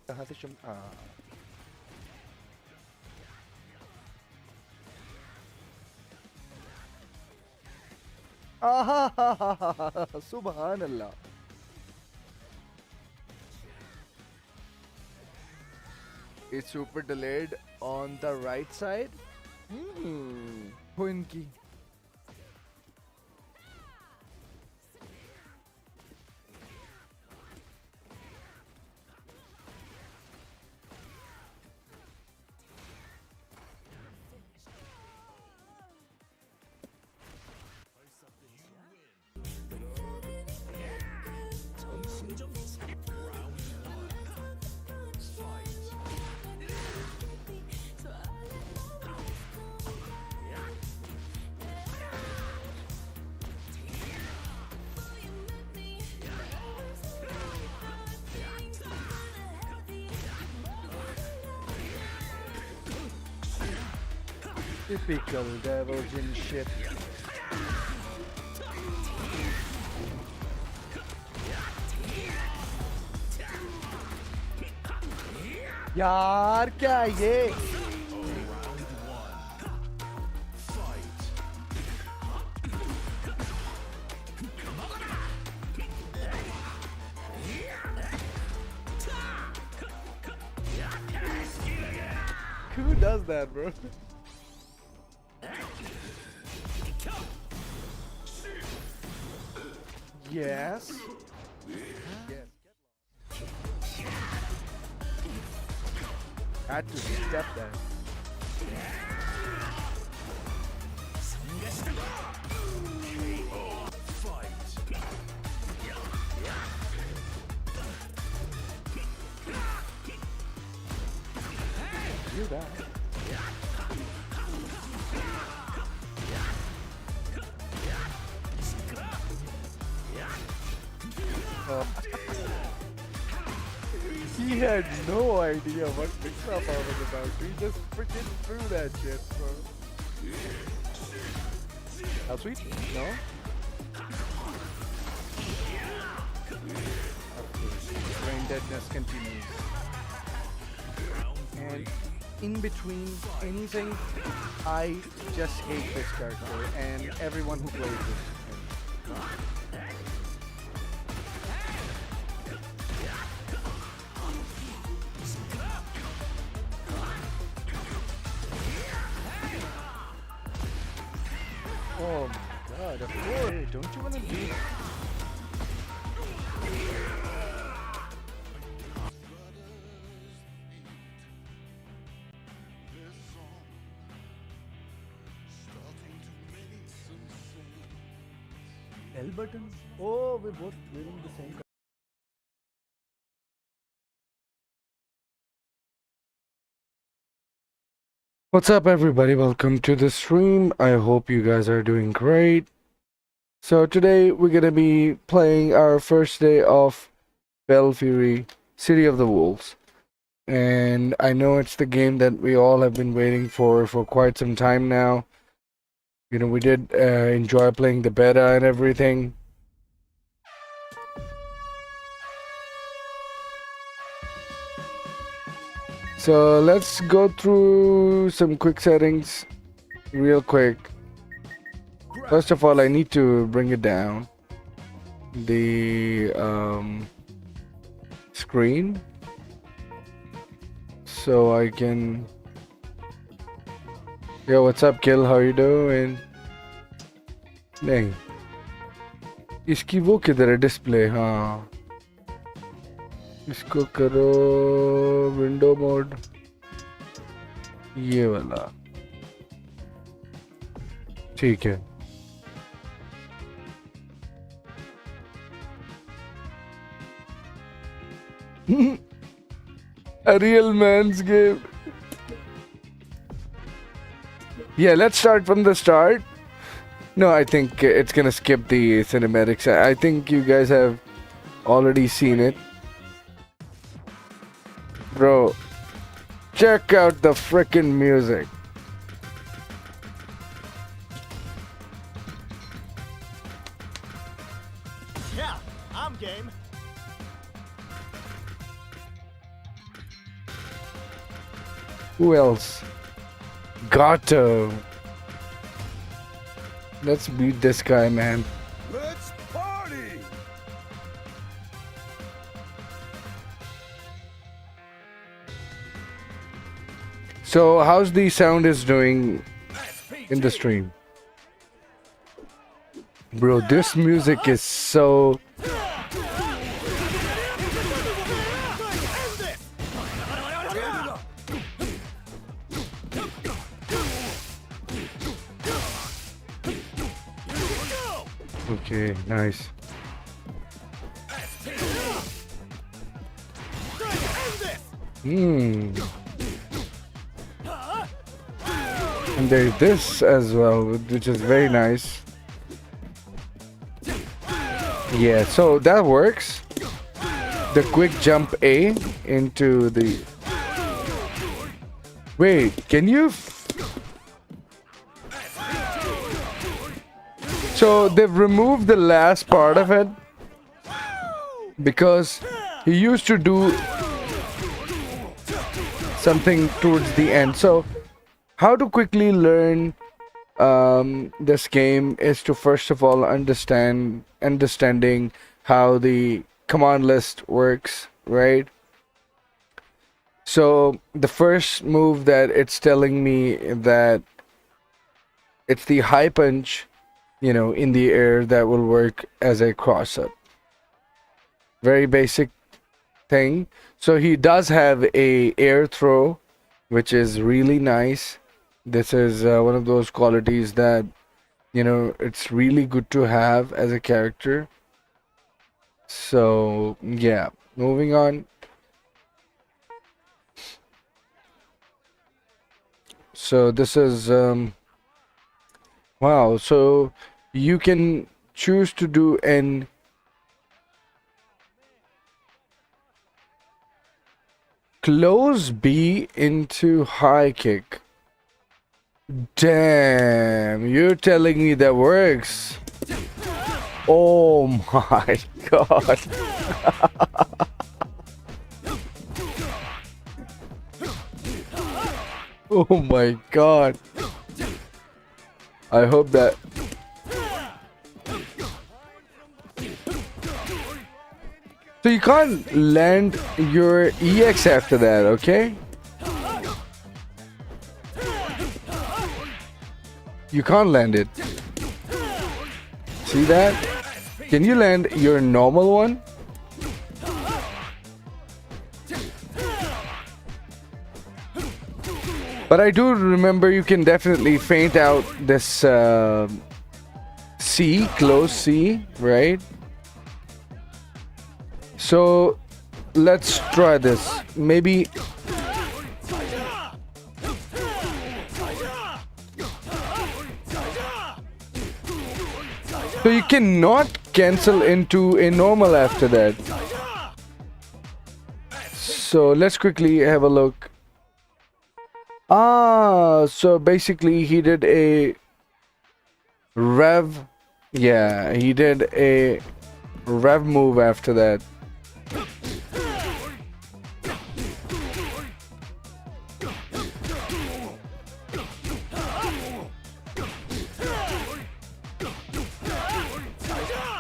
कहाँ से चम सुबहान अल्लाह. It's super delayed on the right side. Huinki. Typical divergent shit. यार क्या है ये? Who does that, bro? Yes. Yes. Had to step that. Do that. He had no idea what mix-up I was about. He just freaking threw that shit, bro. How sweet? No? Okay. Brain deadness continues. And in between anything, I just hate this character and everyone who plays it. Oh my god, of course. Don't you want to do? L button? Oh, we're both wearing the same. What's up, everybody? Welcome to the stream. I hope you guys are doing great. So today we're gonna be playing our first day of Belfury, City of the Wolves. And I know it's the game that we all have been waiting for quite some time now. You know, we did enjoy playing the beta and everything. So let's go through some quick settings real quick. First of all, I need to bring it down. The screen. So I can... Yo, what's up, Kill? How you doing? नहीं इसकी वो किधर है display? हाँ इसको करो window mode ये वाला ठीक है A real man's game. Yeah, let's start from the start. No, I think it's gonna skip the cinematics. I think you guys have already seen it. Bro, check out the frickin' music. Yeah, I'm game. Who else? Gato. Let's beat this guy, man. Let's party! So, how's the sound is doing in the stream? Bro, this music is so... Okay, nice. Hmm. And there's this as well, which is very nice. Yeah, so that works. The quick jump A into the... Wait, can you... So they've removed the last part of it because he used to do something towards the end. So how to quickly learn this game is to first of all understanding how the command list works, right? So the first move that it's telling me that it's the high punch, you know, in the air that will work as a cross up. Very basic thing. So he does have a air throw, which is really nice. This is one of those qualities that, you know, it's really good to have as a character. So yeah, moving on. So this is wow, so you can choose to do an close B into high kick. Damn, you're telling me that works. Oh my god. Oh my god. I hope that... So you can't land your EX after that, okay? You can't land it. See that? Can you land your normal one? But I do remember you can definitely feint out this C, close C, right? So let's try this. Maybe... So you cannot cancel into a normal after that. So let's quickly have a look. Ah, so basically he did a rev. Yeah, he did a rev move after that.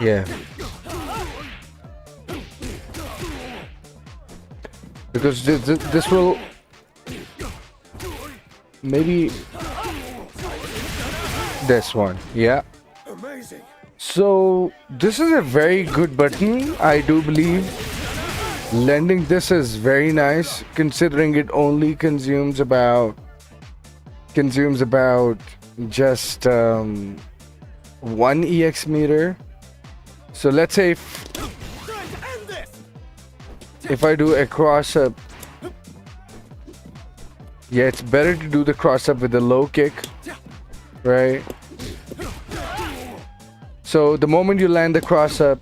Yeah. Because this will maybe this one. Yeah. Amazing. So this is a very good button, I do believe. Lending this is very nice considering it only consumes about just 1 EX meter. So let's say if I do a cross up, yeah, it's better to do the cross up with the low kick, right? So the moment you land the cross up,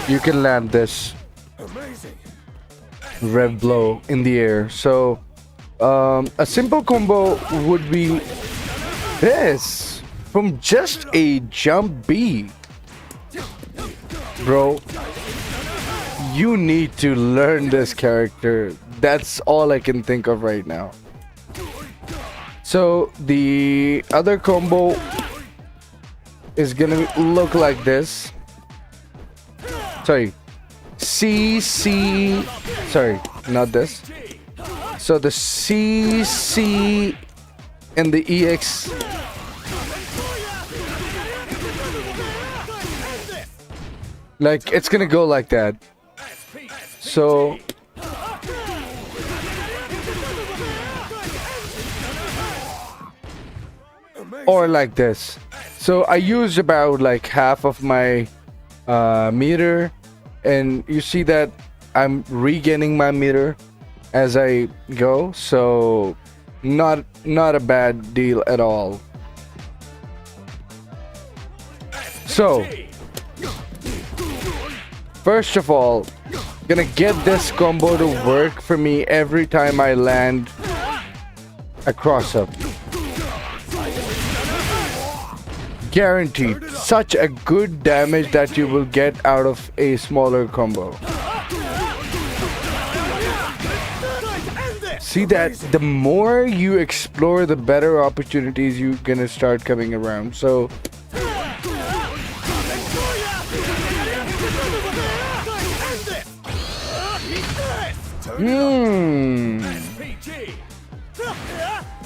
you can land this rev blow in the air. So a simple combo would be this from just a jump B, bro. you need to learn this character. That's all I can think of right now. So the other combo is gonna look like this. Sorry. CC. Sorry, not this. So the CC and the EX. Like, it's gonna go like that. So or like this. So I used about like half of my meter, and you see that I'm regaining my meter as I go, so not a bad deal at all. So first of all, gonna get this combo to work for me every time I land a cross up. Guaranteed. Such a good damage that you will get out of a smaller combo. See that the more you explore, the better opportunities you're gonna start coming around. So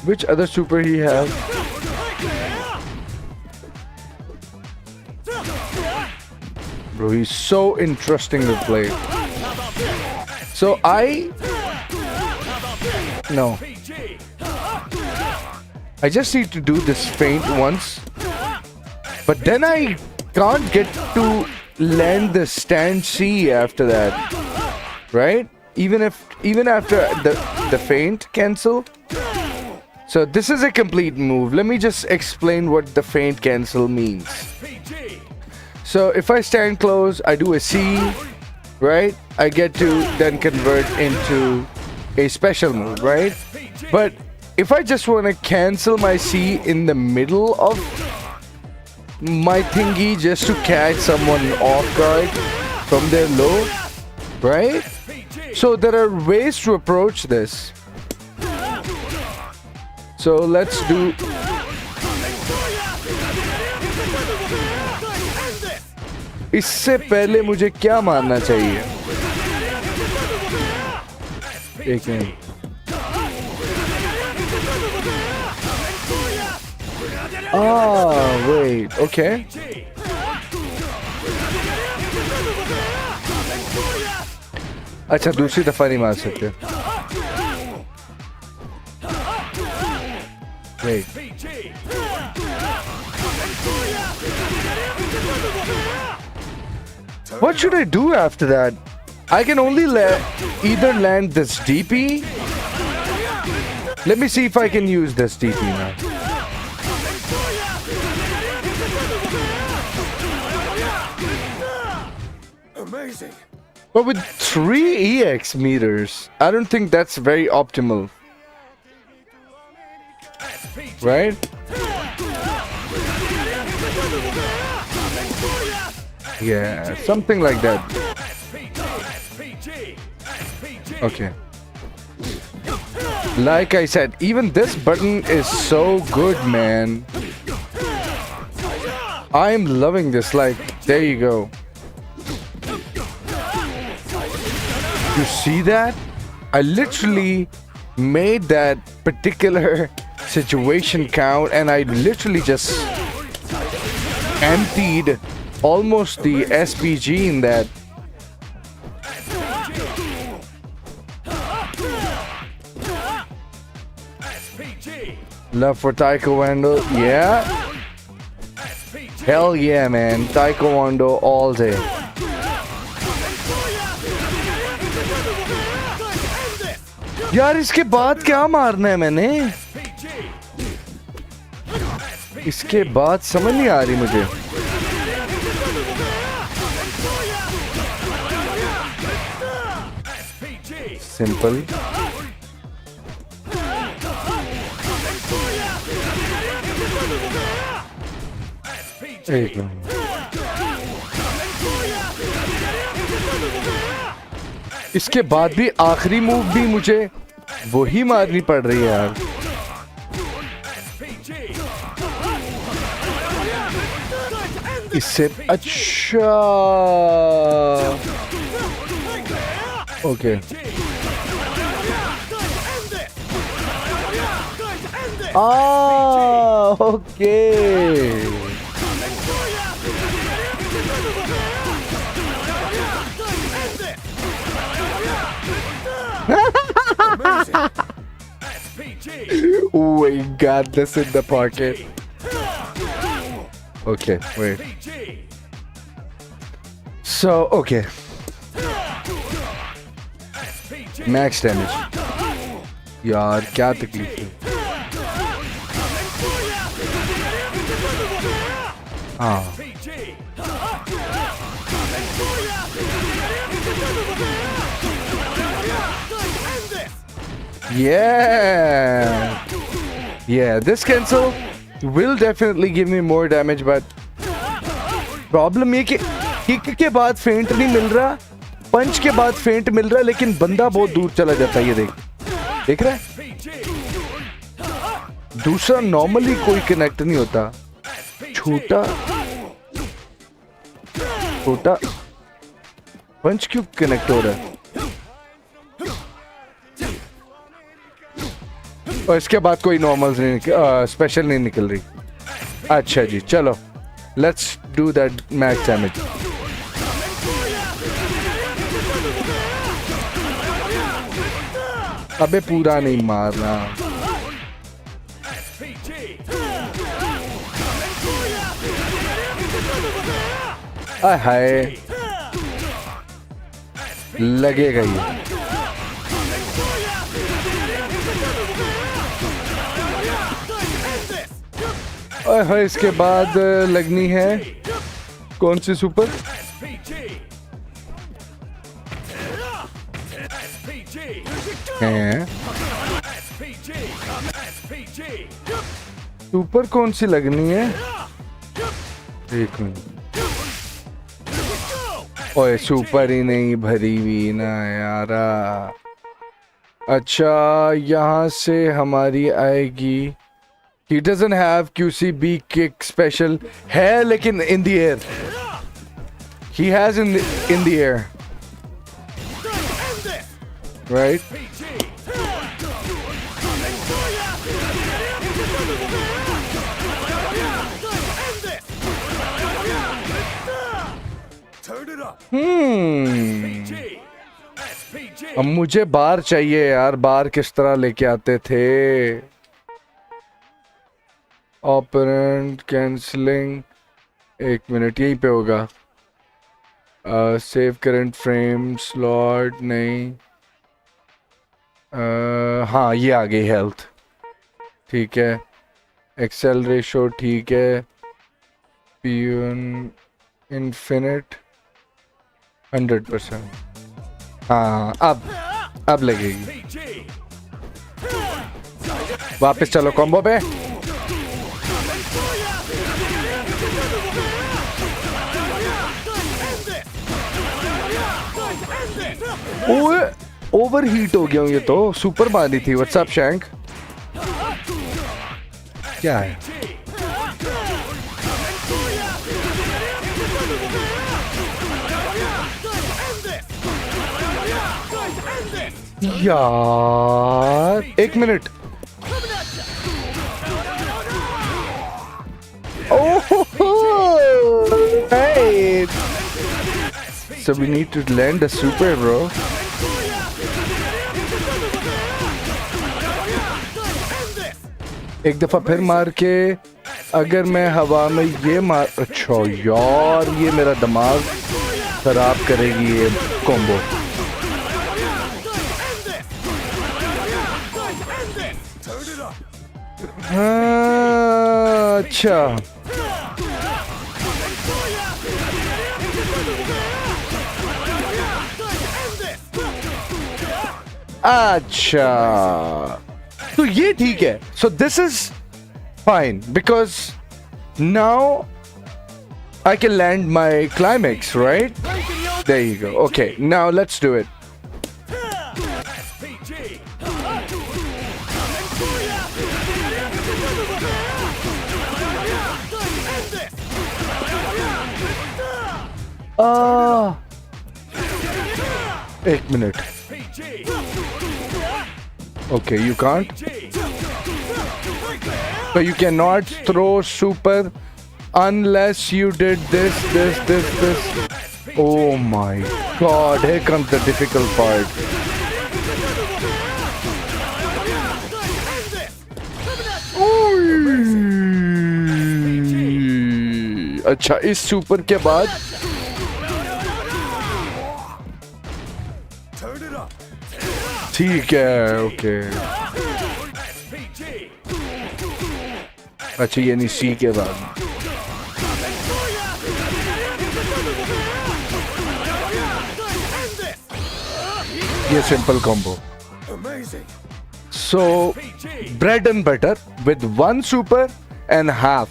which other super he has? Bro, he's so interesting to play. So no. I just need to do this feint once. But then I can't get to land the stand C after that. Right? Even after the feint cancel. So this is a complete move. Let me just explain what the feint cancel means. So if I stand close, I do a C, right? I get to then convert into a special move, right? But if I just want to cancel my C in the middle of my thingy just to catch someone off guard from their low, right? So there are ways to approach this. So let's do... इससे पहले मुझे क्या मारना चाहिए? एक minute. Wait, okay. अच्छा, दूसरी दफा नहीं मार सकते. Wait. What should I do after that? I can only either land this DP. Let me see if I can use this DP now. Amazing. But with 3 EX meters, I don't think that's very optimal. Right? Yeah, something like that. Okay. Like I said, even this button is so good, man. I'm loving this. Like, there you go. You see that? I literally made that particular situation count, and I literally just emptied almost the SPG in that. Love for Taekwondo, yeah. Hell yeah, man. Taekwondo all day. यार इसके बाद क्या मारना है मैंने? इसके बाद समझ नहीं आ रही मुझे. Simple. इसके बाद भी आखिरी मूव भी मुझे वही मारनी पड़ रही है यार। इससे अच्छा okay okay We got this in the pocket. Okay, wait. So, okay. Max damage. यार क्या तकलीफ है। हाँ yeah, this cancel will definitely give me more damage, but problem ये कि किक के बाद फेंट नहीं मिल रहा, पंच के बाद फेंट मिल रहा, लेकिन बंदा बहुत दूर चला जाता है। ये देख रहा है, दूसरा नॉर्मली कोई कनेक्ट नहीं होता। छोटा छोटा पंच क्यों कनेक्ट हो रहा है? और इसके बाद कोई नॉर्मल नहीं स्पेशल नहीं निकल रही। अच्छा जी, चलो let's do that max damage. अबे पूरा नहीं मारना। हाय लगेगा ये। और इसके बाद लगनी है कौन सी सुपर? हैं सुपर कौन सी लगनी है? एक मिनट। ओए सुपर ही नहीं भरी हुई ना यारा। अच्छा यहाँ से हमारी आएगी। He doesn't have QCB kick special है, लेकिन in the air. He has in the air. Right? अब मुझे बार चाहिए यार। बार किस तरह लेके आते थे? ऑपरेंट कैंसलिंग, एक मिनट यहीं पे होगा। सेव करंट फ्रेम स्लॉट नहीं। हाँ ये आ गई हेल्थ, ठीक है। एक्सेल रेशो ठीक है। पियन इन्फिनिट 100%। हाँ अब लगेगी। वापस चलो कॉम्बो पे। ओए ओवर हीट हो गया हूँ। ये तो सुपर मारी थी। व्हाट्सअप शैंक क्या है? यार एक minute. Right. So we need to land a super, bro. एक दफा फिर मार के अगर मैं हवा में ये मार। अच्छा यार ये मेरा दिमाग खराब करेगी ये कॉम्बो। हाँ अच्छा अच्छा तो ये ठीक है. So this is fine because now I can land my climax, right? There you go. Okay, now let's do it. एक minute. Okay, you can't. So you cannot throw super unless you did this. Oh my god, here comes the difficult part. अच्छा, इस super के बाद ठीक है. Okay, अच्छा यानी सी के बाद. ये simple combo. Amazing. So bread and butter with one super and half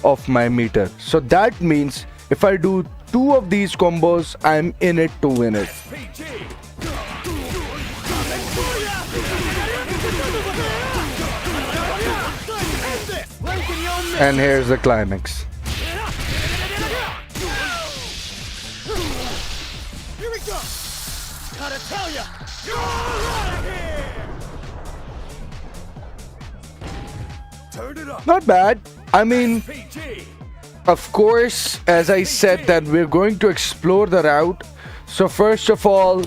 of my meter. So that means if I do 2 of these combos, I'm in it to win it. And here's the climax. Here we go. Gotta tell ya, you're out of here. Turn it up. Not bad. I mean, of course, as I said that we're going to explore the route. So first of all,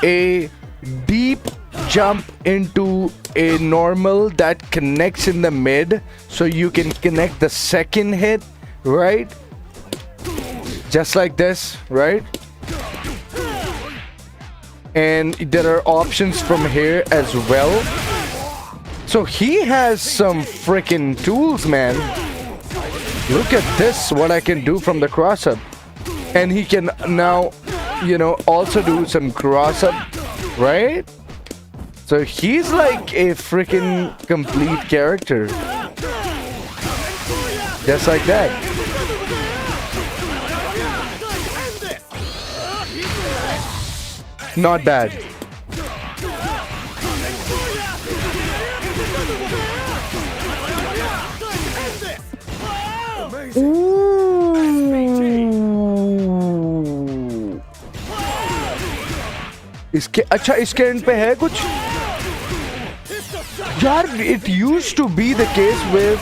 a deep jump into a normal that connects in the mid, so you can connect the second hit, right? Just like this, right? And there are options from here as well. So he has some freaking tools, man. Look at this, what I can do from the cross up. And he can now, you know, also do some cross up, right? So he's like a freaking complete character. Just like that. Not bad. इसके अच्छा इसके and पे है कुछ यार. It used to be the case where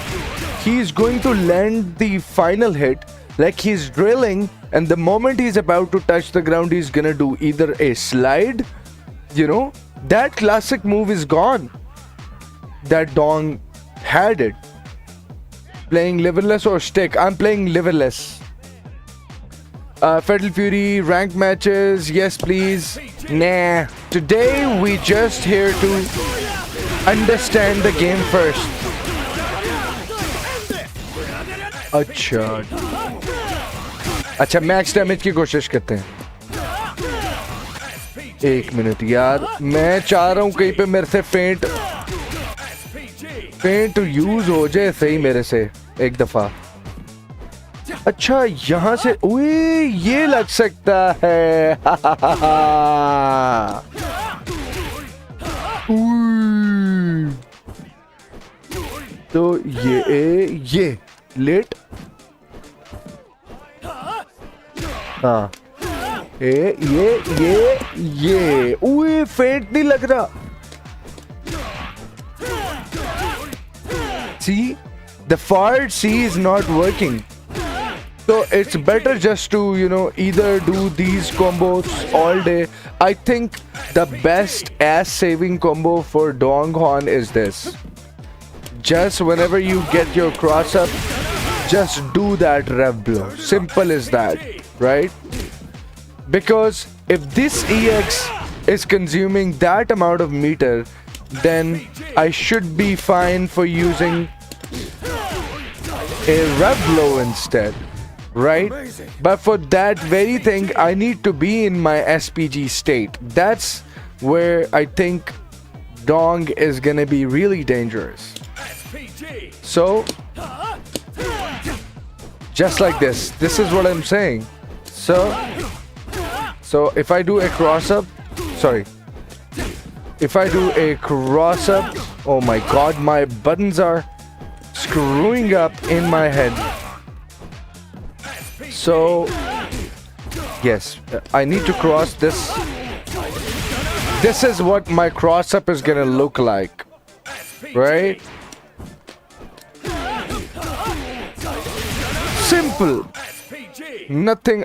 he's going to land the final hit, like he's drilling, and the moment he's about to touch the ground, he's gonna do either a slide, you know, that classic move is gone. That Dong had it. Playing liverless or stick? I'm playing liverless. Fatal Fury, ranked matches, yes please. Nah. Today we just here to understand the game first. अच्छा max damage की कोशिश करते हैं. एक minute यार, मैं चाह रहा हूँ कहीं पे मेरे से फेंट यूज हो जाए सही मेरे से एक दफा. अच्छा यहाँ से ओए ये लग सकता है. तो ये लेट. हाँ ये ओए फेंट नहीं लग रहा. See, the forward C is not working. So it's better just to, you know, either do these combos all day. I think the best ass saving combo for Donghorn is this. Just whenever you get your cross up, just do that rev blow. Simple as that, right? Because if this EX is consuming that amount of meter, then I should be fine for using a rev blow instead, right? But for that very thing, I need to be in my SPG state. That's where I think Dong is gonna be really dangerous. So, just like this. This is what I'm saying. So if I do a cross up, if I do a cross up, oh my god, my buttons are screwing up in my head. So Yes, I need to cross this. This is what my cross up is gonna look like, right? Simple. Nothing.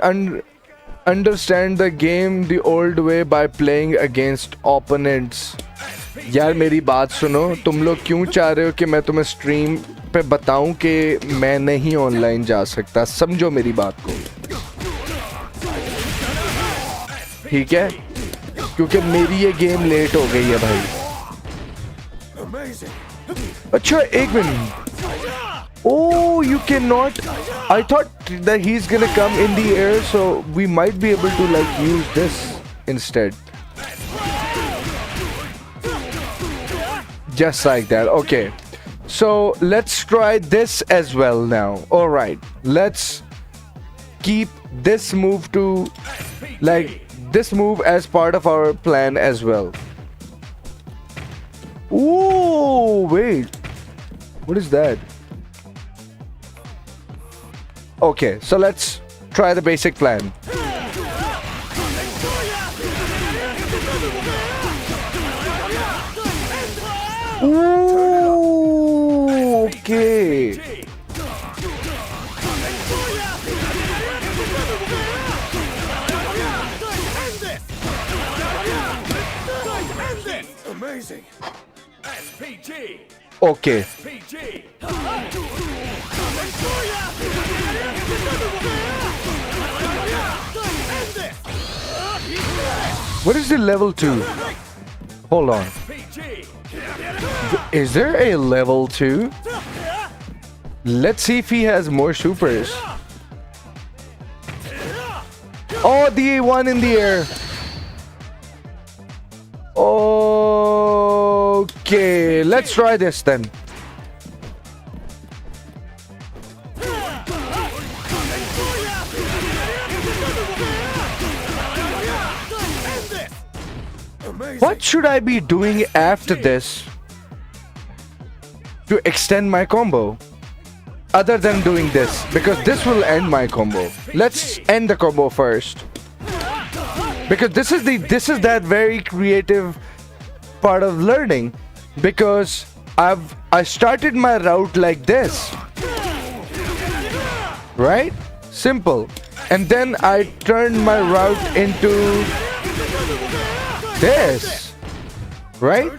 Understand the game the old way by playing against opponents. यार मेरी बात सुनो, तुम लोग क्यों चाह रहे हो कि मैं तुम्हें स्ट्रीम पे बताऊं कि मैं नहीं ऑनलाइन जा सकता? समझो मेरी बात को, ठीक है? क्योंकि मेरी ये गेम लेट हो गई है भाई. अच्छा एक minute. Oh, you cannot. I thought that he's gonna come in the air, so we might be able to like use this instead. Just like that. Okay. So let's try this as well now. All right. Let's keep this move to like this move as part of our plan as well. Ooh, wait. What is that? Okay, so let's try the basic plan. Ooh, okay. Amazing. SPG. Okay. What is the level 2? Hold on. Is there a level 2? Let's see if he has more supers. Oh, the one in the air. Okay, let's try this then. What should I be doing after this to extend my combo? Other than doing this, because this will end my combo. Let's end the combo first. Because this is that very creative part of learning. Because I started my route like this. Right? Simple. And then I turned my route into this. Right?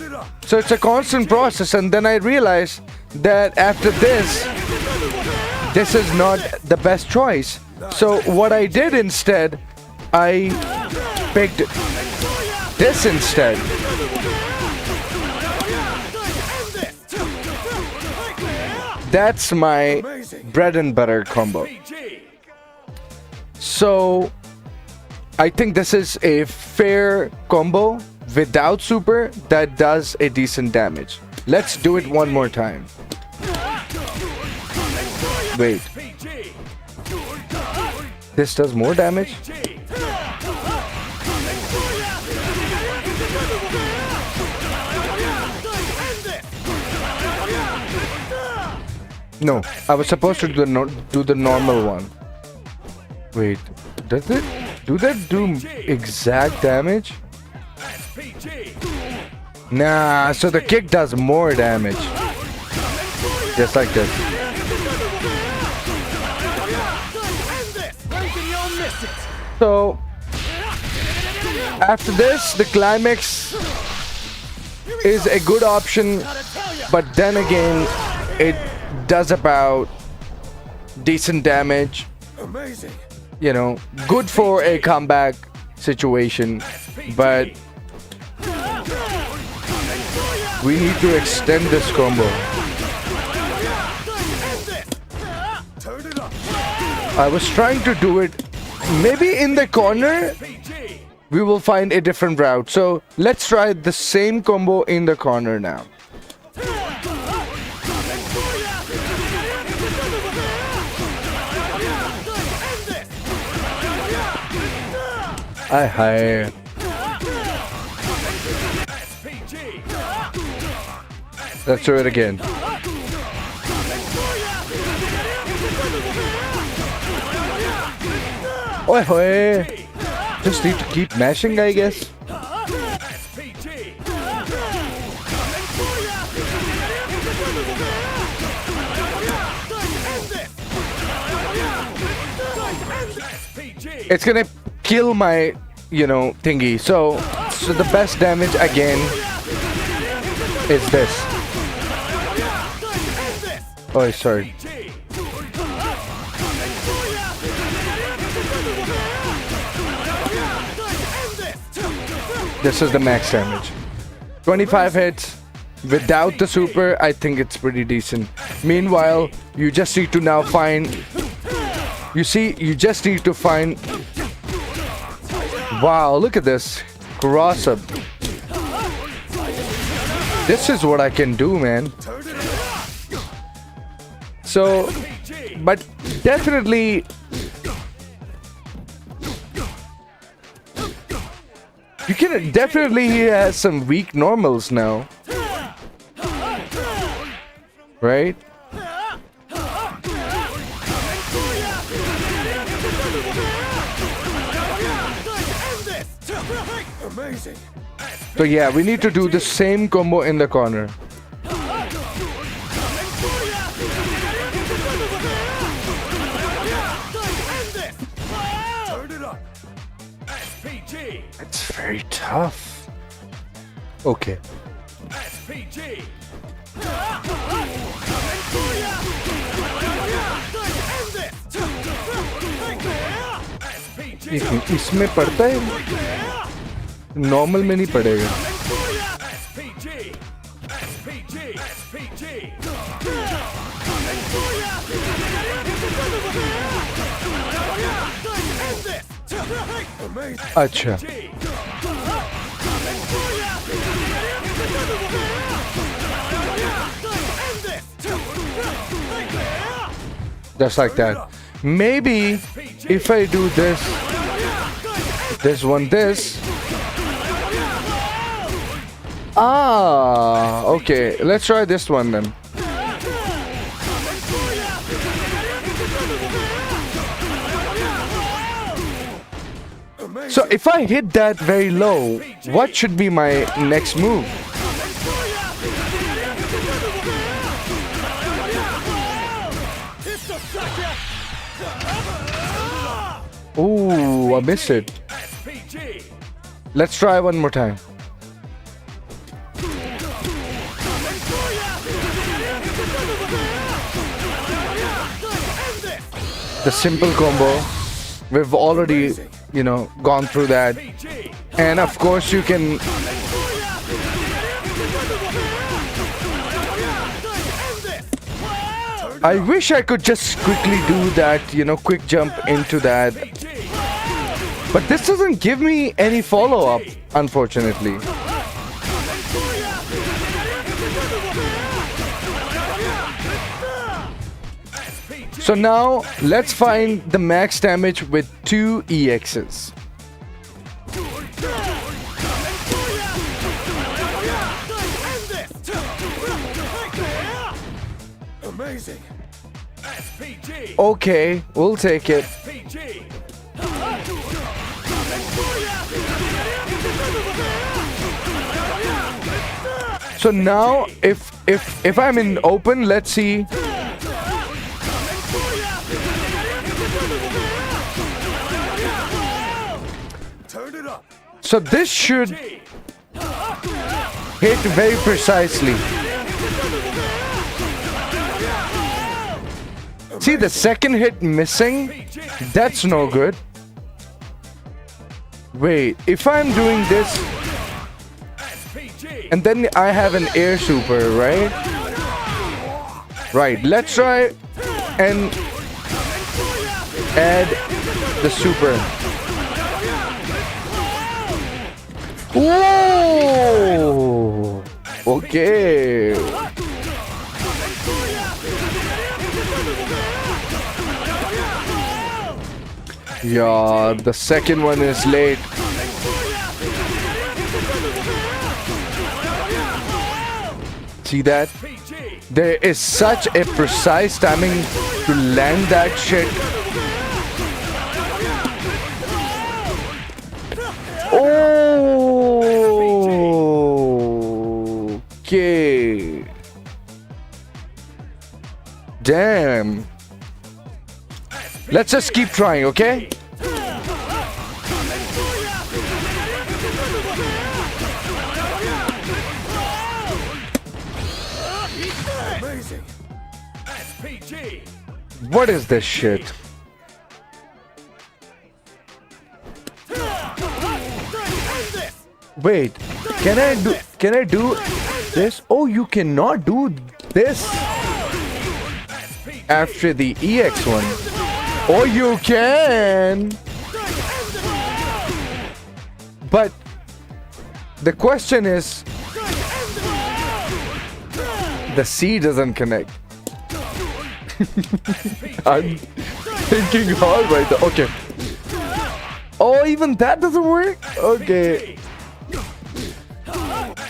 So it's a constant process, and then I realized that after this is not the best choice. So what I did instead, I picked this instead. That's my bread and butter combo. So I think this is a fair combo without super that does a decent damage. Let's do it one more time. Wait. This does more damage? No, I was supposed to do the normal one. Wait, does it do that do exact damage? Nah, so the kick does more damage. Just like this. So after this, the climax is a good option, but then again, it does about decent damage. Amazing. You know, good for a comeback situation, but we need to extend this combo. I was trying to do it maybe in the corner. We will find a different route. So let's try the same combo in the corner now. Hi. Let's do it again. Oi, oi. Just need to keep mashing, I guess. SPG. SPG. It's gonna kill my, thingy. So the best damage again is this. Oh, sorry. This is the max damage. 25 hits. Without the super, I think it's pretty decent. Meanwhile, you just need to now find... You see, you just need to find... Wow, look at this. Cross up. This is what I can do, man. So, but definitely... You can definitely has some weak normals now. Right? Amazing. So yeah, we need to do the same combo in the corner. Turn it up. SPG. It's very tough. Okay. SPG. इसमें पड़ता है normal में नहीं पड़ेगा SPG. SPG. SPG. अच्छा just like that. Maybe if I do this one, this. Ah, okay. Let's try this one then. So if I hit that very low, what should be my next move? Ooh, I missed it. Let's try one more time. The simple combo. We've already, gone through that. And of course you can... I wish I could just quickly do that, quick jump into that. But this doesn't give me any follow-up, unfortunately. So now, let's find the max damage with 2 EXs. Amazing. SPG. Okay, we'll take it. SPG. So now, if I'm in open, let's see. Turn it up. So this should hit very precisely. See the second hit missing? That's no good. Wait, if I'm doing this and then I have an air super, right? Right, let's try and add the super. Whoa! Okay. Yeah, the second one is late. See that? There is such a precise timing to land that shit. Okay. Damn. Let's just keep trying, okay? Amazing. SPG. What is this shit? Wait, can I do this? Oh, you cannot do this after the EX one. Oh, you can. But the question is, the C doesn't connect. I'm thinking hard right now. Okay. Oh, even that doesn't work? Okay.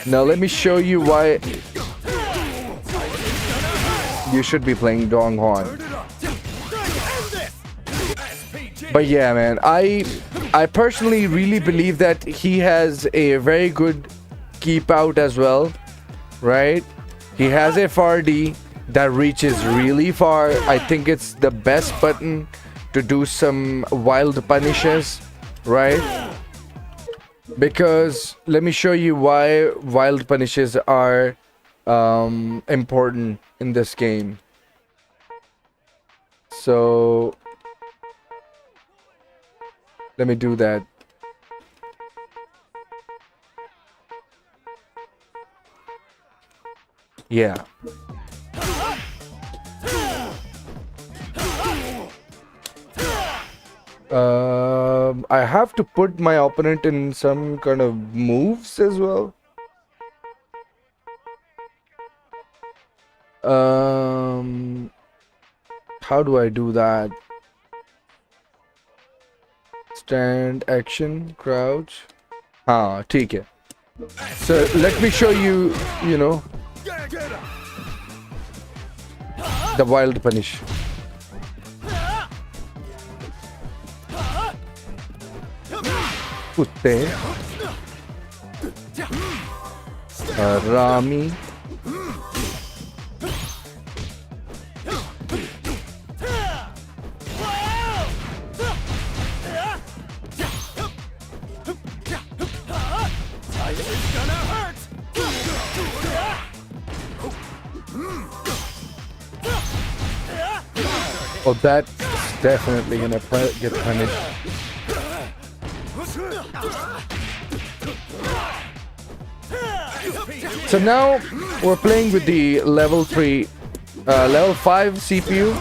Now let me show you why you should be playing Dong Hwan. But yeah, man, I personally really believe that he has a very good keep out as well, right? He has FRD that reaches really far. I think it's the best button to do some wild punishes, right? Because let me show you why wild punishes are important in this game. So let me do that. Yeah. I have to put my opponent in some kind of moves as well. How do I do that? Stand, action, crouch. हाँ, ठीक है. So let me show you, you know, the wild punish. कुत्ते, Rami, oh, that's definitely gonna get punished. So now we're playing with the level 5 CPU.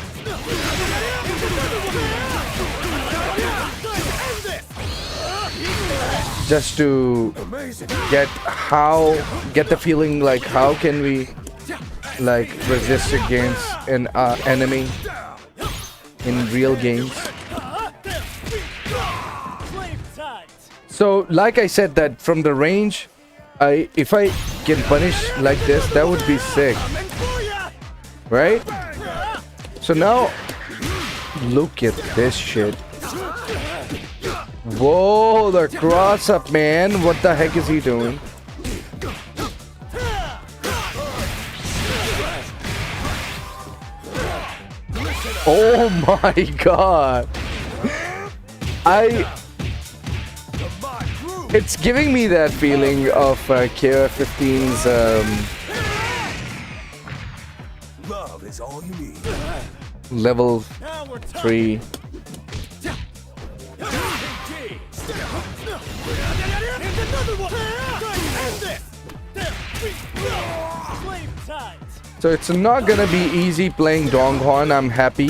Just to get the feeling like how can we like resist against an enemy in real games. So like I said that from the range, if I can punish like this, that would be sick, right? So now look at this shit. Whoa, the cross up, man. What the heck is he doing? Oh my god. It's giving me that feeling of KOF 15's Love is all you need. level 3. So it's not gonna be easy playing Dong Hwan, I'm happy.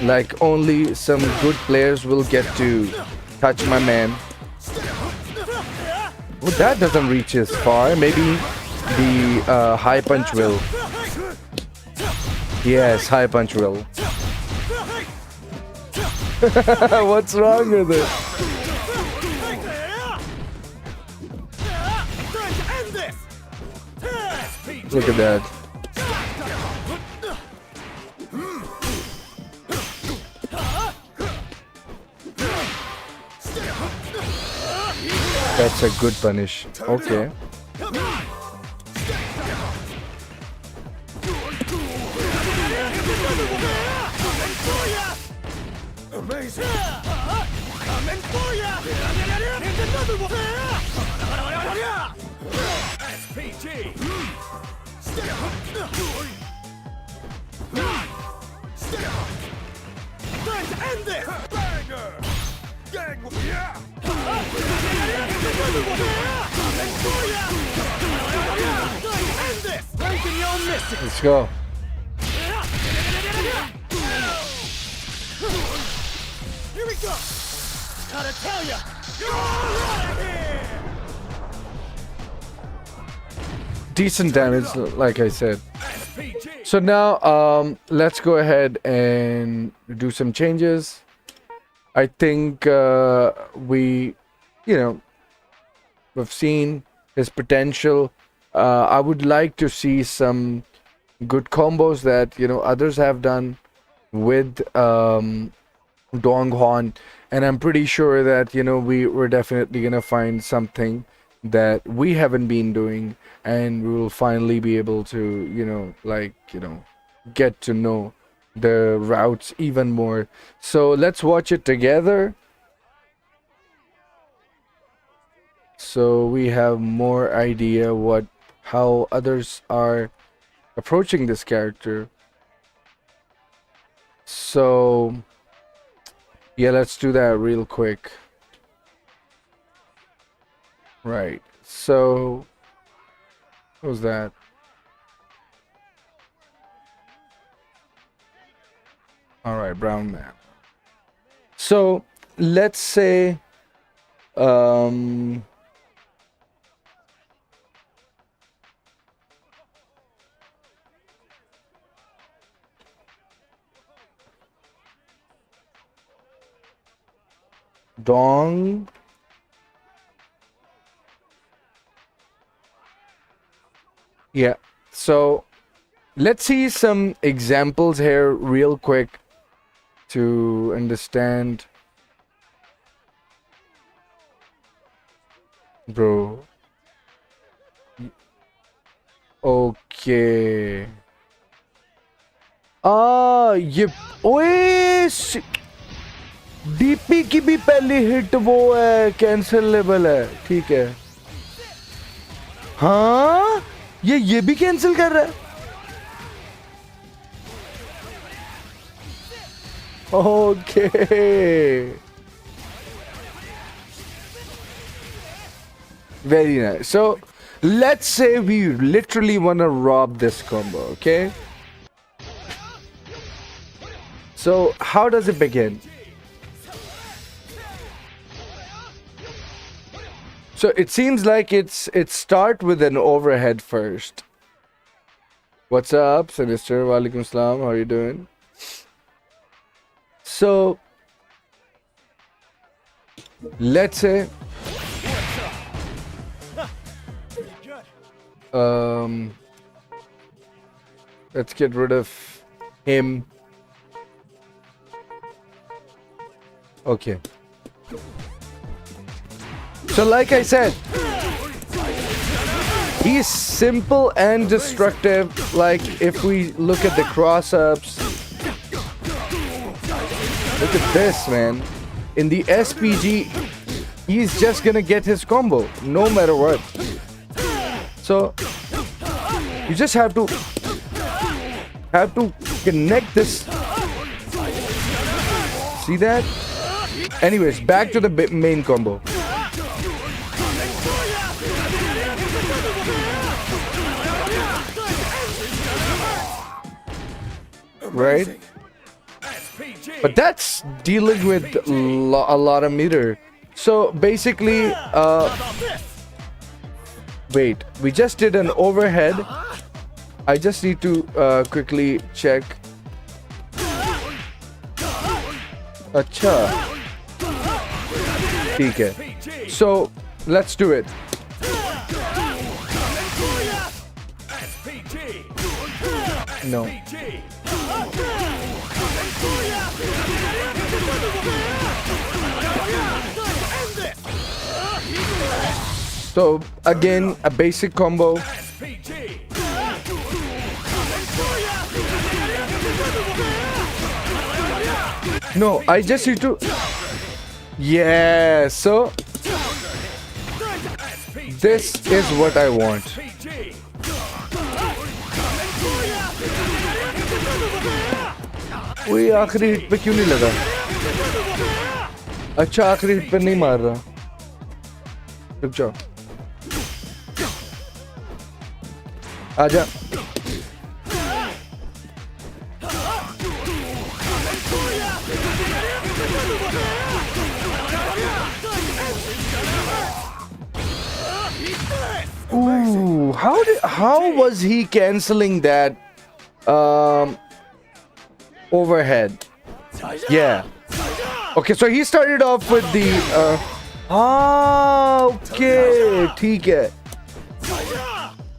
Like only some good players will get to touch my man. Well, that doesn't reach as far. Maybe the high punch will. Yes, high punch will. What's wrong with it? Look at that. That's a good punish. Okay. Coming for ya! And another one! SPG! Time to end this! Banger! Gang! Yeah! Another one! Coming for ya! Time to end this! Breaking your missing! Let's go. Here we go! Gotta tell ya! You're all out of here! Decent damage, like I said. SPG! So now, let's go ahead and do some changes. I think we've seen his potential. I would like to see some good combos that others have done with Donghorn, and I'm pretty sure that we're definitely gonna find something that we haven't been doing, and we will finally be able to get to know the routes even more. So let's watch it together so we have more idea how others are approaching this character. So yeah, let's do that real quick. Right, so what was that? All right, brown man. So let's say Dong. Yeah, so let's see some examples here real quick to understand. Bro. Okay. ये ओए DP की भी पहली hit वो है, cancellable है, ठीक है. हाँ, ये भी कैंसिल कर रहा है. Okay. Very nice. So let's say we literally want to rob this combo, okay? So how does it begin? So it seems like it start with an overhead first. What's up, Sinister? Walaikum Salam. How are you doing? So let's say let's get rid of him. Okay. So like I said, he's simple and destructive. Like if we look at the cross-ups, look at this, man. In the SPG, he's just gonna get his combo no matter what. So you just have to connect this. See that? Anyways, back to the main combo. Right? But that's dealing with a lot of meter. So basically, wait, we just did an overhead. I just need to quickly check. Acha. Okay. So let's do it. No. So again, a basic combo. No, I just need to. Yeah, so this is what I want. वही आखिरी hit पे क्यों नहीं लगा? अच्छा आखिरी hit पे नहीं मार रहा. रुक जाओ. आजा. Ooh, how was he canceling that overhead? Yeah. Okay, so he started off with the okay, ठीक है.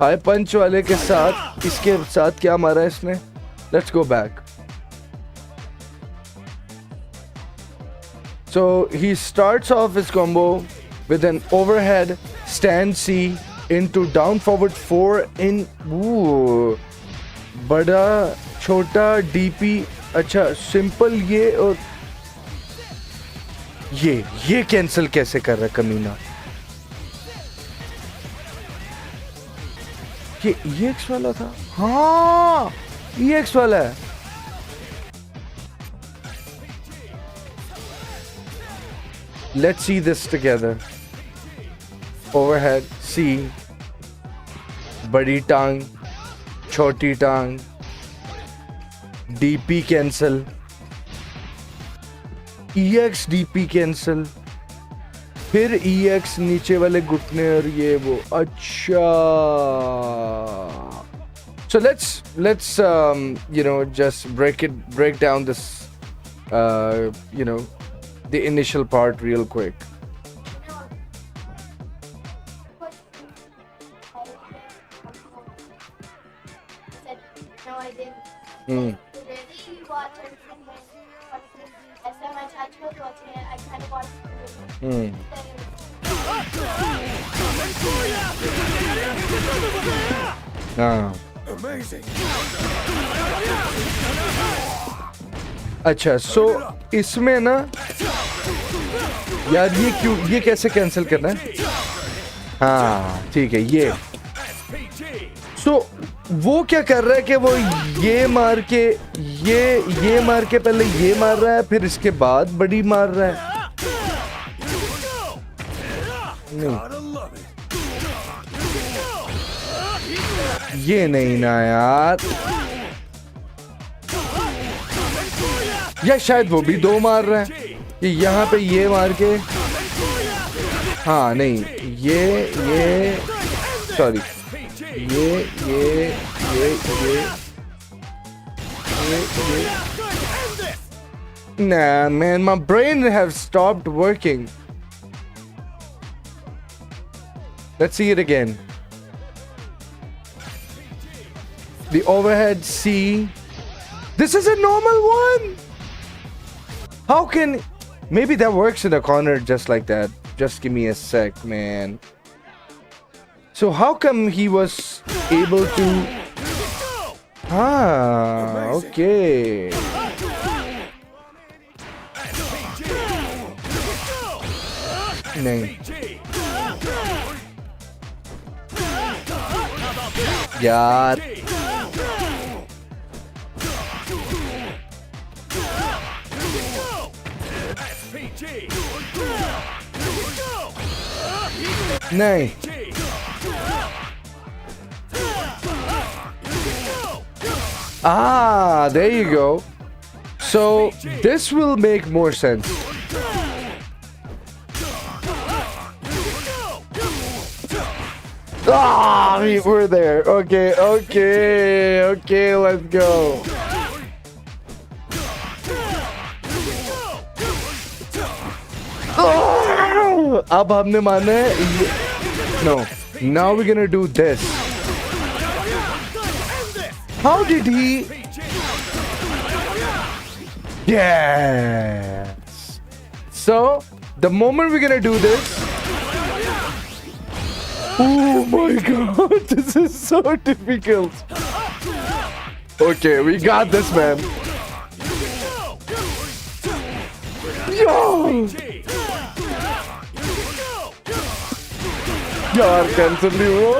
हाई पंच वाले के साथ इसके साथ क्या मारा है इसने? Let's go back. So he starts off his combo with an overhead stand C into down forward 4 in बड़ा छोटा DP. अच्छा सिंपल ये और ये कैंसिल कैसे कर रहा है कमीना? ये EX वाला था. हाँ EX वाला है. Let's see this together. Overhead C, बड़ी टांग, छोटी टांग, DP cancel, EX DP cancel, फिर EX नीचे वाले घुटने और ये वो. अच्छा. So let's just break down this the initial part real quick. No, I didn't. Hmm. Really watch everything when ऐसा मैं चाचू को watching it. I kind of watched it. Hmm. हाँ. Amazing. अच्छा so इसमें ना यार ये कैसे कैंसिल करना है? हाँ ठीक है ये. So वो क्या कर रहा है कि वो ये मार के पहले ये मार रहा है फिर इसके बाद बड़ी मार रहा है. ये नहीं ना यार. या शायद वो भी दो मार रहा है. ये यहाँ पे ये मार के. हाँ नहीं ये सॉरी ये Nah man, my brain have stopped working. Let's see it again. The overhead C. This is a normal one. How can... Maybe that works in the corner just like that. Just give me a sec, man. So how come he was able to... Ah, okay. नहीं. यार. नहीं. Ah, there you go. So this will make more sense. Ah, we're there. Okay, let's go. अब हमने माना है. No, now we're gonna do this. How did he? Yes. So the moment we're gonna do this. Oh my god, this is so difficult. Okay, we got this, man. यार cancel नहीं हुआ.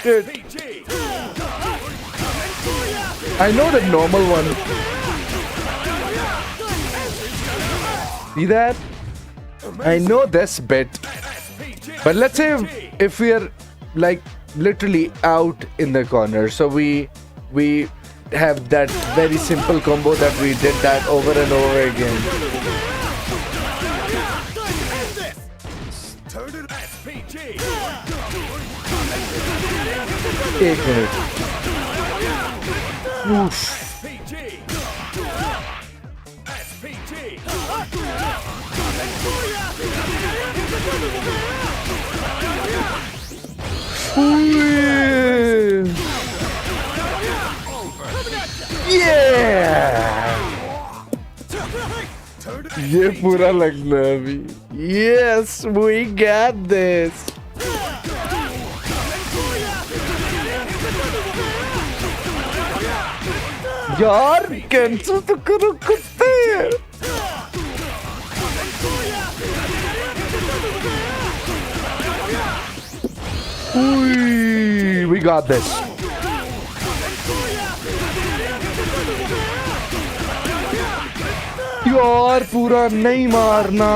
Shit. I know the normal one. See that? I know this bit. But let's say if we are like literally out in the corner, so we have that very simple combo that we did that over and over again. एक minute. Oof. ये पूरा लगना है अभी. Yes, we got this. यार cancel तो करो कुत्ते. We got this. यार पूरा नहीं मारना.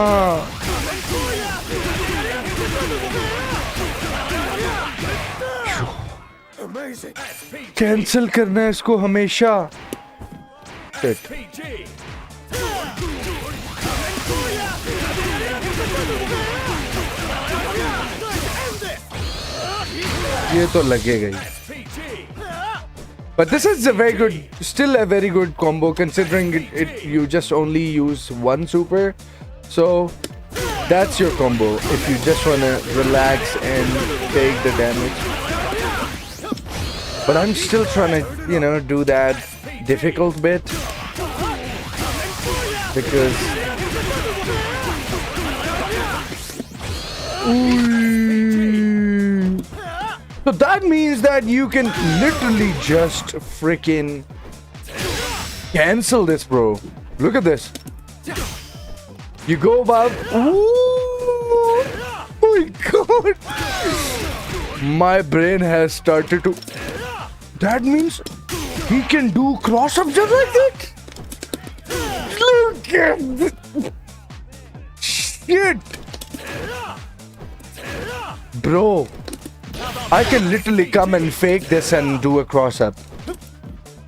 कैंसिल करना है इसको हमेशा. Shit. ये तो लगेगा ही. But this is a very good, still a very good combo considering it you just only use one super. So that's your combo if you just wanna relax and take the damage. But I'm still trying to, do that difficult bit because so that means that you can literally just freaking cancel this, bro. Look at this. You go about. Ooh, oh my god. My brain has started to. That means he can do cross-ups just like that. Look at this. Shit. Bro. I can literally come and fake this and do a cross-up.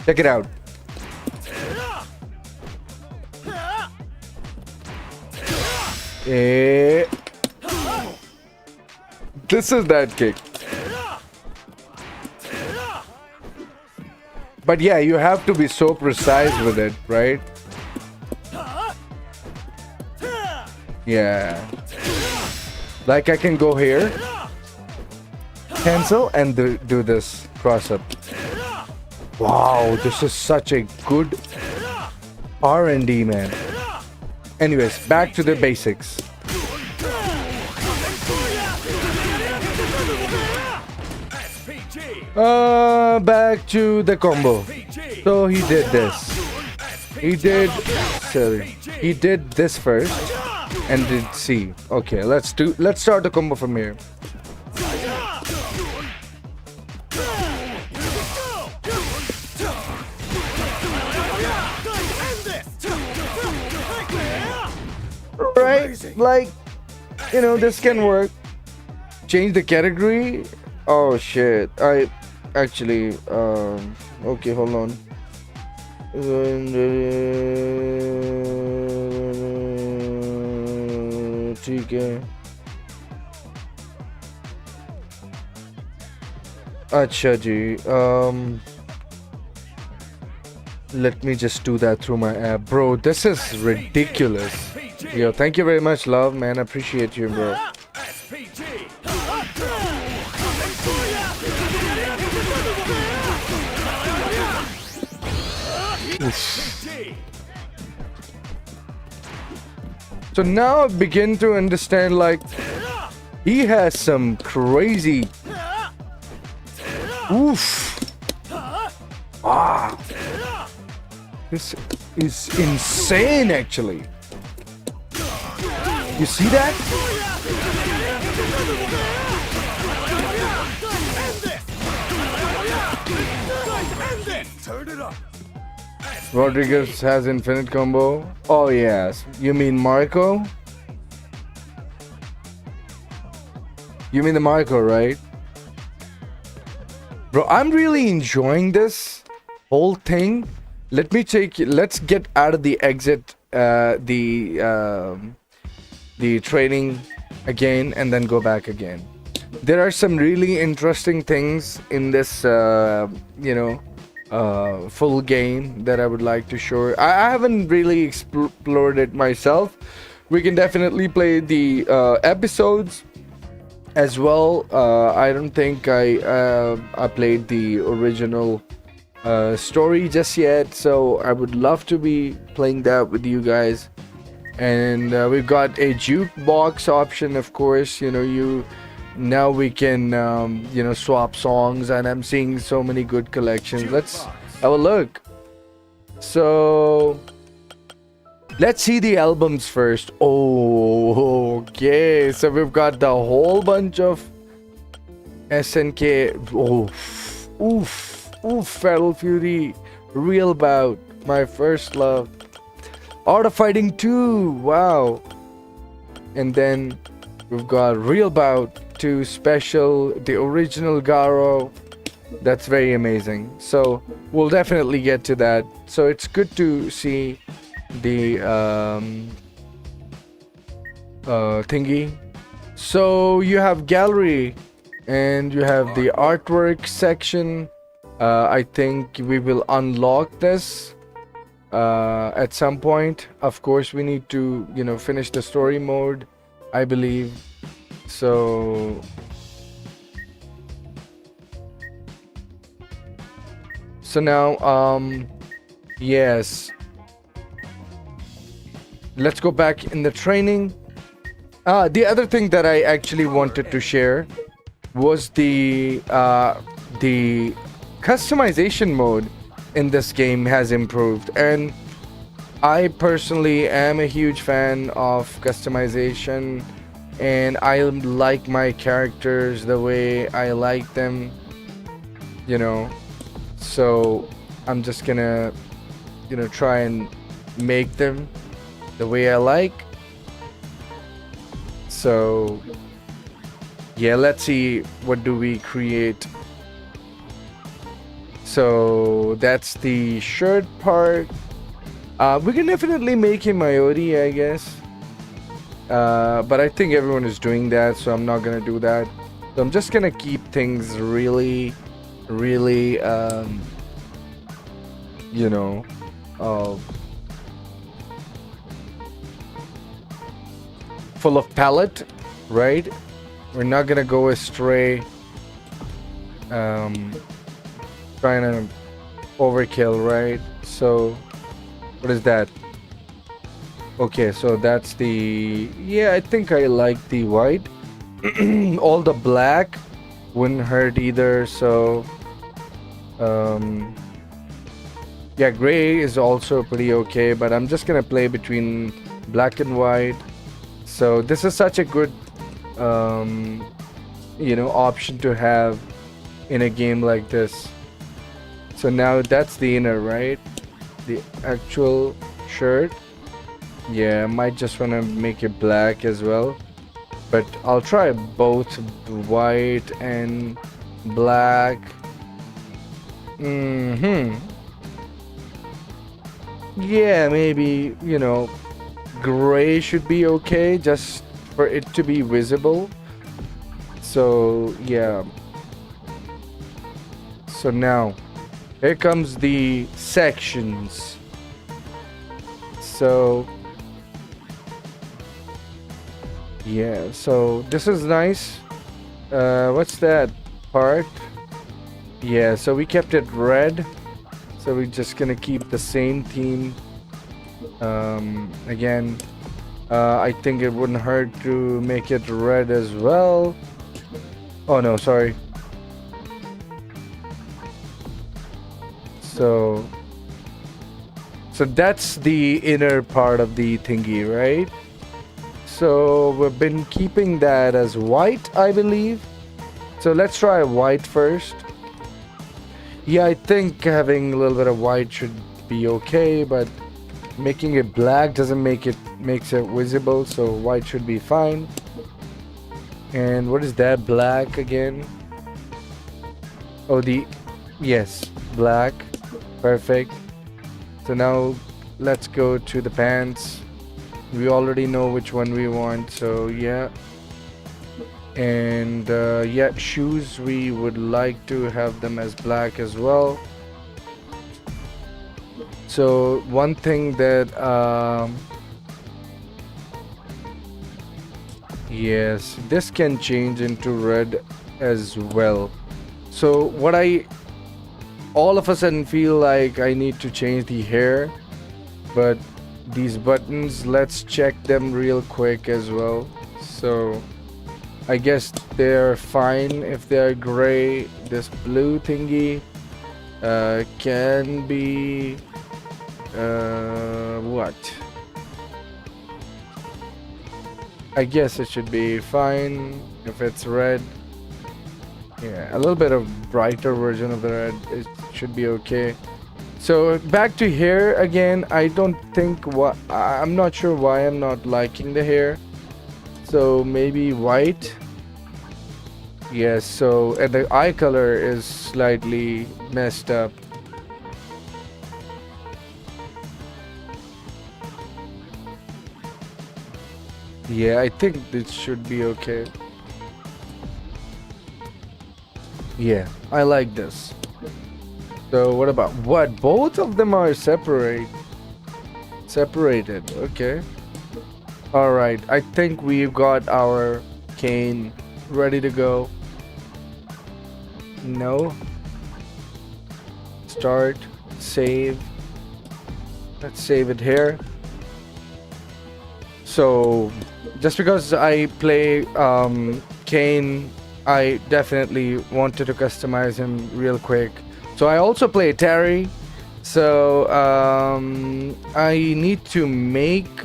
Check it out. This is that kick. But yeah, you have to be so precise with it, right? Yeah. Like I can go here, cancel, and do this cross-up. Wow, this is such a good R&D, man. Anyways, back to the basics. Back to the combo. So he did this. He did this first and did C. Okay, let's start the combo from here. Right? Like, this can work. Change the category. Oh shit. I actually okay, hold on. ठीक है. अच्छा जी. Let me just do that through my app. Bro, this is ridiculous. Yo, thank you very much, love, man. I appreciate you, bro. So now I begin to understand, like, he has some crazy. Oof. Wow. This is insane, actually. You see that? Turn it up. Rodriguez has infinite combo. Oh yes. You mean Marco? You mean the Marco, right? Bro, I'm really enjoying this whole thing. Let's get out of the exit, the training again, and then go back again. There are some really interesting things in this, full game that I would like to show. I haven't really explored it myself. We can definitely play the episodes as well. I don't think I played the original story just yet, so I would love to be playing that with you guys. And we've got a jukebox option, of course. Now we can swap songs, and I'm seeing so many good collections. Let's have a look. So let's see the albums first. Oh, okay. So we've got the whole bunch of SNK. Oh, oof, Fatal Fury, Real Bout, My First Love, Art of Fighting 2. Wow. And then we've got Real Bout 2 Special, the original Garo. That's very amazing. So we'll definitely get to that. So it's good to see the thingy. So you have gallery and you have the artwork section. I think we will unlock this at some point. Of course, we need to finish the story mode, I believe. So now yes, let's go back in the training. The other thing that I actually wanted to share was the customization mode in this game has improved, and I personally am a huge fan of customization, and I like my characters the way I like them, so I'm just gonna try and make them the way I like. So yeah, let's see what do we create. So that's the shirt part. We can definitely make him Ioti, I guess. But I think everyone is doing that, so I'm not gonna do that. So I'm just gonna keep things really full of palette, right? We're not gonna go astray trying to overkill, right? So what is that? Okay, so that's the I think I like the white. All the black wouldn't hurt either, so gray is also pretty okay, but I'm just gonna play between black and white. So this is such a good option to have in a game like this. So now that's the inner, right? The actual shirt. Yeah, I might just want to make it black as well, but I'll try both white and black. Yeah, maybe gray should be okay, just for it to be visible. So yeah, so now here comes the sections. So yeah, so this is nice. What's that part? Yeah, so we kept it red, so we're just gonna keep the same theme. Again, I think it wouldn't hurt to make it red as well. Oh no, sorry. So that's the inner part of the thingy, right? So we've been keeping that as white, I believe. So let's try white first. Yeah, I think having a little bit of white should be okay, but making it black doesn't makes it visible, so white should be fine. And what is that black again? Oh, yes, black. Perfect. So now let's go to the pants. We already know which one we want, so yeah. And yeah, shoes, we would like to have them as black as well. So one thing that yes, this can change into red as well. So what I all of a sudden feel like I need to change the hair, but these buttons, let's check them real quick as well. So I guess they're fine if they're gray. This blue thingy can be what? I guess it should be fine if it's red. Yeah, a little bit of brighter version of the red, it should be okay. So back to hair again. I don't think I'm not sure why I'm not liking the hair. So maybe white. Yes, so and the eye color is slightly messed up. Yeah, I think this should be okay. Yeah, I like this. So what about what? Both of them are separated. Okay. All right. I think we've got our cane ready to go. No. Start. Save. Let's save it here. So just because I play Kane, I definitely wanted to customize him real quick. So I also play Terry. So I need to make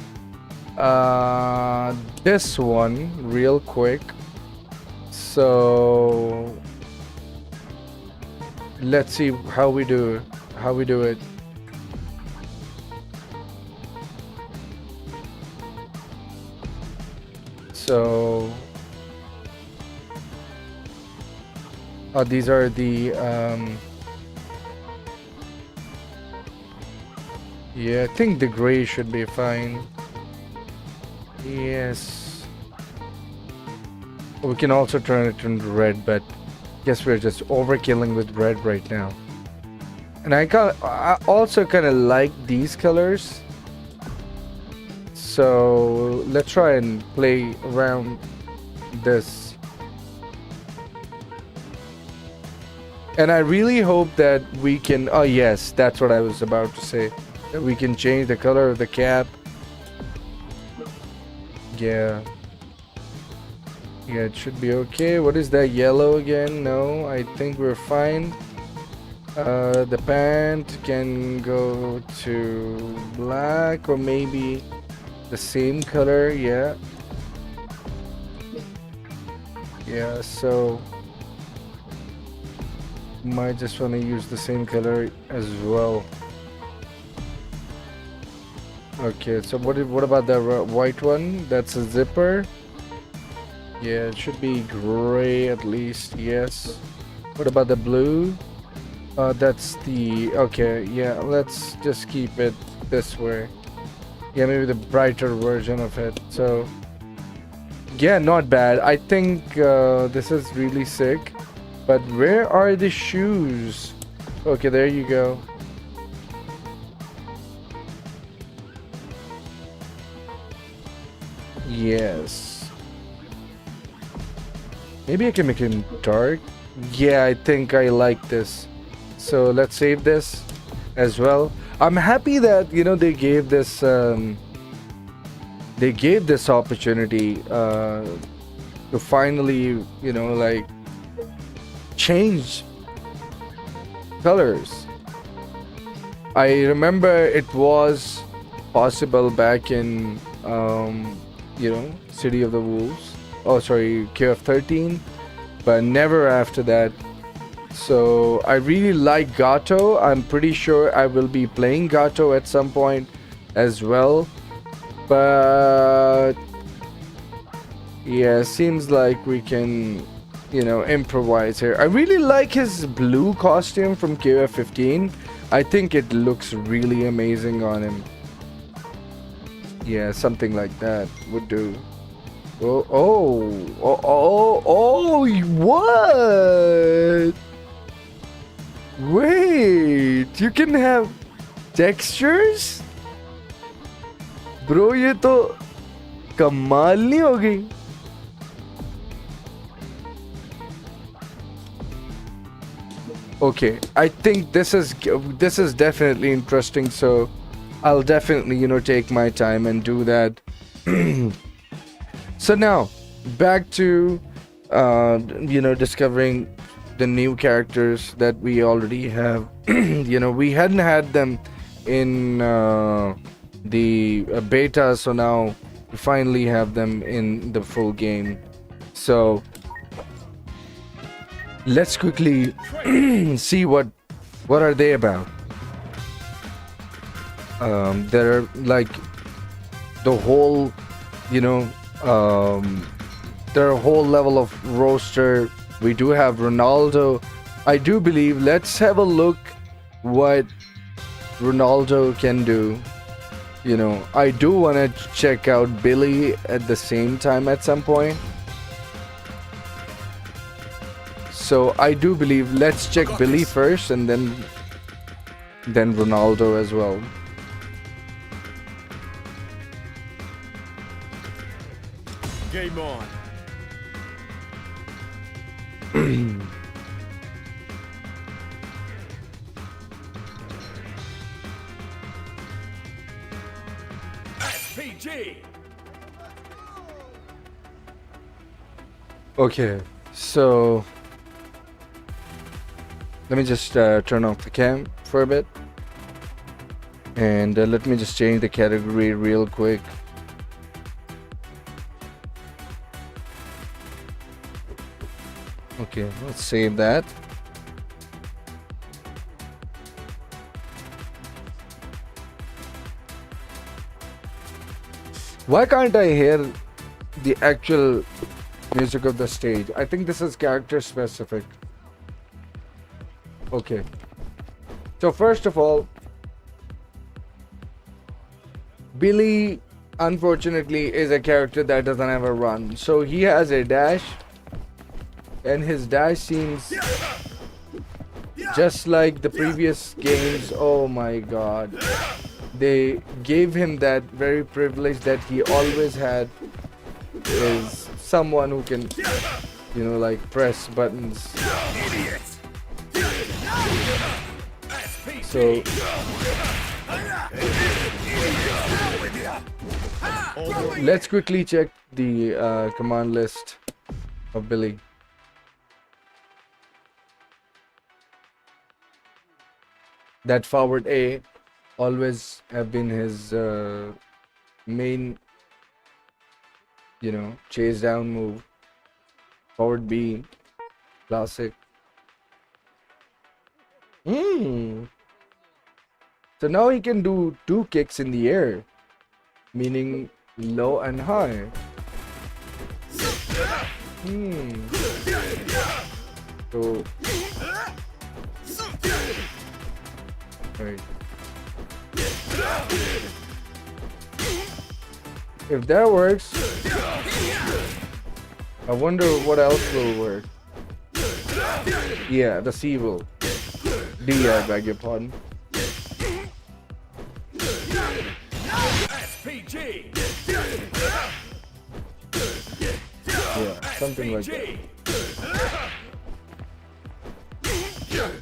this one real quick. So let's see how we do it. So these are the yeah, I think the gray should be fine. Yes. We can also turn it into red, but guess we're just overkilling with red right now. And I also kind of like these colors. So let's try and play around this. And I really hope that we can, oh yes, that's what I was about to say. That we can change the color of the cap. Yeah. Yeah, it should be okay. What is that yellow again? No, I think we're fine. The pant can go to black or maybe the same color. Yeah. Yeah, so might just want to use the same color as well. Okay, so what about the white one? That's a zipper. Yeah, it should be gray at least. Yes. What about the blue? That's the okay. Yeah, let's just keep it this way. Yeah, maybe the brighter version of it. So yeah, not bad. I think this is really sick. But where are the shoes? Okay, there you go. Yes. Maybe I can make it dark. Yeah, I think I like this. So let's save this as well. I'm happy that they gave this opportunity to finally like change colors. I remember it was possible back in City of the Wolves. Oh, sorry, KOF 13, but never after that. So I really like Gato. I'm pretty sure I will be playing Gato at some point as well. But yeah, seems like we can, improvise here. I really like his blue costume from KOF 15. I think it looks really amazing on him. Yeah, something like that would do. Oh, what? Wait, you can have textures? Bro, ये तो कमाल नहीं हो गई? Okay, I think this is definitely interesting, so I'll definitely, take my time and do that. So now, back to, discovering the new characters that we already have. We hadn't had them in the beta, so now we finally have them in the full game. So let's quickly see what are they about. They're like the whole, their whole level of roster. We do have Ronaldo. I do believe, let's have a look what Ronaldo can do. I do want to check out Billy at the same time at some point. So I do believe, let's check Billy first and then Ronaldo as well. Game on. SPG. Okay, so let me just turn off the cam for a bit, and let me just change the category real quick. Okay, let's save that. Why can't I hear the actual music of the stage? I think this is character specific. Okay. So first of all, Billy unfortunately is a character that doesn't have a run. So he has a dash, and his dash seems just like the previous games. Oh my god. They gave him that very privilege that he always had, is someone who can, like press buttons. So let's quickly check the command list of Billy. That forward A always have been his main, chase down move. Forward B, classic. So now he can do 2 kicks in the air, meaning low and high. So right. If that works, I wonder what else will work. Yeah, the C will. D, I beg your pardon. SPG. Yeah, something like that.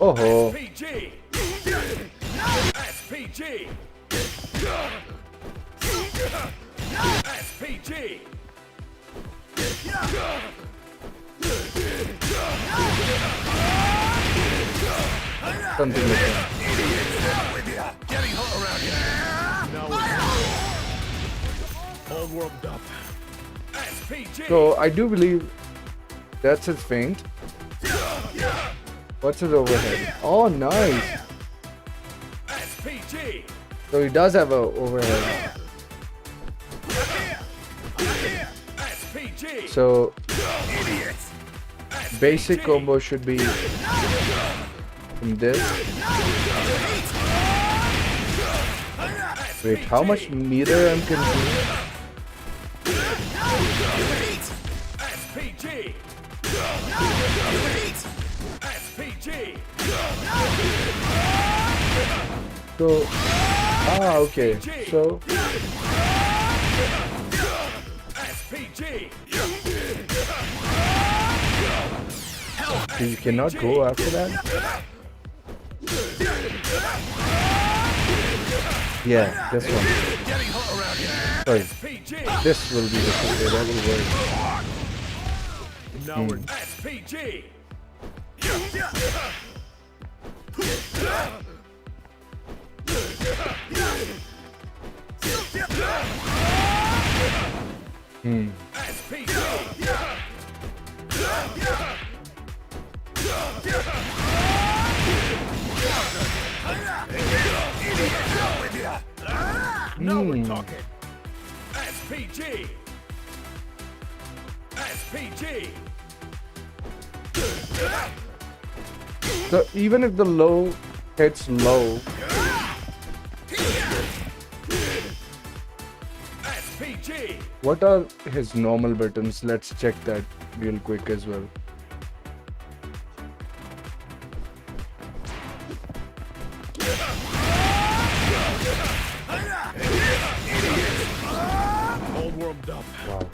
Oh. SPG. SPG. SPG. Something like that. Getting hot around here. Now we're all warmed up. So I do believe that's his feint. What's his overhead? Oh, nice. So he does have a overhead. So basic combo should be from this. Wait, how much meter I'm consuming? So, okay. So, you cannot go after that? Yeah, this one. Sorry. This will be the way that will work. Now we're SPG. Now we're talking. SPG. SPG. So even if the low hits low, SPG. what are his normal buttons? Let's check that real quick as well. All warmed up. Wow.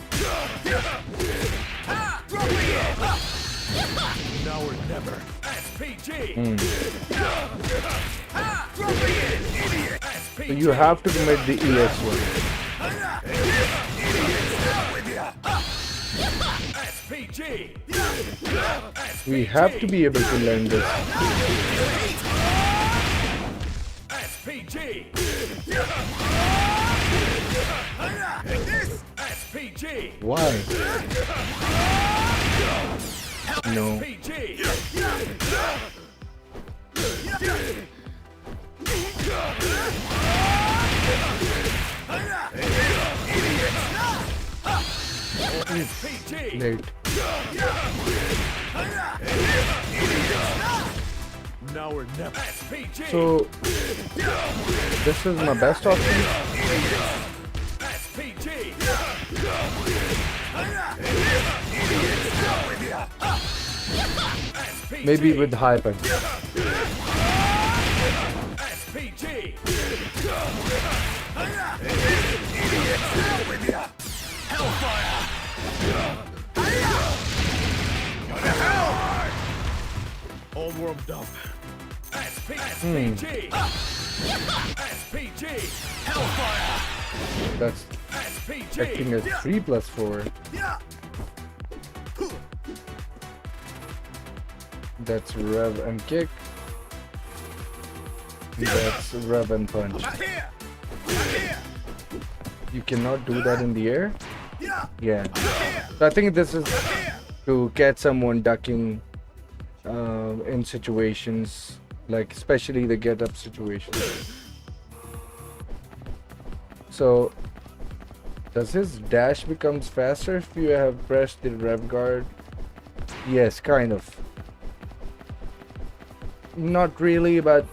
Now or never. SPG. So you have to commit the EX one. SPG. We have to be able to learn this. SPG. SPG. Why? No. Late. Now or never. So this is my best option. Maybe with high punch. All warmed up. That's acting as 3+4. That's rev and kick. That's rev and punch. You cannot do that in the air? Yeah. So I think this is to catch someone ducking in situations, like especially the get up situation. So does his dash becomes faster if you have pressed the rev guard? Yes, kind of. Not really, but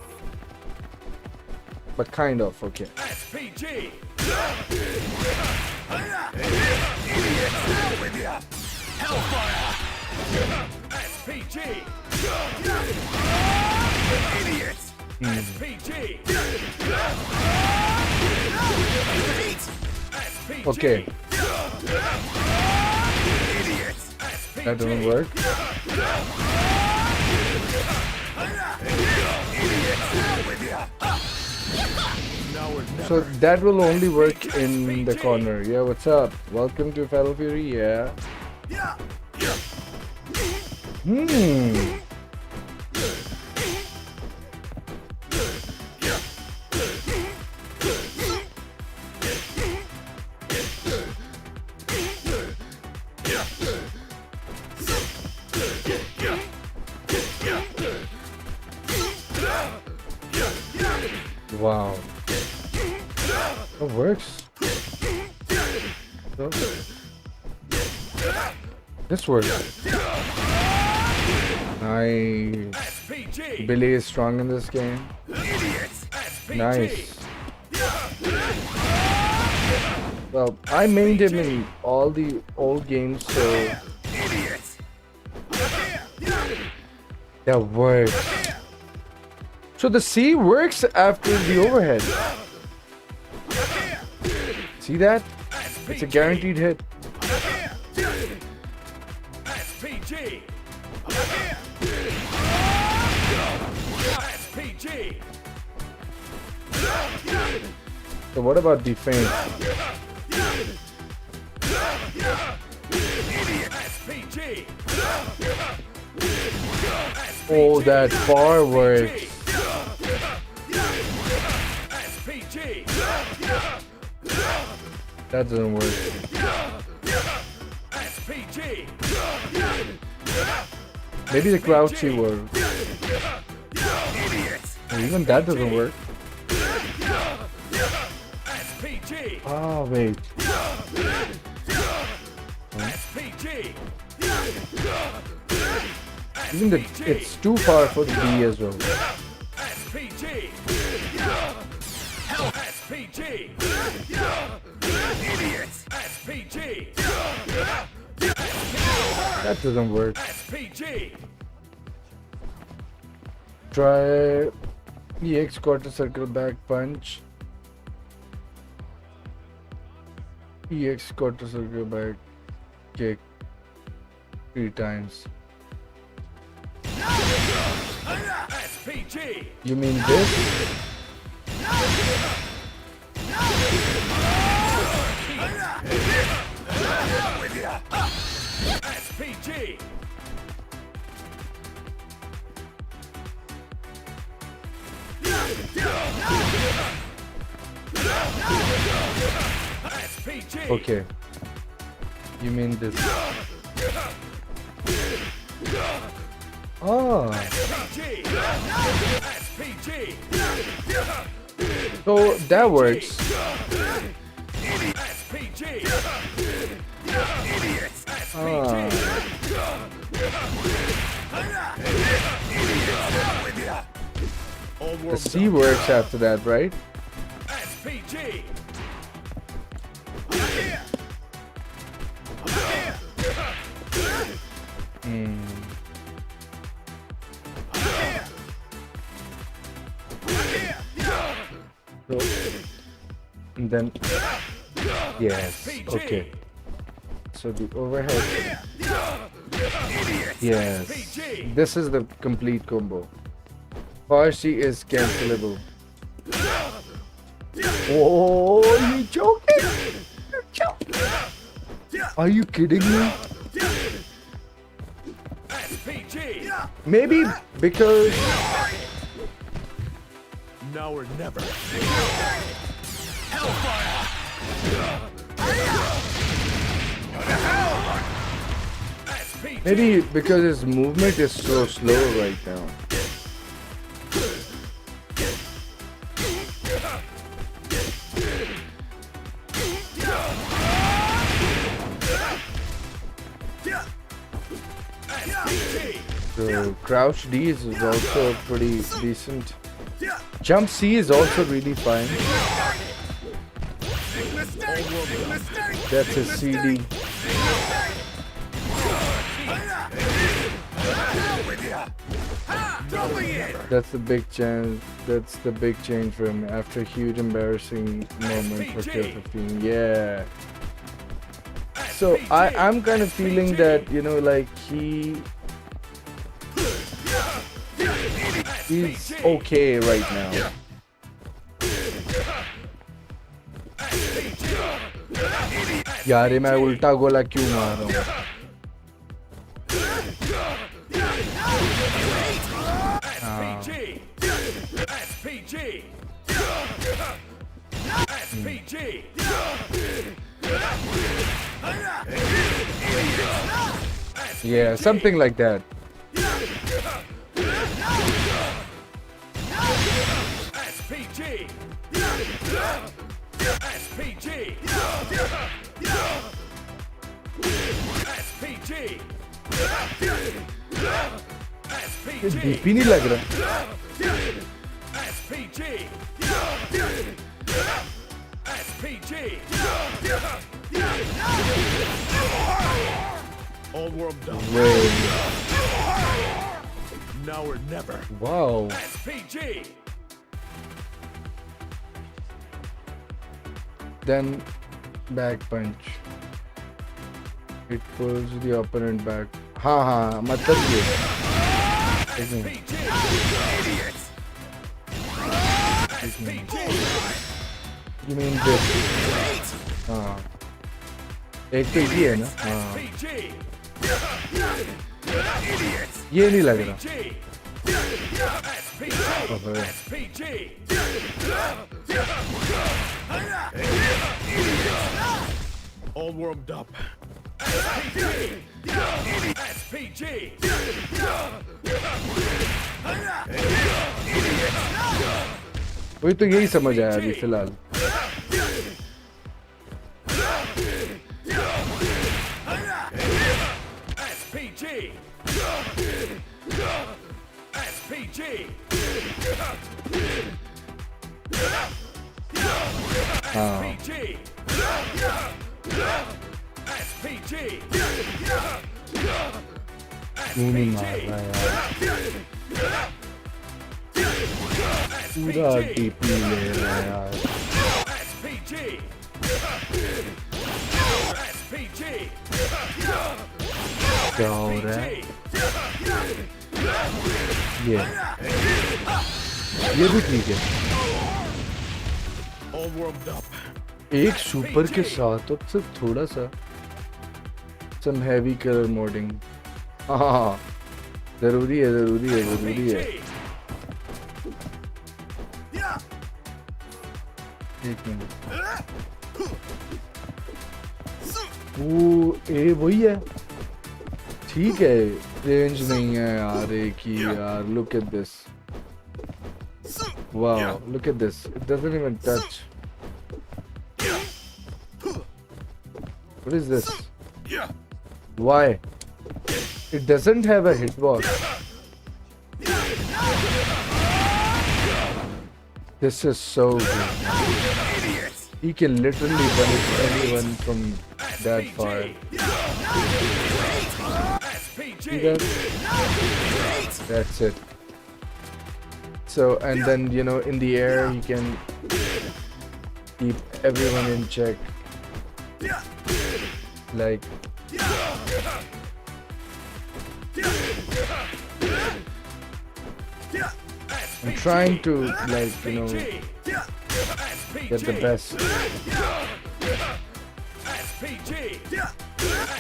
kind of, okay. SPG. Hellfire. SPG. Idiots. SPG. Okay. That doesn't work. So that will only work in the corner. Yeah, what's up? Welcome to Fatal Fury. Yeah. Wow. That works. So, this works. Nice. Billy is strong in this game. Nice. Well, I mained him in all the old games, so that works. So the C works after the overhead. See that? It's a guaranteed hit. SPG. SPG. So what about the feint? SPG. Oh, that bar works. SPG. That doesn't work. SPG. Maybe the crouchy works. Even that doesn't work. SPG. Oh, wait. SPG. Even the, it's too far for the B as well. SPG. SPG. SPG. That doesn't work. SPG. Try EX quarter circle back punch. EX quarter circle back kick 3 times. SPG. You mean this? SPG. SPG. Okay. You mean this? Oh. SPG. SPG. So that works. SPG. Ah. The C works after that, right? SPG. Hmm. So, and then yes, okay. So the overhead. Yes, this is the complete combo. Farsi is cancelable. Oh, you joking? You're joking. Are you kidding me? SPG. Maybe because Now or never. SPG. maybe because his movement is so slow right now. So crouch D is also pretty decent. Jump C is also really fine. That's a CD. That's the big change. That's the big change for him after a huge embarrassing moment for K15. Yeah. So I'm kind of feeling that, you know, like he's okay right now. यार ये मैं उल्टा गोला क्यों मार रहा हूँ? SPG. SPG. SPG. Yeah, something like that. SPG. SPG. SPG. ये डीपी नहीं लग रहा. SPG. SPG. All warmed up. Wait. Now or never. Wow. SPG. Then back punch. It pulls the opponent back. हाँ मतलब ये. SPG. Idiots. SPG. You mean this? हाँ. एक तो ये है ना. हाँ. SPG. ये नहीं लग रहा. SPG. ओहो. SPG. All warmed up. SPG. SPG. वही तो यही समझ आया अभी फिलहाल. SPG. SPG. हाँ. SPG. SPG. क्यों नहीं मार रहा यार. पूरा डीपी ले रहा है यार. SPG. SPG. क्या हो रहा है? ये भी ठीक है. All warmed up. एक सुपर के साथ अब सिर्फ थोड़ा सा some heavy color modding. हाँ जरूरी है. SPG. एक मिनट. वो ए वही है. ठीक है. रेंज नहीं है यार एक ही यार. Look at this. Wow, look at this. It doesn't even touch. What is this? Why? It doesn't have a hitbox. This is so good. He can literally punish anyone from that far. See that? That's it. So, and then, you know, in the air, he can keep everyone in check. Like, I'm trying to, like, you know, get the best. SPG.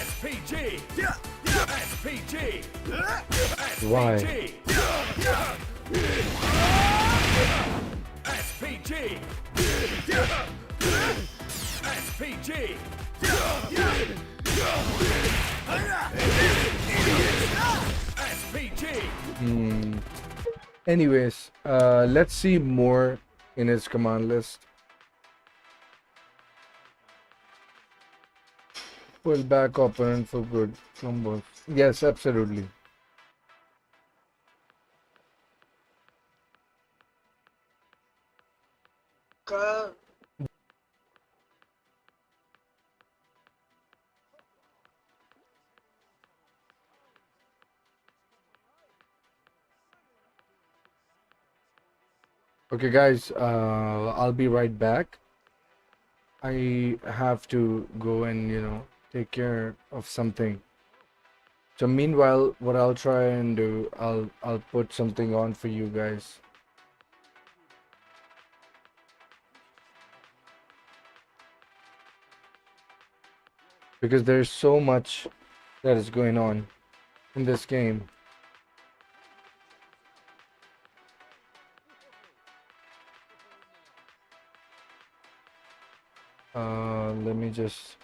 SPG. SPG. Why? SPG. SPG. SPG. Anyways, let's see more in his command list. Pull back opponent for good combos. Yes, absolutely. Okay, guys, I'll be right back. I have to go and, you know, take care of something. So meanwhile, what I'll try and do, I'll put something on for you guys. Because there's so much that is going on in this game. Let me just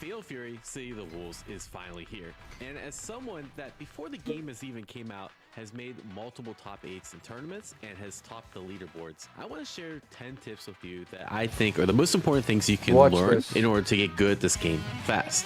Fatal Fury City of the Wolves is finally here. And as someone that before the game has even came out has made multiple top 8s in tournaments and has topped the leaderboards, I want to share 10 tips with you that I think are the most important things you can learn in order to get good at this game fast.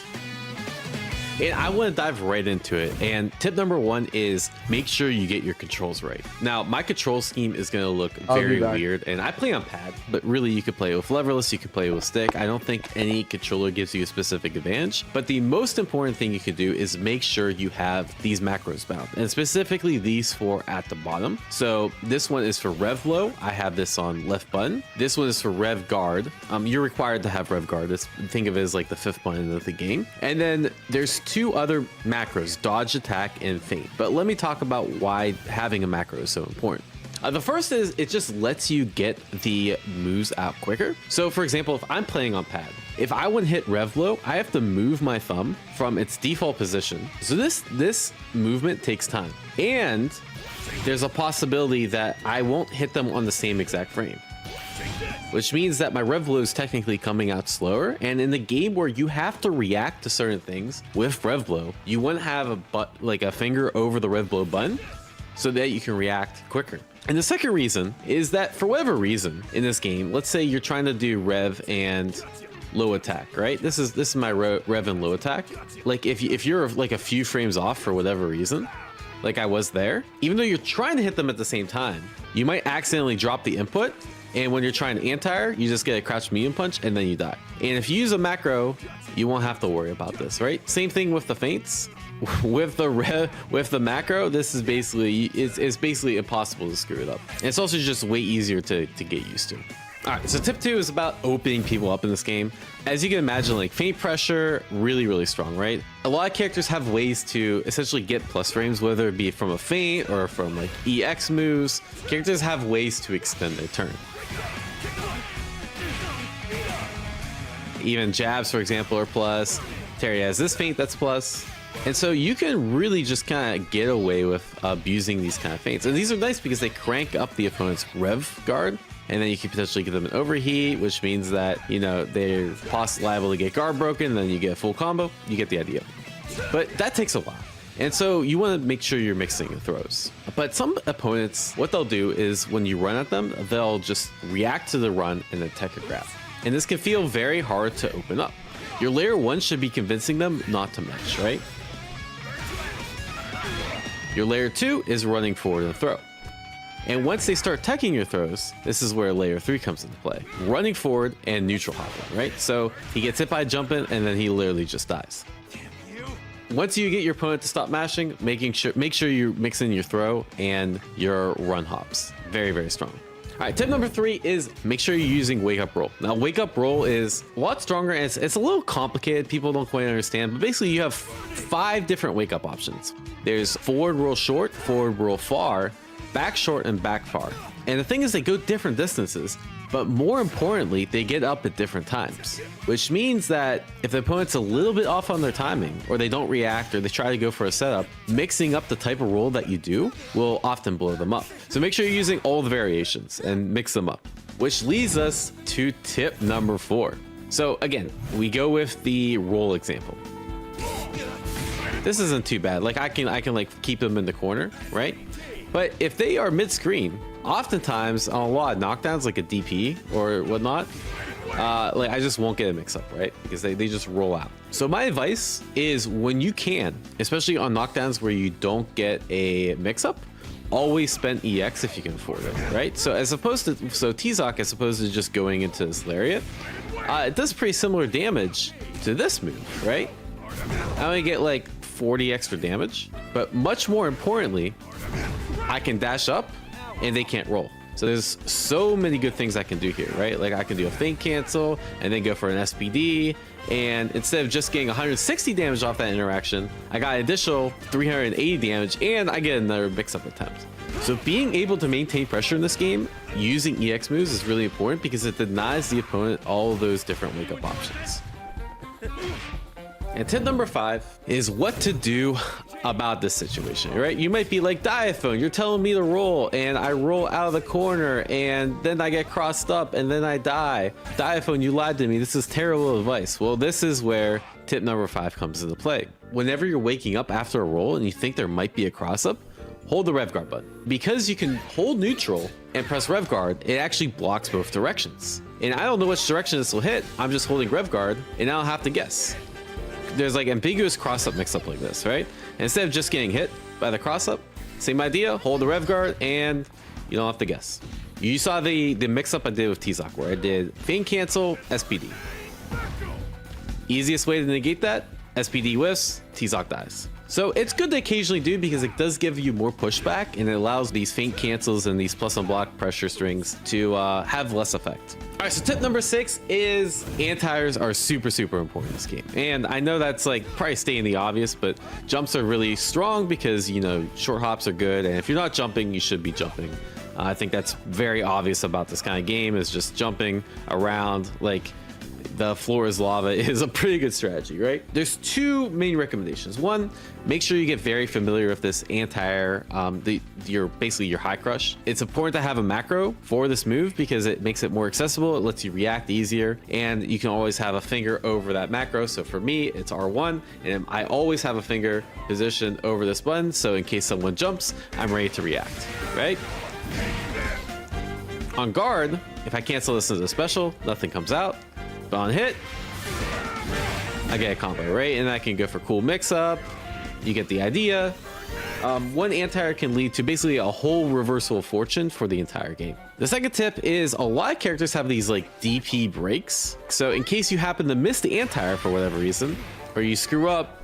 And I want to dive right into it. And tip number 1 is make sure you get your controls right. Now, my control scheme is going to look very weird, and I play on pad, but really you could play with leverless, you could play with stick. I don't think any controller gives you a specific advantage, but the most important thing you could do is make sure you have these macros bound, and specifically these 4 at the bottom. So this one is for rev low. I have this on left button. This one is for rev guard. You're required to have rev guard. Think of it as like the 5th button of the game. And then there's 2 other macros, dodge, attack, and feint. But let me talk about why having a macro is so important. The first is it just lets you get the moves out quicker. So for example, if I'm playing on pad, if I want to hit rev low, I have to move my thumb from its default position. So this movement takes time. And there's a possibility that I won't hit them on the same exact frame, which means that my rev low is technically coming out slower. And in the game where you have to react to certain things with rev low, you want to have a finger over the rev low button so that you can react quicker. And the second reason is that for whatever reason in this game, let's say you're trying to do rev and low attack, right? This is my rev and low attack. Like if you're like a few frames off for whatever reason, like I was there, even though you're trying to hit them at the same time, you might accidentally drop the input. And when you're trying to anti-air, you just get a crouch medium punch and then you die. And if you use a macro, you won't have to worry about this, right? Same thing with the feints. With the macro, this is basically it's basically impossible to screw it up. And it's also just way easier to get used to. All right, so tip 2 is about opening people up in this game. As you can imagine, like feint pressure, really strong, right? A lot of characters have ways to essentially get plus frames, whether it be from a feint or from like EX moves. Characters have ways to extend their turn. Even jabs, for example, are plus. Terry has this feint that's plus. And so you can really just kind of get away with abusing these kind of feints. And these are nice because they crank up the opponent's rev guard. And then you can potentially give them an overheat, which means that, you know, they're possibly liable to get guard broken. Then you get a full combo. You get the idea. But that takes a while. And so you want to make sure you're mixing the throws. But some opponents, what they'll do is when you run at them, they'll just react to the run and then tech a grab. And this can feel very hard to open up. Your layer 1 should be convincing them not to mesh, right? Your layer 2 is running forward in the throw. And once they start teching your throws, this is where layer 3 comes into play. Running forward and neutral hopping, right? So he gets hit by a jump in and then he literally just dies. Once you get your opponent to stop mashing, make sure you're mixing your throw and your run hops. Very strong. All right, tip number 3 is make sure you're using wake up roll. Now, wake up roll is a lot stronger and it's a little complicated. People don't quite understand, but basically you have 5 different wake up options. There's forward roll short, forward roll far, back short, and back far. And the thing is, they go different distances, but more importantly, they get up at different times, which means that if the opponent's a little bit off on their timing, or they don't react, or they try to go for a setup, mixing up the type of roll that you do will often blow them up. So make sure you're using all the variations and mix them up, which leads us to tip number 4. So again, we go with the roll example. This isn't too bad. Like I can like keep them in the corner, right? But if they are mid-screen, oftentimes on a lot of knockdowns, like a DP or whatnot, like I just won't get a mix-up, right? Because they just roll out. So my advice is when you can, especially on knockdowns where you don't get a mix-up, always spend EX if you can afford it, right? So T-Zoc, as opposed to just going into this lariat, it does pretty similar damage to this move, right? I only get like 40 extra damage, but much more importantly, I can dash up and they can't roll. So there's so many good things I can do here, right? Like I can do a feint cancel and then go for an SPD. And instead of just getting 160 damage off that interaction, I got an additional 380 damage and I get another mix-up attempt. So being able to maintain pressure in this game using EX moves is really important because it denies the opponent all of those different wake-up options. And tip number 5 is what to do about this situation, right? You might be like, Diaphone, you're telling me to roll, and I roll out of the corner, and then I get crossed up, and then I die. Diaphone, you lied to me. This is terrible advice. Well, this is where tip number 5 comes into play. Whenever you're waking up after a roll and you think there might be a cross-up, hold the rev guard button. Because you can hold neutral and press rev guard, it actually blocks both directions. And I don't know which direction this will hit. I'm just holding rev guard and I don't have to guess. There's like ambiguous cross-up mix-up like this, right? And instead of just getting hit by the cross-up, same idea, hold the rev guard and you don't have to guess. You saw the mix-up I did with T-Zoc where I did feint cancel, SPD. Easiest way to negate that, SPD whiffs, T-Zoc dies. So it's good to occasionally do because it does give you more pushback and it allows these feint cancels and these plus and block pressure strings to have less effect. All right, so tip number 6 is anti-airs are super important in this game. And I know that's like probably stating the obvious, but jumps are really strong because, you know, short hops are good. And if you're not jumping, you should be jumping. I think that's very obvious about this kind of game is just jumping around like the floor is lava is a pretty good strategy, right? There's 2 main recommendations. One, make sure you get very familiar with this anti-air, basically your high crush. It's important to have a macro for this move because it makes it more accessible. It lets you react easier and you can always have a finger over that macro. So for me, it's R1 and I always have a finger positioned over this button. So in case someone jumps, I'm ready to react, right? On guard, if I cancel this as a special, nothing comes out. But on hit, I get a combo, right? And I can go for cool mix-up. You get the idea. One anti-air can lead to basically a whole reversal of fortune for the entire game. The second tip is a lot of characters have these like DP breaks. So in case you happen to miss the anti-air for whatever reason, or you screw up,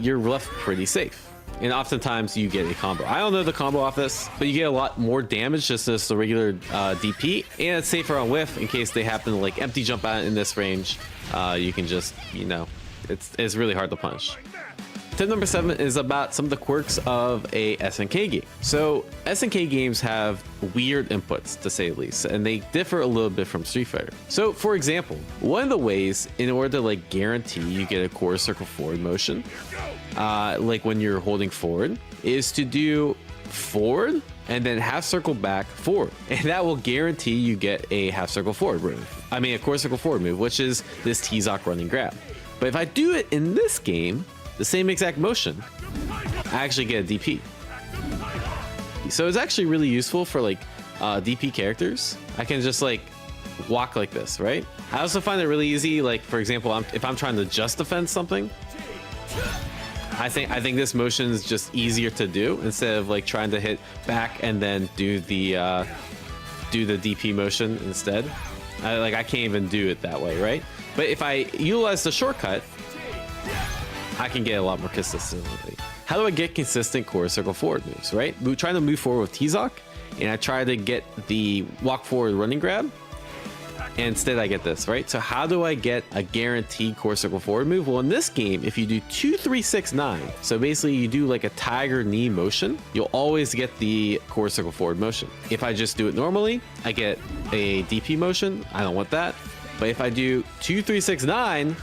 you're left pretty safe. And oftentimes you get a combo. I don't know the combo off this, but you get a lot more damage just as the regular DP, and it's safer on whiff in case they happen to like empty jump out in this range. You can just, you know, it's really hard to punish. Tip number 7 is about some of the quirks of a SNK game. So SNK games have weird inputs to say the least, and they differ a little bit from Street Fighter. So for example, one of the ways in order to like guarantee you get a quarter circle forward motion, like when you're holding forward, is to do forward and then half circle back forward, and that will guarantee you get a half circle forward move. I mean a quarter circle forward move, which is this T-Zoc running grab. But if I do it in this game, the same exact motion, I actually get a DP. So it's actually really useful for like DP characters. I can just like walk like this, right? I also find it really easy, like for example, if I'm trying to just defend something, I think this motion is just easier to do instead of like trying to hit back and then do the DP motion instead. I can't even do it that way, right? But if I utilize the shortcut, I can get a lot more consistently. How do I get consistent quarter circle forward moves, right? We're trying to move forward with T-Zoc, and I try to get the walk forward running grab, and instead I get this, right? So how do I get a guaranteed quarter circle forward move? Well, in this game, if you do 2, 3, 6, 9, so basically you do like a tiger knee motion, you'll always get the quarter circle forward motion. If I just do it normally, I get a DP motion. I don't want that. But if I do 2, 3, 6, 9,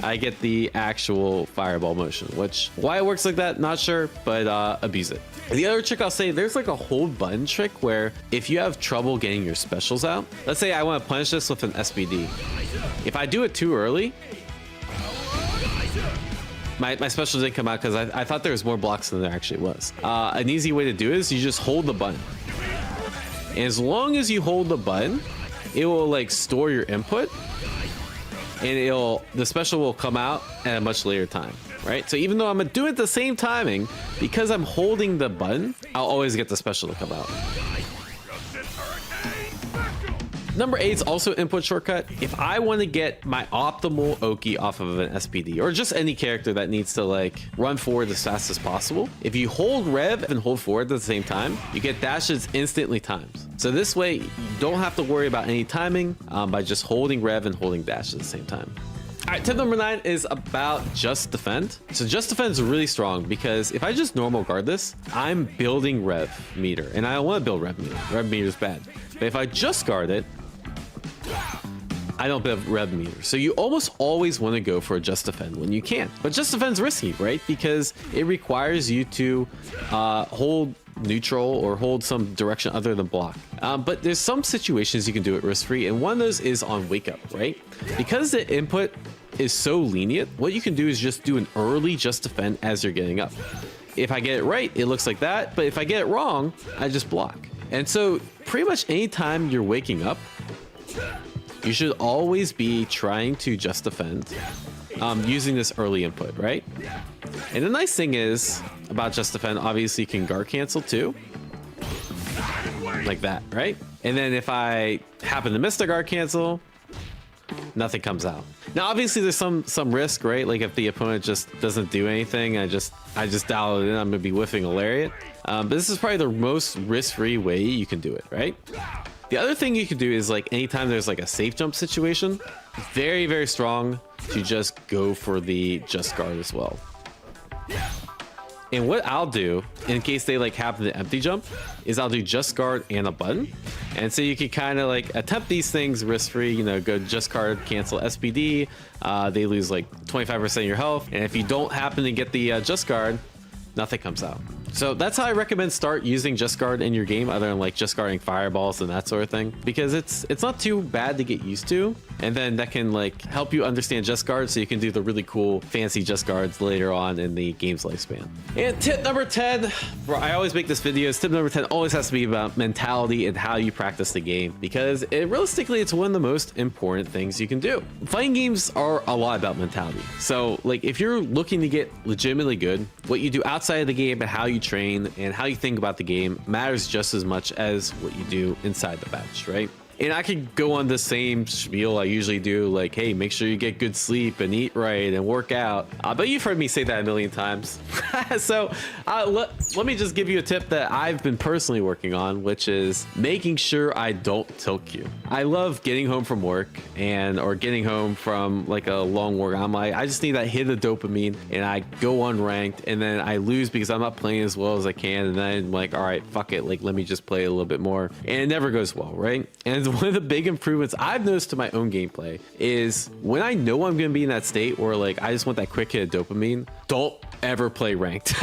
I get the actual fireball motion, which why it works like that, not sure, but abuse it. The other trick I'll say, there's like a hold button trick where if you have trouble getting your specials out, let's say I want to punish this with an SPD. If I do it too early, my special didn't come out because I thought there was more blocks than there actually was. An easy way to do it is you just hold the button. And as long as you hold the button, it will like store your input, and the special will come out at a much later time, right? So even though I'm doing it at the same timing, because I'm holding the button, I'll always get the special to come out. Number 8 is also input shortcut. If I want to get my optimal Oki off of an SPD, or just any character that needs to like run forward as fast as possible, if you hold rev and hold forward at the same time, you get dashes instantly timed. So this way, you don't have to worry about any timing by just holding rev and holding dash at the same time. All right, tip number 9 is about just defend. So just defend is really strong because if I just normal guard this, I'm building rev meter, and I don't want to build rev meter. Rev meter is bad. But if I just guard it, I don't build rev meter. So you almost always want to go for a just defend when you can. But just defend's risky, right? Because it requires you to hold neutral or hold some direction other than block. But there's some situations you can do it risk-free, and one of those is on wake up, right? Because the input is so lenient, what you can do is just do an early just defend as you're getting up. If I get it right, it looks like that, but if I get it wrong, I just block. And so pretty much anytime you're waking up, you should always be trying to just defend using this early input, right? And the nice thing is about just defend, obviously you can guard cancel too, like that, right? And then if I happen to miss the guard cancel, nothing comes out. Now obviously there's some risk, right? Like if the opponent just doesn't do anything, I just dial it in, I'm gonna be whiffing a lariat. But this is probably the most risk-free way you can do it, right? The other thing you can do is like anytime there's like a safe jump situation, very, very strong to just go for the just guard as well. And what I'll do in case they like happen to empty jump is I'll do just guard and a button. And so you can kind of like attempt these things risk-free, you know, go just guard, cancel SPD. They lose like 25% of your health. And if you don't happen to get the just guard, nothing comes out. So that's how I recommend start using just guard in your game, other than like just guarding fireballs and that sort of thing, because it's not too bad to get used to, and then that can like help you understand just guard so you can do the really cool fancy just guards later on in the game's lifespan. And tip number 10, I always make this videos, tip number 10 always has to be about mentality and how you practice the game, because realistically it's one of the most important things you can do. Fighting games are a lot about mentality. So like if you're looking to get legitimately good, what you do outside of the game and how you train and how you think about the game matters just as much as what you do inside the bench, right? And I could go on the same spiel I usually do, like, hey, make sure you get good sleep and eat right and work out. But you've heard me say that a million times. So let me just give you a tip that I've been personally working on, which is making sure I don't tilt queue. I love getting home from work or getting home from like a long work. I'm like, I just need that hit of dopamine, and I go unranked, and then I lose because I'm not playing as well as I can. And then I'm like, all right, fuck it. Like, let me just play a little bit more. And it never goes well, right? And one of the big improvements I've noticed to my own gameplay is when I know I'm going to be in that state where like I just want that quick hit of dopamine, don't ever play ranked.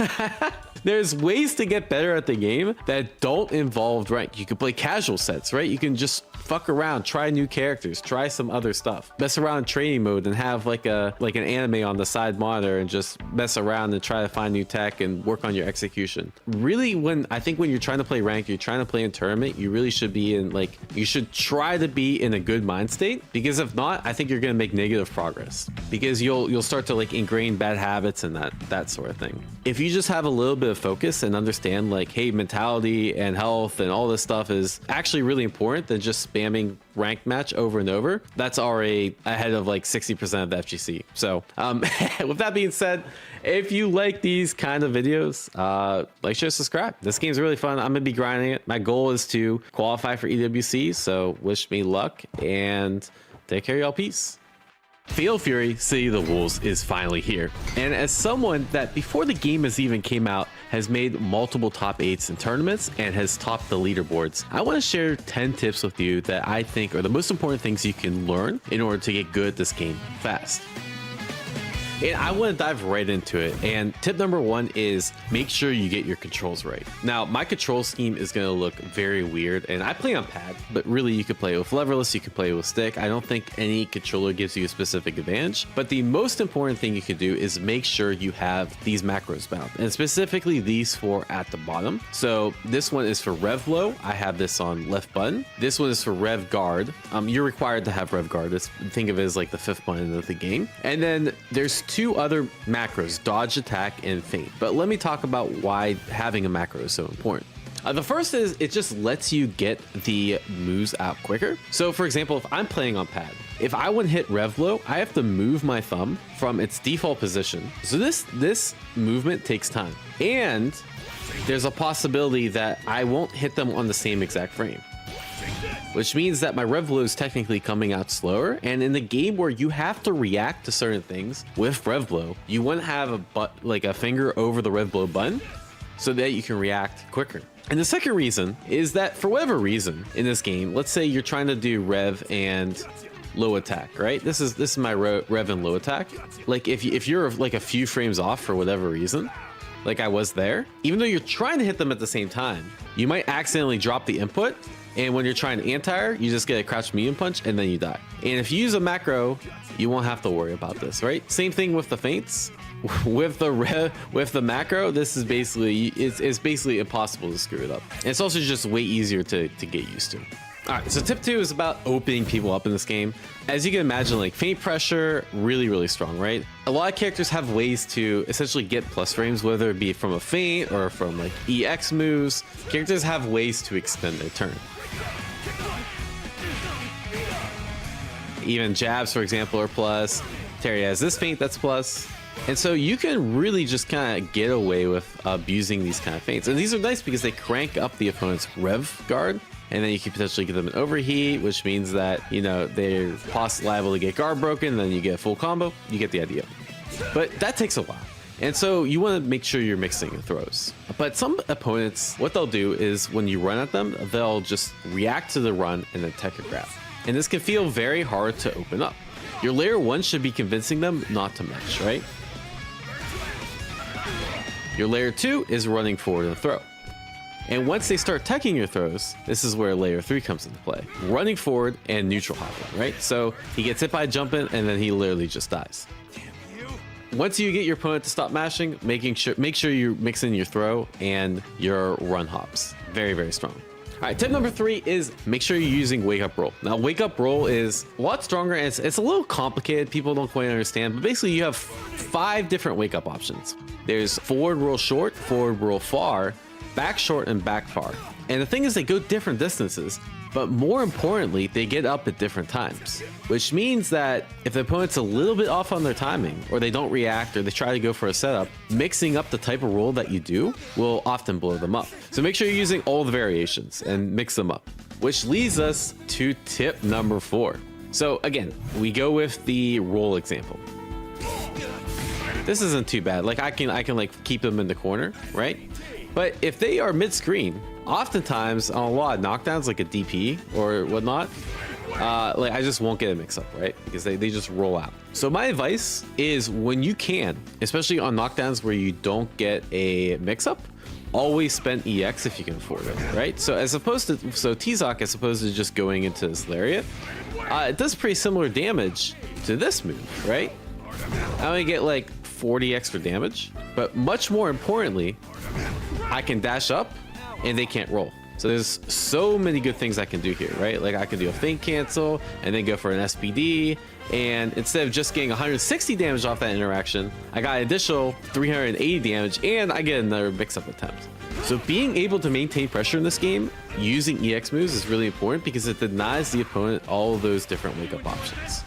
There's ways to get better at the game that don't involve rank. You can play casual sets, right? You can just fuck around, try new characters, try some other stuff, mess around in training mode, and have like an anime on the side monitor and just mess around and try to find new tech and work on your execution. Really, I think when you're trying to play rank, you're trying to play in tournament, you really should be in like, you should try to be in a good mind state, because if not, I think you're going to make negative progress, because you'll start to like ingrain bad habits and that sort of thing. If you just have a little bit of focus and understand like, hey, mentality and health and all this stuff is actually really important than just spamming ranked match over and over, that's already ahead of like 60% of the FGC. So with that being said, if you like these kind of videos, like, share, subscribe. This game's really fun. I'm gonna be grinding it. My goal is to qualify for EWC, so wish me luck and take care, y'all. Peace. Fatal Fury City of the Wolves is finally here, and as someone that before the game has even came out has made multiple top 8s in tournaments and has topped the leaderboards, I want to share 10 tips with you that I think are the most important things you can learn in order to get good at this game fast. And I want to dive right into it. And tip number 1 is make sure you get your controls right. Now, my control scheme is going to look very weird, and I play on pad, but really you could play with leverless, you could play with stick. I don't think any controller gives you a specific advantage, but the most important thing you could do is make sure you have these macros bound, and specifically these 4 at the bottom. So this one is for rev low. I have this on left button. This one is for rev guard. You're required to have rev guard. Think of it as like the 5th button of the game. And then there's 2 other macros, dodge, attack, and feint. But let me talk about why having a macro is so important. The first is it just lets you get the moves out quicker. So for example, if I'm playing on pad, if I want to hit rev low, I have to move my thumb from its default position. So this movement takes time, and there's a possibility that I won't hit them on the same exact frame, which means that my rev low is technically coming out slower. And in the game where you have to react to certain things with rev low, you want to have a finger over the rev low button so that you can react quicker. And the second reason is that for whatever reason in this game, let's say you're trying to do rev and low attack, right? This is my rev and low attack. Like if you're like a few frames off for whatever reason, like I was there, even though you're trying to hit them at the same time, you might accidentally drop the input And when you're trying to anti-air, you just get a crouch medium punch and then you die. And if you use a macro, you won't have to worry about this, right? Same thing with the feints. With the macro, this is basically it's basically impossible to screw it up. And it's also just way easier to get used to. All right, so tip 2 is about opening people up in this game. As you can imagine, like feint pressure, really strong, right? A lot of characters have ways to essentially get plus frames, whether it be from a feint or from like EX moves. Characters have ways to extend their turn. Even jabs, for example, are plus. Terry has this feint that's plus. And so you can really just kind of get away with abusing these kind of feints. And these are nice because they crank up the opponent's rev guard. And then you can potentially give them an overheat, which means that, you know, they're possibly liable to get guard broken. Then you get a full combo. You get the idea. But that takes a while. And so you want to make sure you're mixing your throws. But some opponents, what they'll do is when you run at them, they'll just react to the run and then tech a grab. And this can feel very hard to open up. Your layer 1 should be convincing them not to mesh, right? Your layer 2 is running forward and throw. And once they start teching your throws, this is where layer 3 comes into play. Running forward and neutral hopping, right? So he gets hit by a jump in and then he literally just dies. Once you get your opponent to stop mashing, make sure you're mixing your throw and your run hops. Very strong. All right, tip number 3 is make sure you're using wake up roll. Now, wake up roll is a lot stronger and it's a little complicated. People don't quite understand, but basically you have 5 different wake up options. There's forward roll short, forward roll far, back short, and back far. And the thing is, they go different distances, but more importantly, they get up at different times, which means that if the opponent's a little bit off on their timing, or they don't react, or they try to go for a setup, mixing up the type of roll that you do will often blow them up. So make sure you're using all the variations and mix them up, which leads us to tip number 4. So again, we go with the roll example. This isn't too bad. Like I can like keep them in the corner, right? But if they are mid-screen, oftentimes on a lot of knockdowns, like a DP or whatnot, like I just won't get a mix-up, right? Because they just roll out. So my advice is when you can, especially on knockdowns where you don't get a mix-up, always spend EX if you can afford it, right? So T-Zoc, as opposed to just going into this lariat, it does pretty similar damage to this move, right? I only get like 40 extra damage, but much more importantly, I can dash up and they can't roll. So there's so many good things I can do here, right? Like I can do a feint cancel and then go for an SPD. And instead of just getting 160 damage off that interaction, I got an additional 380 damage and I get another mix-up attempt. So being able to maintain pressure in this game using EX moves is really important because it denies the opponent all of those different wake-up options.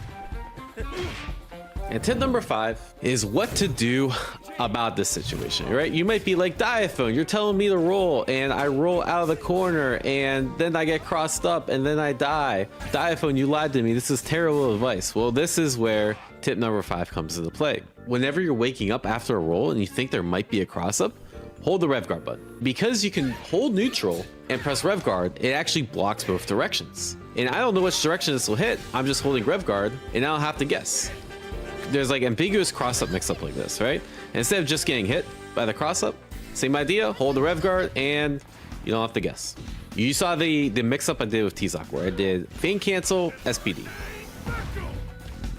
And tip number 5 is what to do about this situation, right? You might be like, Diaphone, you're telling me to roll and I roll out of the corner and then I get crossed up and then I die. Diaphone, you lied to me. This is terrible advice. Well, this is where tip number 5 comes into play. Whenever you're waking up after a roll and you think there might be a cross up, hold the rev guard button. Because you can hold neutral and press rev guard, it actually blocks both directions. And I don't know which direction this will hit. I'm just holding rev guard and I don't have to guess. There's like ambiguous cross-up mix-up like this, right? And instead of just getting hit by the cross-up, same idea, hold the rev guard and you don't have to guess. You saw the mix-up I did with T-Zoc where I did feint cancel, SPD.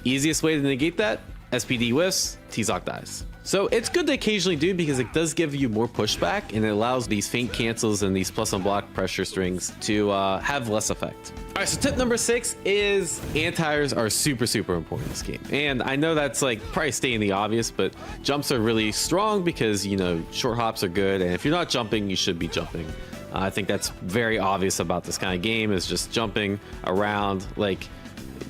Easiest way to negate that, SPD whiffs, T-Zoc dies. So it's good to occasionally do because it does give you more pushback and it allows these feint cancels and these plus unblock pressure strings to have less effect. All right, so tip number 6 is anti-airs are super important in this game. And I know that's like probably stating the obvious, but jumps are really strong because, you know, short hops are good. And if you're not jumping, you should be jumping. I think that's very obvious about this kind of game is just jumping around like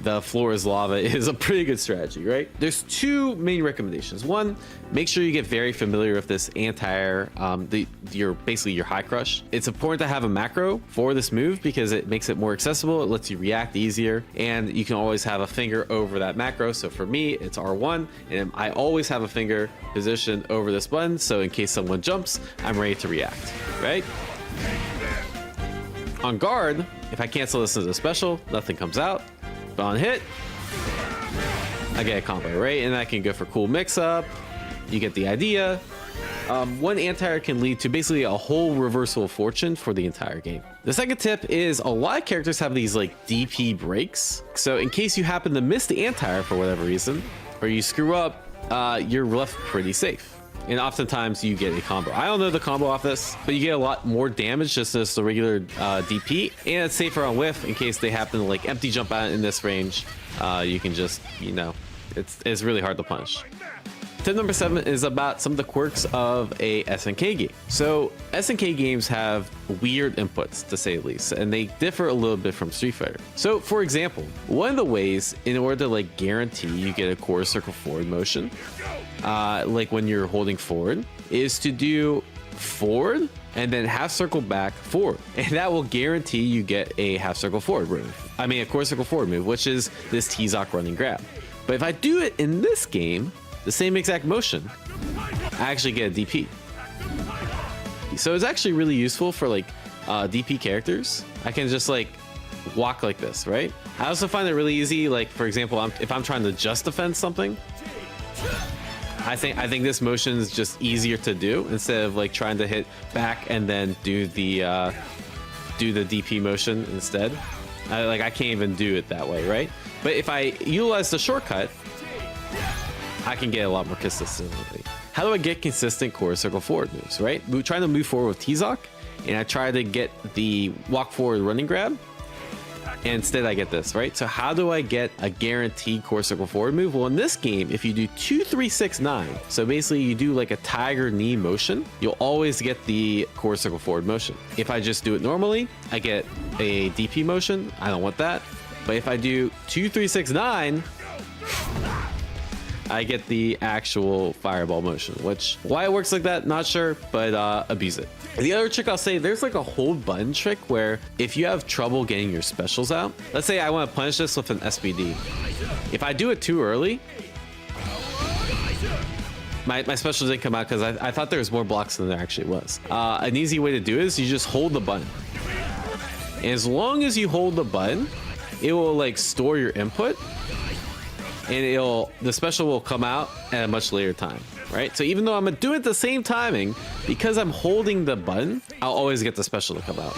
the floor is lava is a pretty good strategy, right? There's 2 main recommendations. One, make sure you get very familiar with this anti-air, basically your high crush. It's important to have a macro for this move because it makes it more accessible. It lets you react easier and you can always have a finger over that macro. So for me, it's R1 and I always have a finger positioned over this button. So in case someone jumps, I'm ready to react, right? On guard, if I cancel this as a special, nothing comes out. But on hit, I get a combo, right? And I can go for cool mix-up. You get the idea. One anti-air can lead to basically a whole reversal of fortune for the entire game. The second tip is a lot of characters have these like DP breaks. So in case you happen to miss the anti-air for whatever reason, or you screw up, you're left pretty safe. And oftentimes you get a combo. I don't know the combo off this, but you get a lot more damage just as the regular DP, and it's safer on whiff in case they happen to like empty jump out in this range. You can just, you know, it's really hard to punish. Tip number 7 is about some of the quirks of a SNK game. So SNK games have weird inputs, to say the least, and they differ a little bit from Street Fighter. So for example, one of the ways in order to like guarantee you get a quarter circle forward motion, like when you're holding forward, is to do forward and then half circle back forward, and that will guarantee you get a half circle forward move. I mean a quarter circle forward move, which is this T-Zoc running grab. But if I do it in this game, the same exact motion, I actually get a DP. So it's actually really useful for like DP characters. I can just like walk like this, right? I also find it really easy, like for example, if I'm trying to just defend something, I think this motion is just easier to do instead of like trying to hit back and then do the DP motion instead. I can't even do it that way, right? But if I utilize the shortcut, I can get a lot more consistently. How do I get consistent quarter circle forward moves, right? We're trying to move forward with T-Zoc, and I try to get the walk forward running grab, and instead I get this, right? So how do I get a guaranteed quarter circle forward move? Well, in this game, if you do 2-3-6-9, so basically you do like a tiger knee motion, you'll always get the quarter circle forward motion. If I just do it normally, I get a DP motion. I don't want that. But if I do 2-3-6-9, I get the actual fireball motion, which why it works like that, not sure, but abuse it. The other trick I'll say, there's like a hold button trick where if you have trouble getting your specials out, let's say I want to punish this with an SPD. If I do it too early, my special didn't come out because I thought there was more blocks than there actually was. An easy way to do it is you just hold the button. And as long as you hold the button, it will like store your input, and the special will come out at a much later time, right? So even though I'm doing it the same timing, because I'm holding the button, I'll always get the special to come out.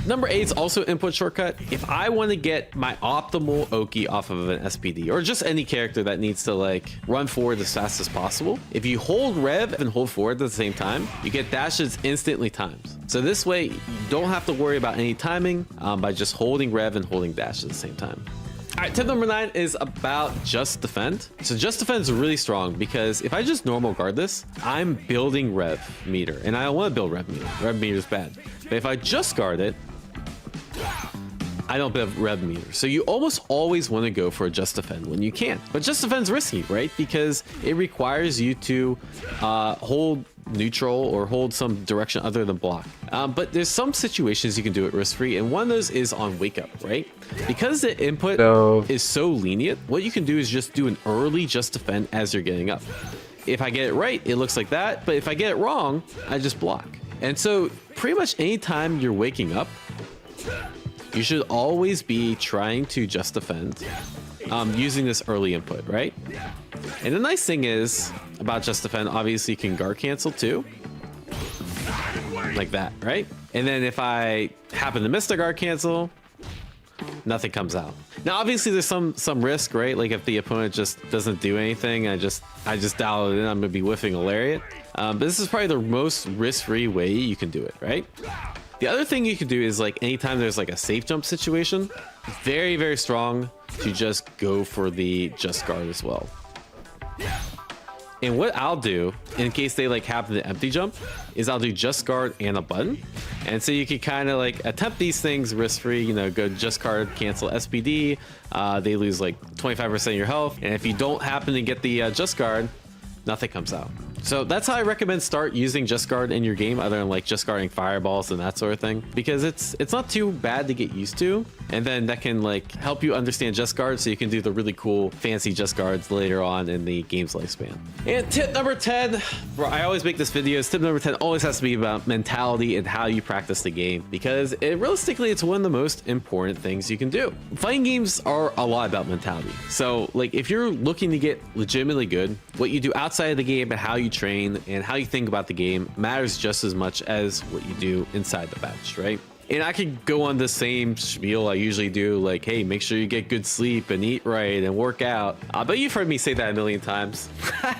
Number 8 is also input shortcut. If I want to get my optimal Oki off of an SPD, or just any character that needs to like run forward as fast as possible, if you hold rev and hold forward at the same time, you get dashes instantly timed. So this way, you don't have to worry about any timing by just holding rev and holding dash at the same time. All right, tip number 9 is about just defend. So just defend is really strong because if I just normal guard this, I'm building rev meter, and I don't want to build rev meter. Rev meter is bad. But if I just guard it, I don't build rev meter. So you almost always want to go for a just defend when you can. But just defend's risky, right? Because it requires you to hold neutral or hold some direction other than block. But there's some situations you can do it risk-free, and one of those is on wake up, right? Because the input is so lenient, what you can do is just do an early just defend as you're getting up. If I get it right, it looks like that, but if I get it wrong, I just block. And so pretty much anytime you're waking up, you should always be trying to just defend using this early input, right? And the nice thing is about just defend, obviously you can guard cancel too, like that, right? And then if I happen to miss the guard cancel, nothing comes out. Now obviously there's some risk, right? Like if the opponent just doesn't do anything, I just dial it in, I'm gonna be whiffing a lariat. But this is probably the most risk-free way you can do it, right? The other thing you can do is like anytime there's like a safe jump situation, very, very strong to just go for the just guard as well. And what I'll do in case they like happen to empty jump is I'll do just guard and a button. And so you can kind of like attempt these things risk-free, you know, go just guard, cancel SPD. They lose like 25% of your health. And if you don't happen to get the just guard, nothing comes out. So that's how I recommend start using Just Guard in your game, other than like just guarding fireballs and that sort of thing, because it's not too bad to get used to, and then that can like help you understand Just Guard so you can do the really cool fancy Just Guards later on in the game's lifespan. And tip number 10, bro, I always make this videos. Tip number 10 always has to be about mentality and how you practice the game, because realistically it's one of the most important things you can do. Fighting games are a lot about mentality. So like if you're looking to get legitimately good, what you do outside of the game and how you train and how you think about the game matters just as much as what you do inside the bench, right? And I could go on the same spiel I usually do, like, hey, make sure you get good sleep and eat right and work out. But you've heard me say that a million times.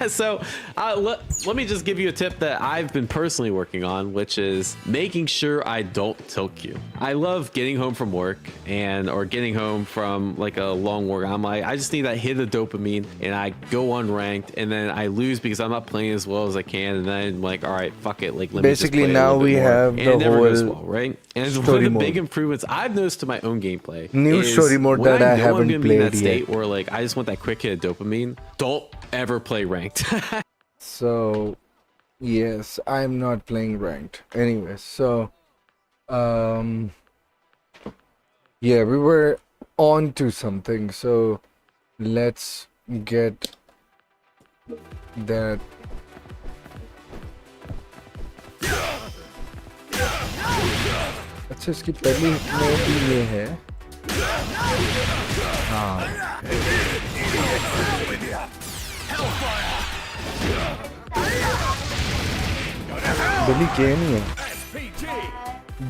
So let me just give you a tip that I've been personally working on, which is making sure I don't tilt queue. I love getting home from work or getting home from like a long work. I'm like, I just need that hit of dopamine, and I go unranked, and then I lose because I'm not playing as well as I can, and then I'm like, all right, fuck it. Like, let Basically, me just play now a little bit we more. have And the it never goes whole well, right? And one story of the big mode. improvements I've noticed to my own gameplay New is story mode when that I know I'm haven't gonna be in that played state yet. where like I just want that quick hit of dopamine, don't ever play ranked. So, yes, I'm not playing ranked. Anyways, so, yeah, we were on to something. So, let's get that. अच्छा इसकी पहली में भी ये है हाँ Billy came here.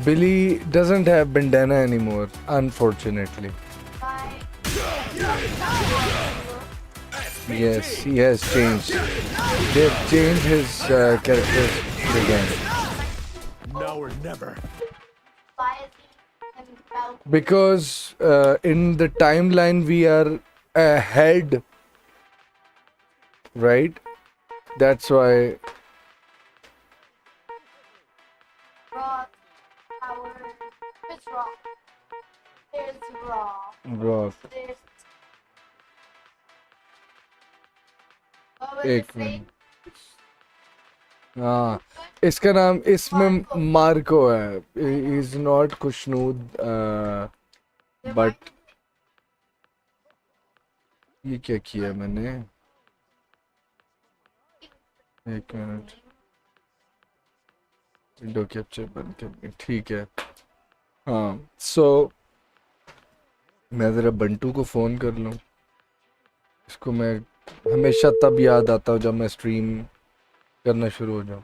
Billy doesn't have bandana anymore, unfortunately. Yes, he has changed. They've changed his character again. Now or never. Because in the timeline we are ahead, right? That's why. Rock, power, it's rock. There's rock. Rock. There's. What was एक it saying? हाँ इसका नाम इसमें Marco है. He's not खुशनूद but ये क्या किया मैंने एक मिनट विंडो कैप्चर बंद करनी ठीक है हाँ so मैं ज़रा बंटू को फ़ोन कर लूँ इसको मैं हमेशा तब याद आता हूँ जब मैं स्ट्रीम करना शुरू हो जाऊँ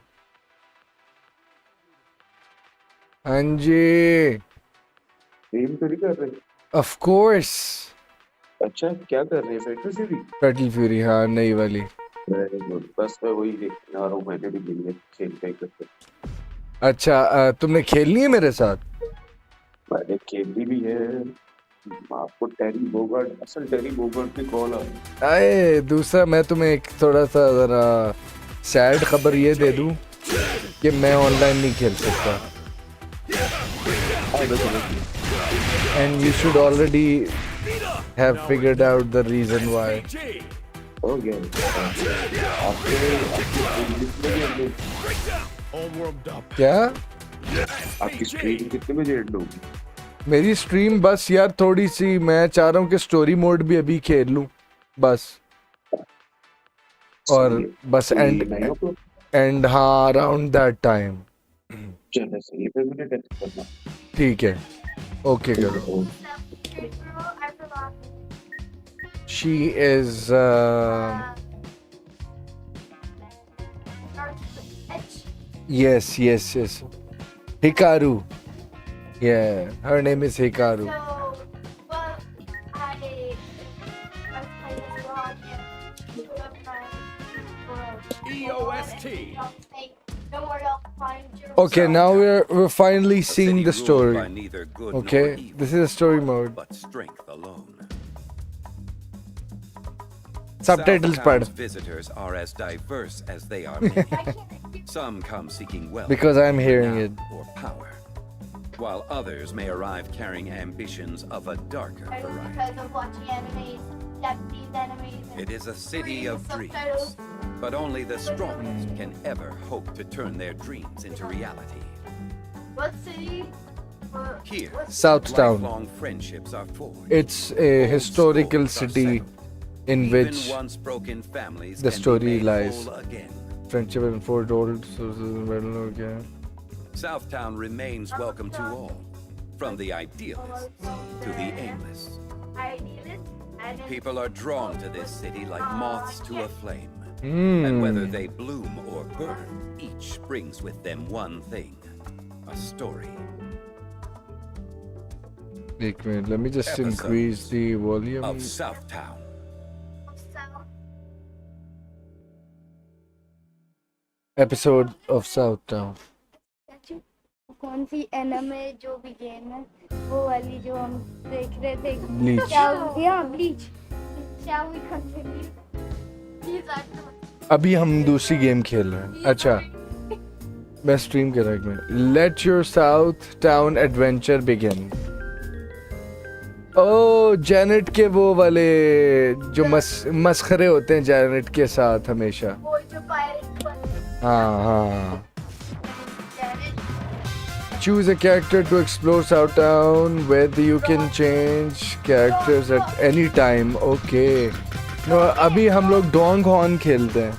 हाँ जी स्ट्रीम तो नहीं कर रहे ऑफ कोर्स अच्छा क्या कर रहे हैं फेटल फ्यूरी पेटल फ्यूरी हाँ नई वाली वेरी गुड बस मैं वही देखने आ रहा हूँ मैंने भी गेम खेल के करते अच्छा तुमने खेलनी है मेरे साथ मैंने खेली भी है आपको टेरी बोगार्ड असल टेरी बोगार्ड की कॉल आ आए दूसरा मैं तुम्हें एक थोड़ा सा ज़रा सैड खबर ये दे दूँ कि मैं ऑनलाइन नहीं खेल सकता and you should already have figured out the reason why. हो गया All warmed up. क्या आपकी स्ट्रीम कितने बजे एंड होगी मेरी स्ट्रीम बस यार थोड़ी सी मैं चाह रहा हूँ कि स्टोरी मोड भी अभी खेल लूँ बस और बस एंड हाँ अराउंड दैट टाइम चलो सही है फिर मैंने टेस्ट करना ठीक है ओके करो I forgot. she is yes Hikaru yeah her name is Hikaru So, well, I was playing this rock and two of my EOST. don't worry, I'll find your. okay now we're finally seeing the story By neither good nor okay evil, this is a story mode but strength alone. subtitles pad Southtown's visitors are as diverse as they are many. Some come seeking wealth, because I'm hearing it or power, while others may arrive carrying ambitions of a darker variety. Because of watching animes, Japanese animes. and It is a city of reading subtitles. dreams. But only the strongest can ever hope to turn their dreams into reality. What city? Here, Southtown. lifelong friendships are forged. It's a historical Scores are city settled. in Even which once broken families the can story be made lies. whole again. friendship and four old sources of battle. Okay. Southtown remains welcome to all, from the idealists to the aimless. Idealist and People are drawn to this city like moths to a flame. Hmm. And whether they bloom or burn, each brings with them one thing: a story. Wait, let me just Episodes increase the volume. Of Southtown. Episode of Southtown. कौन सी anime जो भी game है वो वाली जो हम देख रहे थे Bleach. Bleach shall we continue these are अभी हम दूसरी गेम खेल रहे हैं. अच्छा मैं स्ट्रीम कर रहा हूँ एक minute. Let your Southtown adventure begin. Oh Janet के वो वाले जो मस्खरे होते हैं जैनेट के साथ हमेशा. वो जो pirate बनते हाँ. हैं Choose a character to explore Southtown where you can change characters at any time. Okay. No, अभी हम लोग डोंग हॉर्न खेलते हैं.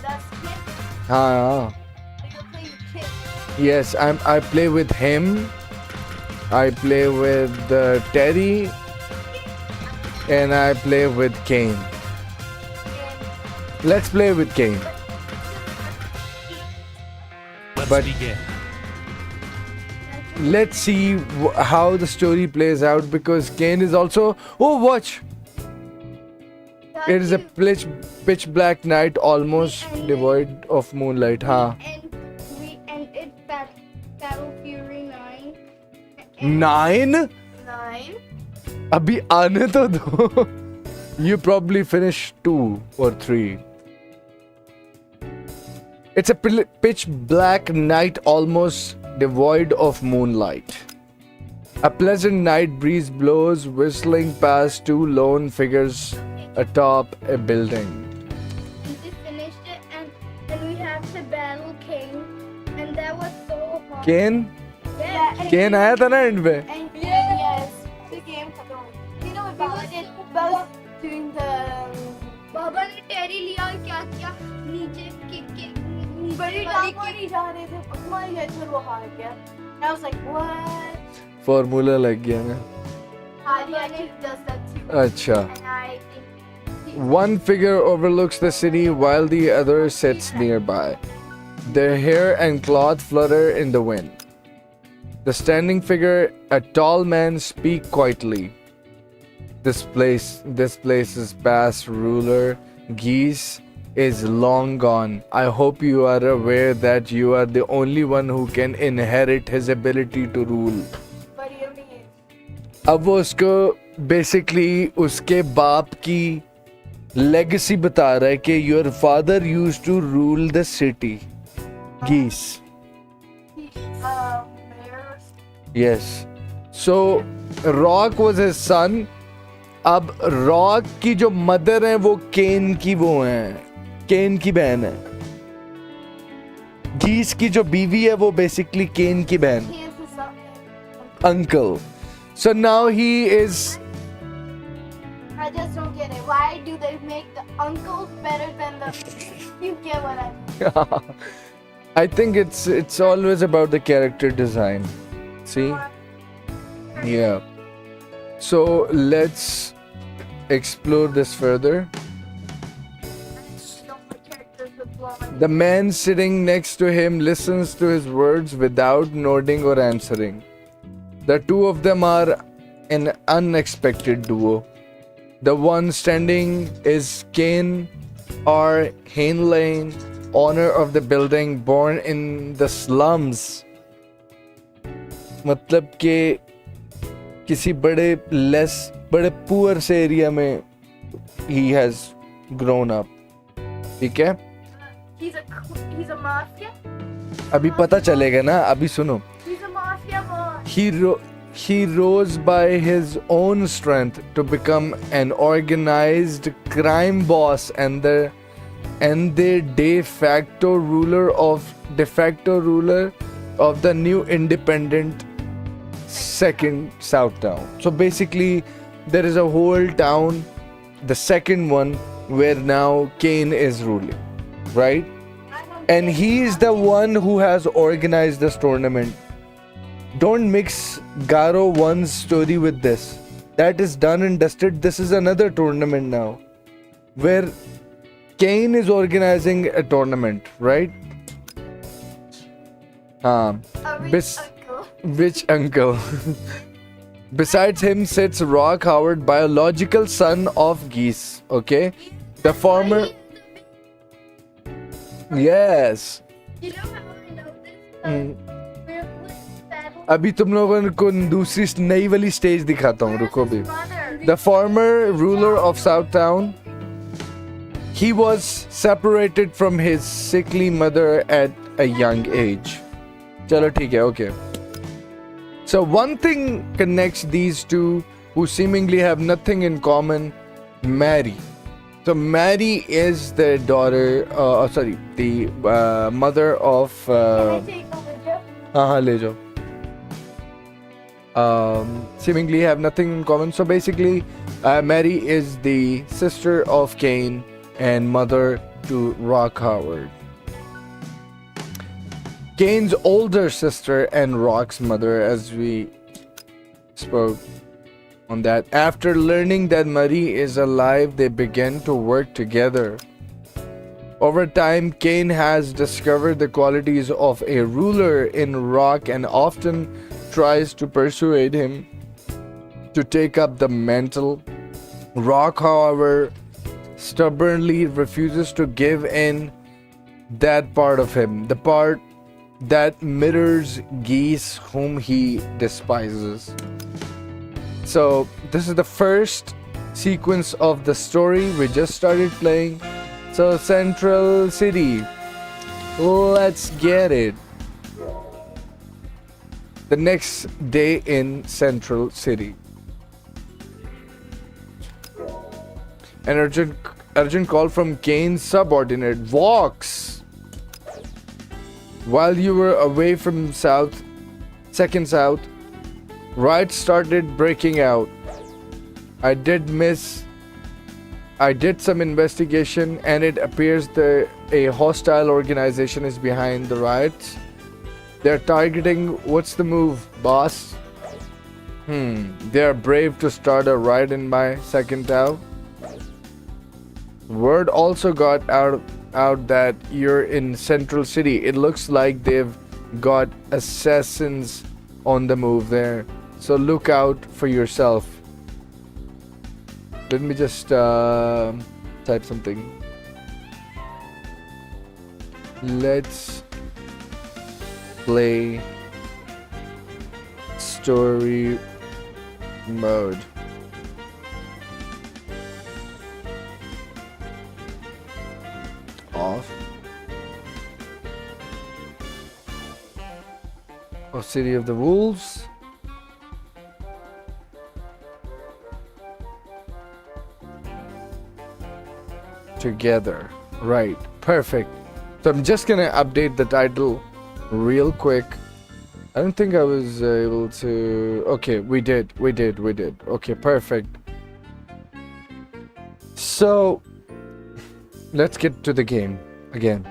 that's it. हाँ. You play with kids. Yes, I play with him. I play with Terry, and I play with Kane. Let's play with Kane. But let's see how the story plays out because Kane is also. Oh, watch! It is a pitch black night, almost devoid of moonlight. Huh? and we ended Battle Fury 9 9? 9. अभी आने तो दो. You probably finished 2 or 3. It's a pitch black night almost devoid of moonlight. A pleasant night breeze blows whistling past two lone figures atop a building. we just finished it and then we had to battle King and that was so hard Kane? yeah and Kane आया था ना end पे? and Yes. The game खत्म हो गया. You know what Baba doing the बाबा ने टेरी लिया और क्या क्या नीचे के बड़ी टांग नहीं जा रहे थे. My head फिर वो हार गया. I was like, what? Formula लग गया ना. Hari actually does that too. अच्छा. And I think One figure overlooks the city while the other sits nearby. Their hair and cloth flutter in the wind. The standing figure, a tall man, speaks quietly. This place's past ruler, Geese, is long gone. I hope you are aware that you are the only one who can inherit his ability to rule. but he only is. अब वो उसको basically उसके बाप की legacy बता रहा है कि your father used to rule the city. Guess. Mayor. Yes. So Rock was his son. अब रॉक की जो मदर है वो केन की वो है, केन की बहन है. गीस की जो बीवी है वो बेसिकली केन की बहन, He is the son. Uncle. So now he is I just don't get it. Why do they make the uncles better than the? You get what I mean? I think it's always about the character design. See? Yeah. So let's explore this further. The man sitting next to him listens to his words without nodding or answering. The two of them are an unexpected duo. The one standing is Kane or Heinlein, owner of the building, born in the slums. मतलब कि किसी बड़े poor से area में he has grown up. ठीक है? He's a mafia. अभी पता चलेगा ना. अभी सुनो. He's a mafia boss. he rose by his own strength to become an organized crime boss and the de facto ruler of the new independent second South Town. So basically, there is a whole town, the second one, where now Kane is ruling, right? And he is the one who has organized this tournament. Don't mix Garo 1's story with this. That is done and dusted. This is another tournament now, where Kane is organizing a tournament, right? A rich Bis- uncle. Which uncle? Besides him sits Rock Howard, biological son of Geese. Okay, the former. Yes. You know how I know this? Hmm. We're with battle. अभी तुम लोगों को दूसरी नई वाली stage दिखाता हूँ. रुको भी. Mother. The former ruler of Southtown. He was separated from his sickly mother at a young age. चलो ठीक है. Okay. So one thing connects these two who seemingly have nothing in common. Mary. So Mary is the daughter, the mother of. Can I take over, Joe? हाँ ले जाओ. Seemingly have nothing in common. So basically, Mary is the sister of Cain and mother to Rock Howard. Cain's older sister and Rock's mother, as we spoke on that. After learning that Marie is alive, they begin to work together. Over time, Cain has discovered the qualities of a ruler in Rock and often tries to persuade him to take up the mantle. Rock, however, stubbornly refuses to give in that part of him, the part that mirrors Geese, whom he despises. So, this is the first sequence of the story. We just started playing. So, Central City. Let's get it. The next day in Central City. An urgent call from Kane's subordinate, Vox. While you were away from Second South, riots started breaking out. I did some investigation and it appears that a hostile organization is behind the riots. They're targeting, what's the move, boss? They're brave to start a riot in my second town. Word also got out that you're in Central City. It looks like they've got assassins on the move there. So look out for yourself. Let me just type something. Let's play story mode. Off. Of City of the Wolves. Together. Right. Perfect. So I'm just gonna update the title real quick. I don't think I was able to. Okay, we did. Okay, perfect. So let's get to the game again.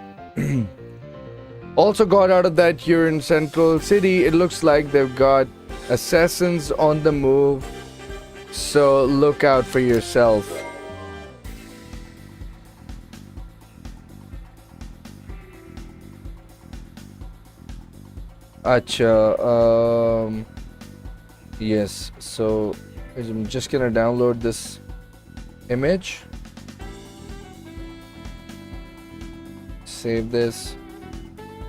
Also got out of that you're in Central City. It looks like they've got assassins on the move. So look out for yourself. Acha, yes, so I'm just gonna download this image, save this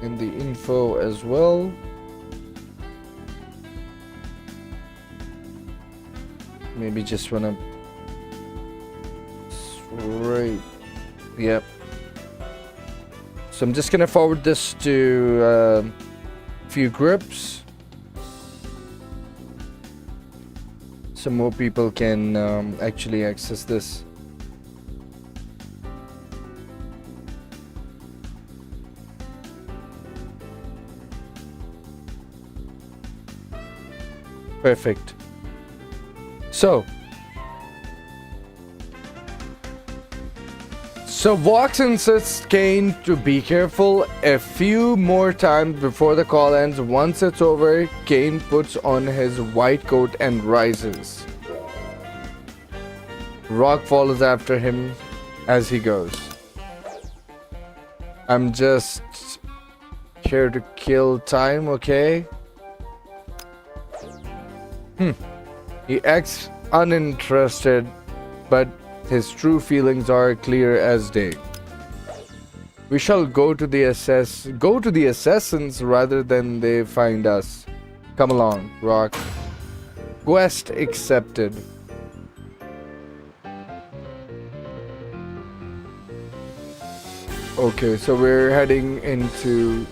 in the info as well. Maybe just wanna yep. So I'm just gonna forward this to few groups. so more people can actually access this. Perfect. So Vox insists Kane to be careful a few more times before the call ends. Once it's over, Kane puts on his white coat and rises. Rock follows after him as he goes. I'm just here to kill time, okay? He acts uninterested, but his true feelings are clear as day. We shall go to the assassins rather than they find us. Come along, Rock. Quest accepted. Okay, so we're heading into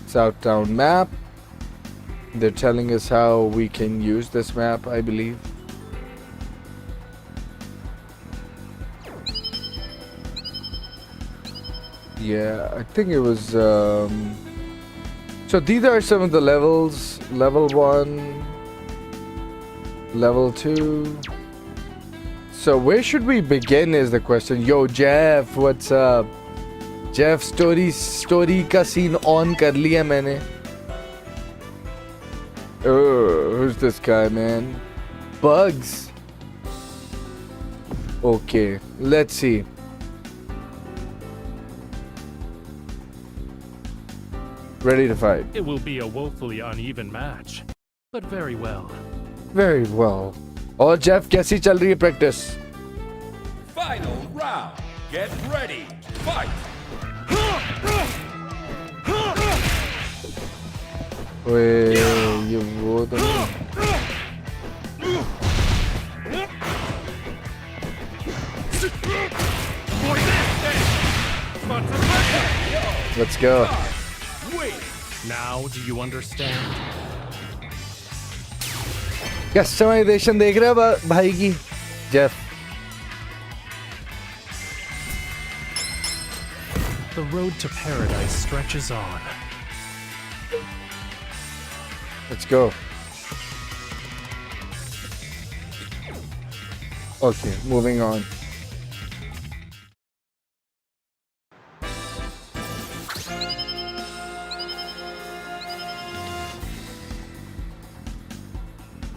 Southtown map. They're telling us how we can use this map, I believe. Yeah, I think it was so these are some of the levels. Level 1, level 2. So where should we begin is the question. Yo Jeff, what's up? Jeff, story का scene on कर लिया मैंने. Oh, who's this guy, man? Bugs. Okay, let's see. Ready to fight. It will be a woefully uneven match, but very well. Very well. और Jeff, कैसी चल रही है practice? Final round. Get ready. Fight. ओए, ये वो तो नहीं. Let's go. Now, do you understand? Customization देख रहा है भाई की? Jeff. The road to paradise stretches on. Let's go. Okay, moving on.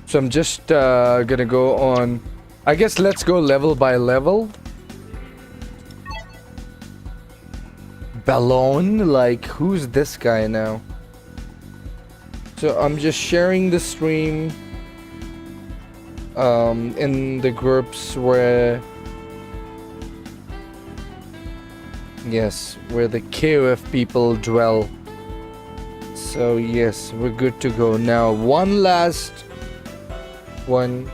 So I'm just gonna go on. I guess let's go level by level. Ballon? Like, who's this guy now? So I'm just sharing the stream in the groups where the KOF people dwell. So yes, we're good to go now. One last one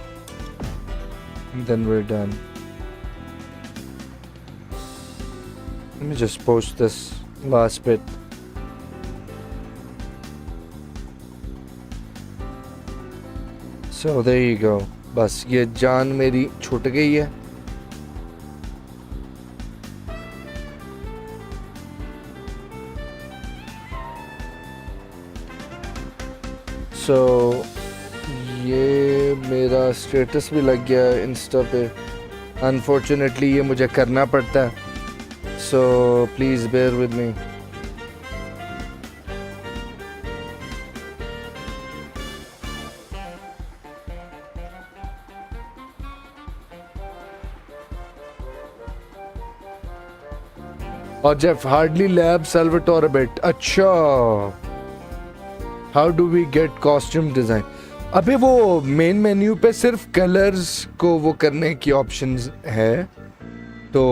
and then we're done. Let me just post this last bit. So there you go. बस ये जान मेरी छूट गई है. So ये मेरा status भी लग गया इंस्टा पे. Unfortunately ये मुझे करना पड़ता है. So please bear with me. और Jeff, hardly lab Salvatore a bit. अच्छा. How do we get costume design? अबे वो मेन मेन्यू पे सिर्फ कलर्स को वो करने की ऑप्शंस है. तो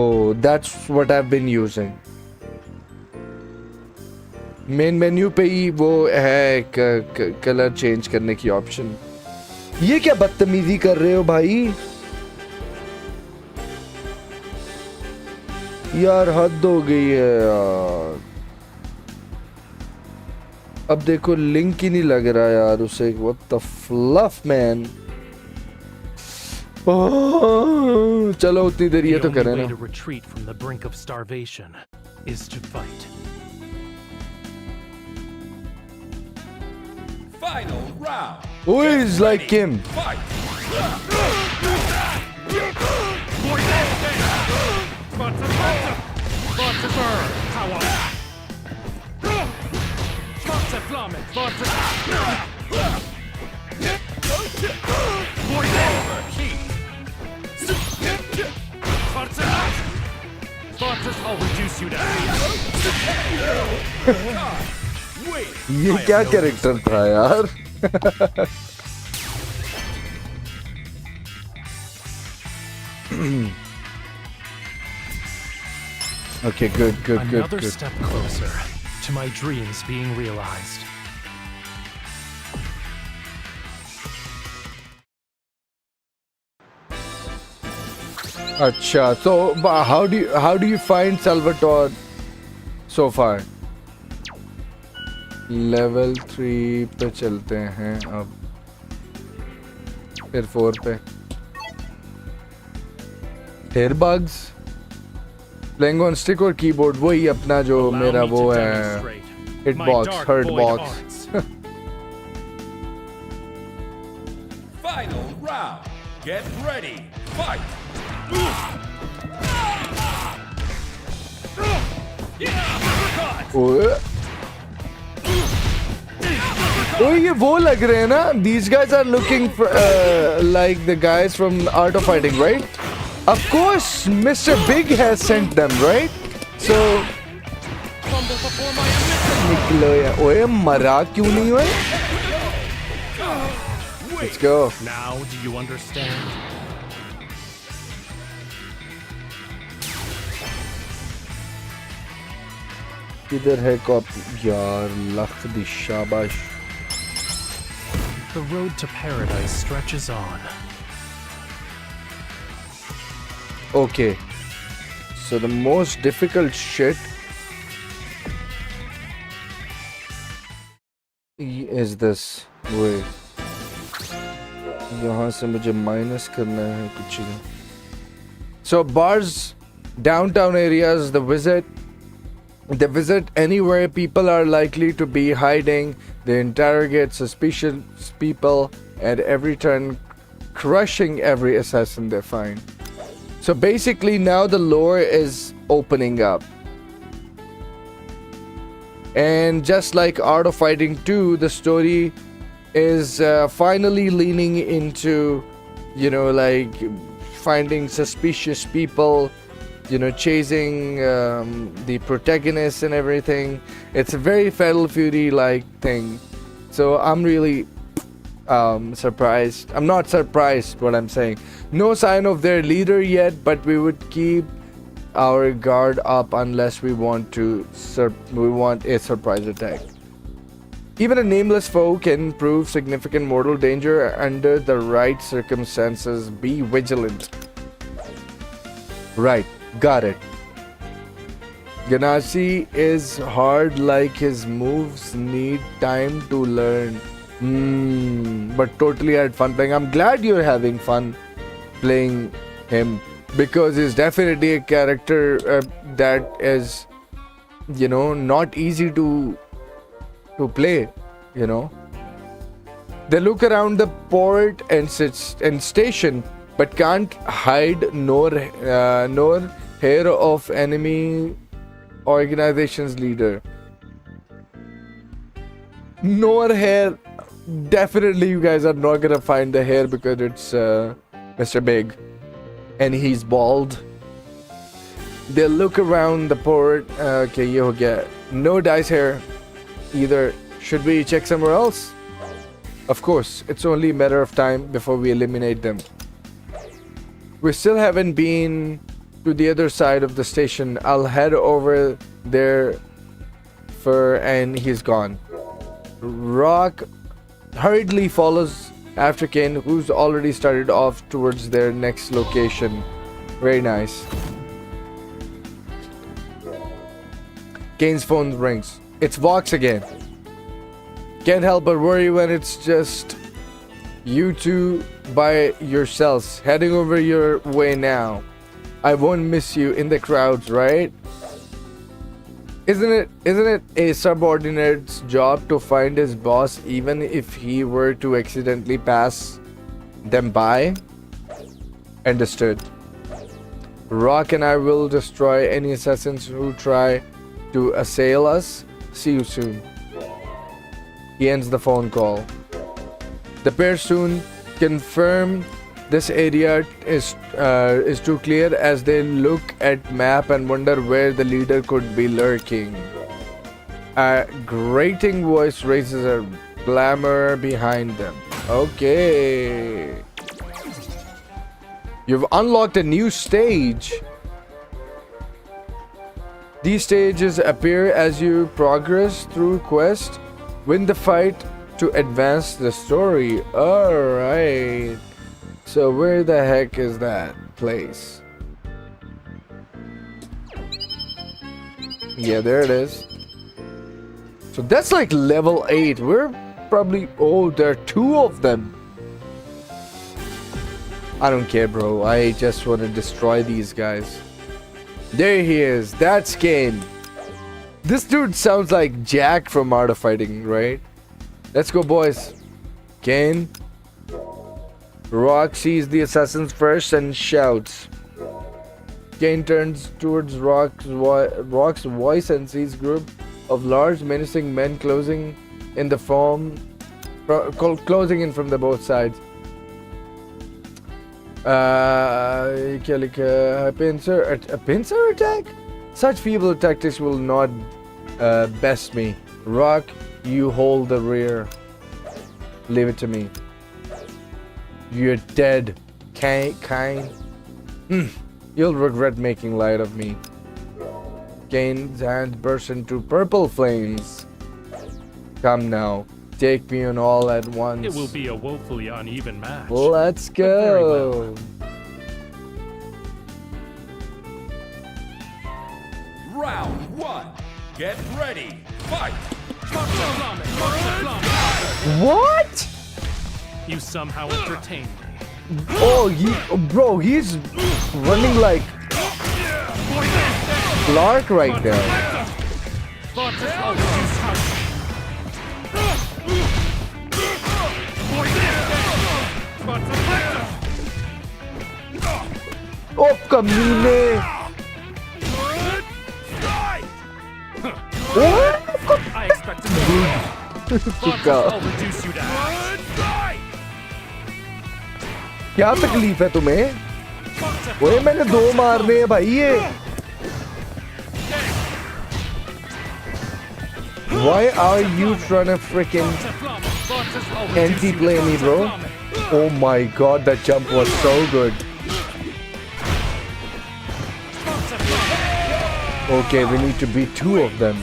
that's what I've been using. Main menu पे ही वो है कलर चेंज करने की ऑप्शन. ये क्या बदतमीजी कर रहे हो भाई? यार हद हो गई है यार. अब देखो लिंक ही नहीं लग रहा यार उसे. What the fluff man. चलो उतनी देर ये The तो only करें way ना. to retreat from the brink of starvation is to fight. Final round. Who is like him? Fight. I'll reduce you to ये क्या कैरेक्टर था यार. Okay, good. another step closer to my dreams being realized. अच्छा, so how do you find Salvatore so far? Level 3 पे चलते हैं अब. फिर 4 पे. Hairbugs, playing on stick और keyboard, वही अपना जो Allow मेरा me वो to है. demonstrate Hitbox, my dark hurtbox. void arts. Final round. Get ready. Fight. ओए ये वो लग रहे हैं ना. These guys are looking for, like the guys from Art of Fighting, right? Of course, Mr. Big has sent them, right? So निकलो यार. ओए मरा क्यों नहीं हुए? Let's go. Now do you understand? किधर है कॉपी यार. लख दी शाबाश. The road to paradise stretches on. Okay. So the most difficult shit is this. Wait. यहाँ से मुझे माइनस करना है कुछ चीजें. So bars, downtown areas, they visit anywhere people are likely to be hiding. They interrogate suspicious people at every turn, crushing every assassin they find. So basically now the lore is opening up. And just like Art of Fighting 2, the story is finally leaning into, like finding suspicious people, chasing the protagonist and everything. It's a very Fatal Fury-like thing. So I'm really surprised. I'm not surprised what I'm saying. No sign of their leader yet, but we would keep our guard up unless we want a surprise attack. Even a nameless foe can prove significant mortal danger under the right circumstances. Be vigilant. Right, got it. Ganassi is hard, like his moves need time to learn. But totally had fun playing. I'm glad you're having fun playing him, because he's definitely a character that is, not easy to play. They look around the port and station, but can't hide nor hair of enemy organization's leader. Nor hair. Definitely you guys are not gonna find the hair because it's Mr. Big and he's bald. They look around the port. Okay, ye ho gaya. No dice here either. Should we check somewhere else? Of course, it's only a matter of time before we eliminate them. We still haven't been to the other side of the station. I'll head over there and he's gone. Rock hurriedly follows after Kane, who's already started off towards their next location. Very nice. Kane's phone rings. It's Vox again. Can't help but worry when it's just you two by yourselves, heading over your way now. I won't miss you in the crowds, right? Isn't it a subordinate's job to find his boss even if he were to accidentally pass them by? Understood. Rock and I will destroy any assassins who try to assail us. See you soon. He ends the phone call. The pair soon confirm this area is too clear as they look at map and wonder where the leader could be lurking. A grating voice raises a clamor behind them. Okay. You've unlocked a new stage. These stages appear as you progress through quest. Win the fight to advance the story. Alright. So where the heck is that place? Yeah, there it is. So that's like level 8. We're probably... Oh, there are 2 of them. I don't care, bro. I just want to destroy these guys. There he is. That's Kane. This dude sounds like Jack from Art of Fighting, right? Let's go, boys. Kane. Rock sees the assassins first and shouts. Kane turns towards Rock's voice and sees a group of large menacing men closing in from the both sides. A pincer attack? Such feeble tactics will not best me. Rock, you hold the rear. Leave it to me. You're dead, Kane. You'll regret making light of me. Kane's hand bursts into purple flames. Come now, take me on all at once. It will be a woefully uneven match. Let's Very go. Round 1. Get ready. Fight. What? You somehow entertained me. Oh, bro, he's running like Clark right now. Oh, kamine! I expected more. I'll reduce you down. क्या तकलीफ है तुम्हें? ओए मैंने 2 मारने हैं भाई ये. Why are you trying to freaking anti-play me, bro? Oh my god, that jump was so good. Okay, we need to beat 2 of them.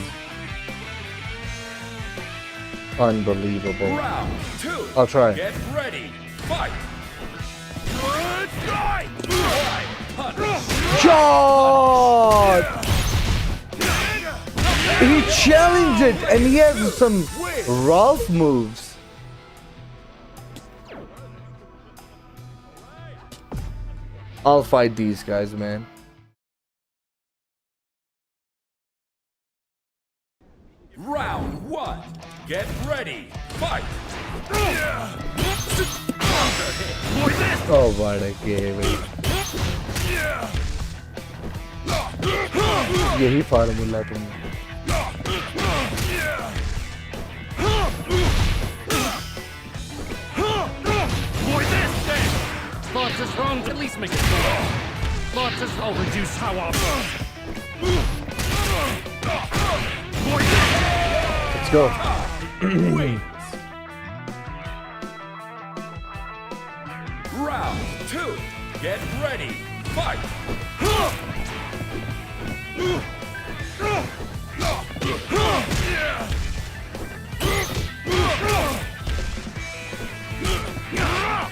Unbelievable. Round 2. I'll try. Get ready. Fight. Shot! He challenged it and he has some Ralph moves. I'll fight these guys, man. Round 1. Get ready. Fight. Oh, what a game. यही formula तुम. Thoughts is wrong, at least make it clear. Thoughts is I'll reduce how often. Let's go. Round 2. Get ready. Fight.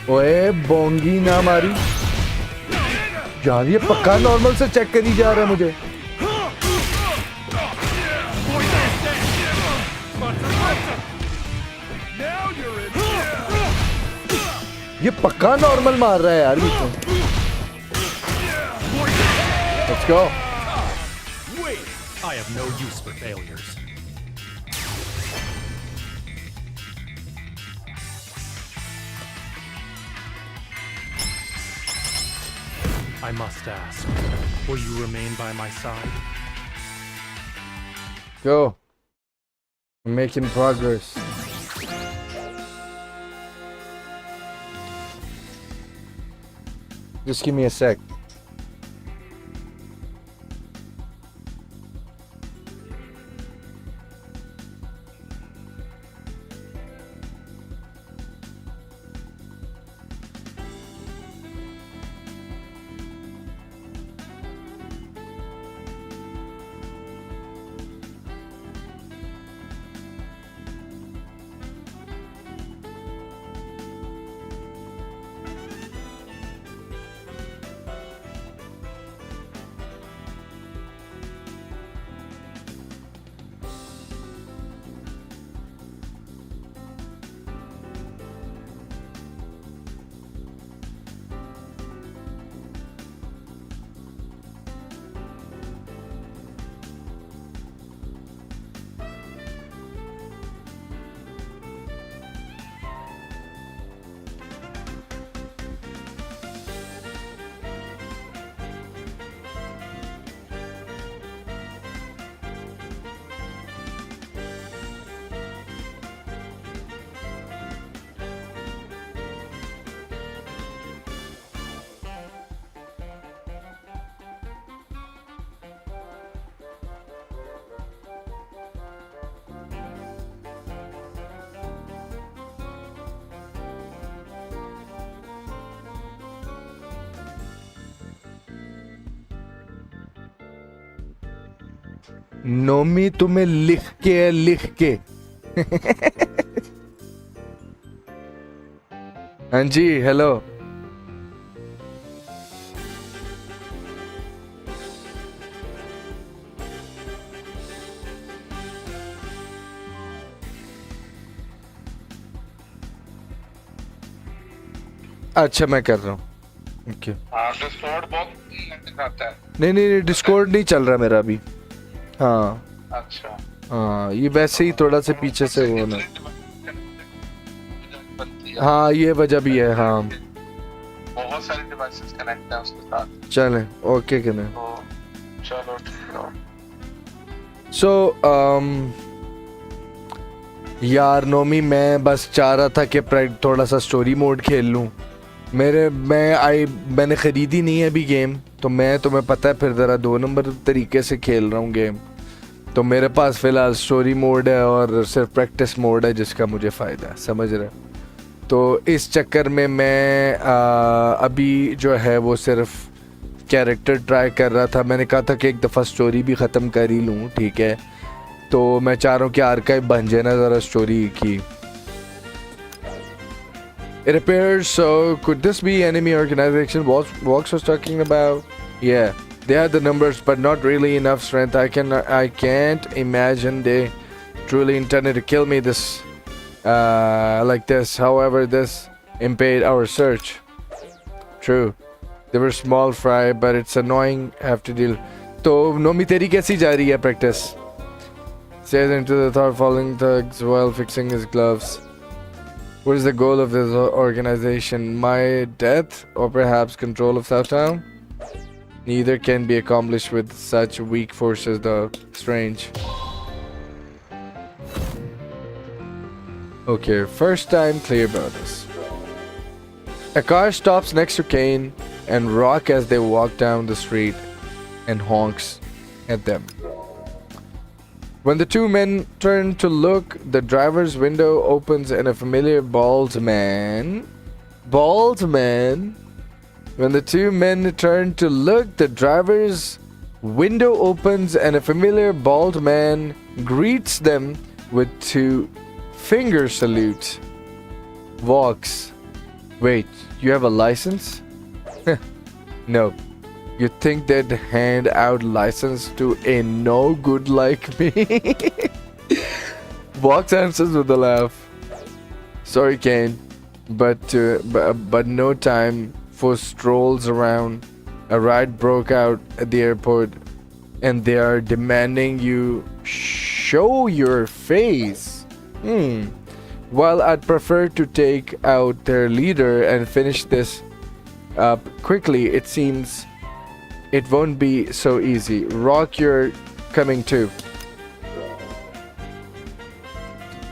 ओए बोंगी ना मारी यार, ये पक्का normal से check करी जा रहा है मुझे. ये पक्का नॉर्मल मार रहा है यार बीच में. Let's go. Wait! I have no use for failures. I must ask, will you remain by my side? Go. I'm making progress. Just give me a sec. Nomi तुम्हें लिख के हाँ जी हेलो. अच्छा मैं कर रहा हूँ. ओके. डिस्कॉर्ड बहुत दिखाता है. नहीं डिस्कॉर्ड नहीं चल रहा मेरा अभी. हाँ अच्छा. हाँ ये वैसे ही थोड़ा सा पीछे से वो ना. हाँ ये वजह भी है. हाँ बहुत सारे डिवाइसेस कनेक्ट हैं उसके साथ. चले ओके के ना. चलो ठीक है. सो यार नोमी मैं बस चाह रहा था कि थोड़ा सा स्टोरी मोड खेल लूँ. मैंने ख़रीदी नहीं है अभी गेम, तो मैं तुम्हें पता है फिर ज़रा 2 नंबर तरीके से खेल रहा हूँ गेम. तो मेरे पास फ़िलहाल स्टोरी मोड है और सिर्फ प्रैक्टिस मोड है जिसका मुझे फ़ायदा है, समझ रहे. तो इस चक्कर में मैं अभी जो है वो सिर्फ कैरेक्टर ट्राई कर रहा था. मैंने कहा था कि एक दफ़ा स्टोरी भी ख़त्म कर ही लूँ, ठीक है. तो मैं चाह रहा हूँ कि आर्काइव बन जाए ना ज़रा स्टोरी की. It appears so. Could this be enemy organization Vox was talking about? Yeah, they had the numbers, but not really enough strength. I can't imagine they truly intended to kill me like this. However, this impeded our search. True, they were small fry, but it's annoying. Have to deal. तो नोमी तेरी कैसी जा रही है practice? Says into the thought, following thugs while fixing his gloves. What is the goal of this organization? My death, or perhaps control of Southtown? Neither can be accomplished with such weak forces, though. Strange. Okay, first time clear about this. A car stops next to Kane and Rock as they walk down the street and honks at them. When the two men turn to look, the driver's window opens and a familiar bald man. When the two men turn to look, the driver's window opens and a familiar bald man greets them with 2 finger salutes. Walks. Wait, you have a license? No. You think they'd hand out license to a no good like me? Vox answers with a laugh. Sorry, Kane. but no time for strolls around. A riot broke out at the airport, and they are demanding you show your face. While I'd prefer to take out their leader and finish this up quickly, it seems it won't be so easy. Rock, you're coming too.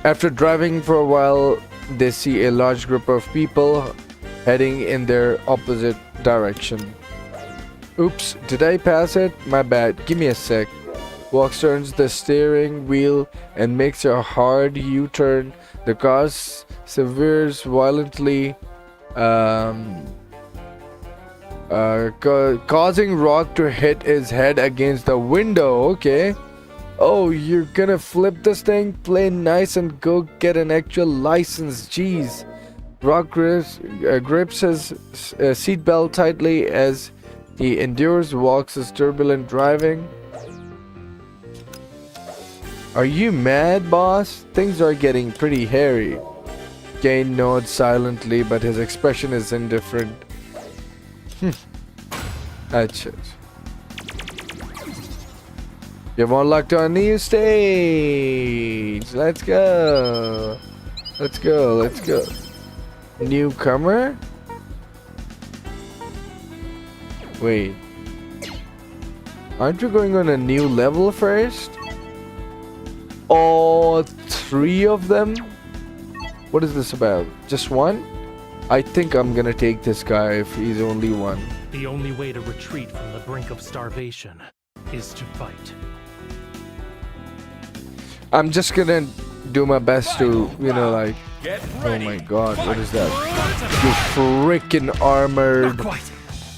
After driving for a while, they see a large group of people heading in their opposite direction. Oops, did I pass it? My bad, give me a sec. Walks turns the steering wheel and makes a hard U-turn. The car swerves violently, causing Rock to hit his head against the window. Okay. Oh, you're gonna flip this thing? Play nice and go get an actual license. Jeez. Rock grips his seatbelt tightly as he endures Walks' turbulent driving. Are you mad, boss? Things are getting pretty hairy. Kane nods silently, but his expression is indifferent. That's it. You've unlocked our new stage. Let's go. Let's go. Let's go. Newcomer? Wait. Aren't you going on a new level first? All 3 of them? What is this about? Just one? I think I'm gonna take this guy if he's only one. The only way to retreat from the brink of starvation is to fight. I'm just gonna do my best to, like... Oh my god, what is that? You freaking armored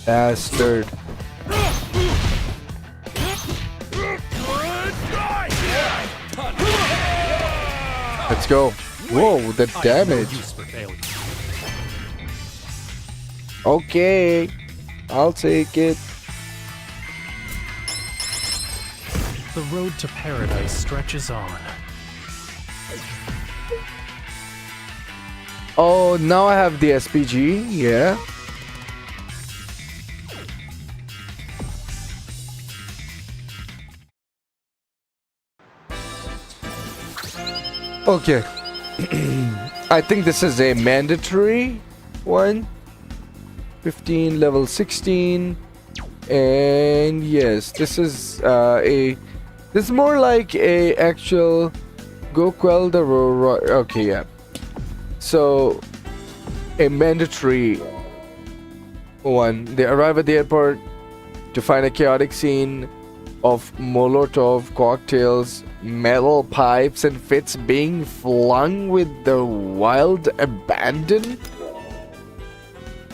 bastard. Let's go. Whoa, the damage. Okay, I'll take it. The road to paradise stretches on. Oh, now I have the SPG, yeah. Okay. I think this is a mandatory one. 15, level 16. And yes, this is this is more like a actual go quell the okay, yeah. So a mandatory one. They arrive at the airport to find a chaotic scene of Molotov cocktails, metal pipes, and fits being flung with the wild abandon.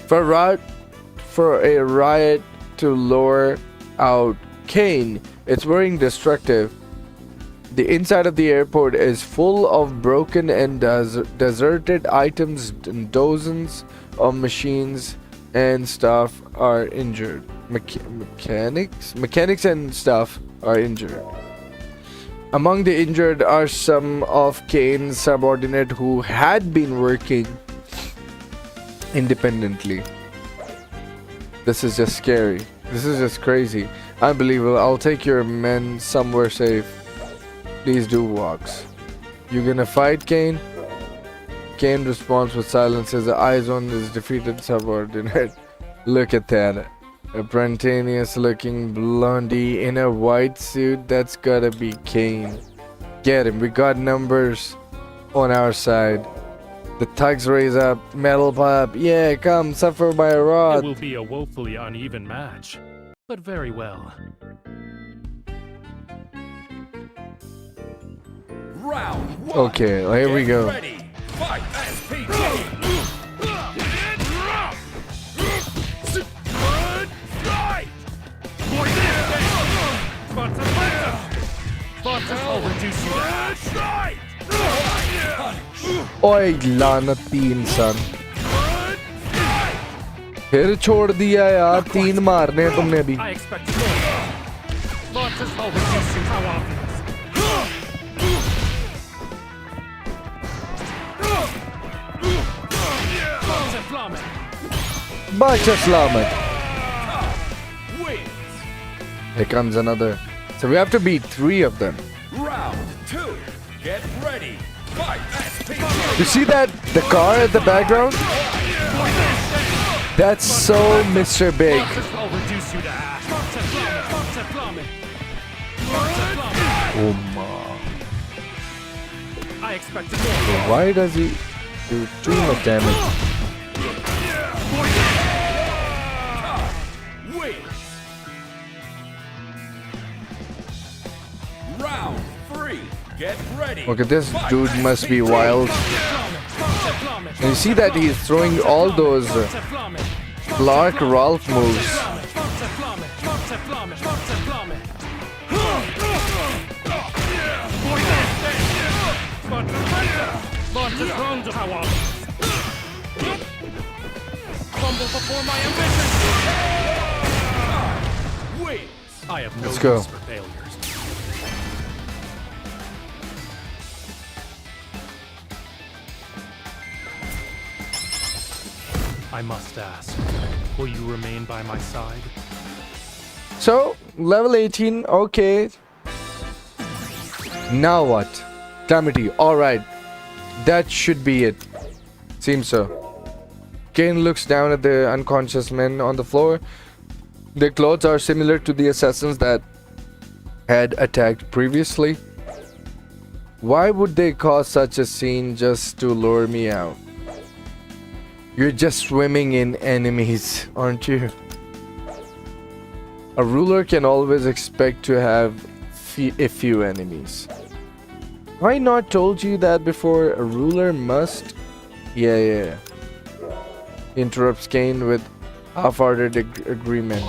For a riot to lure out Kane, it's very destructive. The inside of the airport is full of broken and deserted items, and dozens of machines and staff are injured. Mechanics and staff are injured. Among the injured are some of Kane's subordinates who had been working independently. This is just scary. This is just crazy. Unbelievable. I'll take your men somewhere safe. Please do, Walks. You gonna fight, Kane? Kane responds with silence as the eyes on his defeated subordinate. Look at that. A Brentanious looking blondie in a white suit. That's gotta be Kane. Get him. We got numbers on our side. The thugs raise up. Metal pipe. Yeah, come, suffer by It rot. will be a woefully uneven match, but very well. Round 1. Okay, well, here we go. Ready. Fight. SPG. I'll reduce you to ओए लानती इंसान फिर छोड़ दिया यार 3 मारने हैं तुमने अभी I expect more. Launches will reduce you. How obvious. Bacha Slamet. Wins. Here comes another. So we have to beat 3 of them. Round 2. Get ready. Fight. You see that? The car at the background? That's so Mr. Big. I'll reduce you to ash. Oh my. I expected more. Why does he do too much damage? Wins. Round 3. Get ready. Okay, this dude must be wild. And you see that he's throwing all those Clark Ralph moves. Fumble before my ambition. Wins. I have no Let's go. use for failures. I must ask, will you remain by my side? So, level 18, okay. Now what? Calamity, alright. That should be it. Seems so. Kane looks down at the unconscious men on the floor. Their clothes are similar to the assassins that had attacked previously. Why would they cause such a scene just to lure me out? You're just swimming in enemies, aren't you? A ruler can always expect to have a few enemies. I not told you that before? A ruler must... Yeah. Interrupts Kane with half-hearted agreement.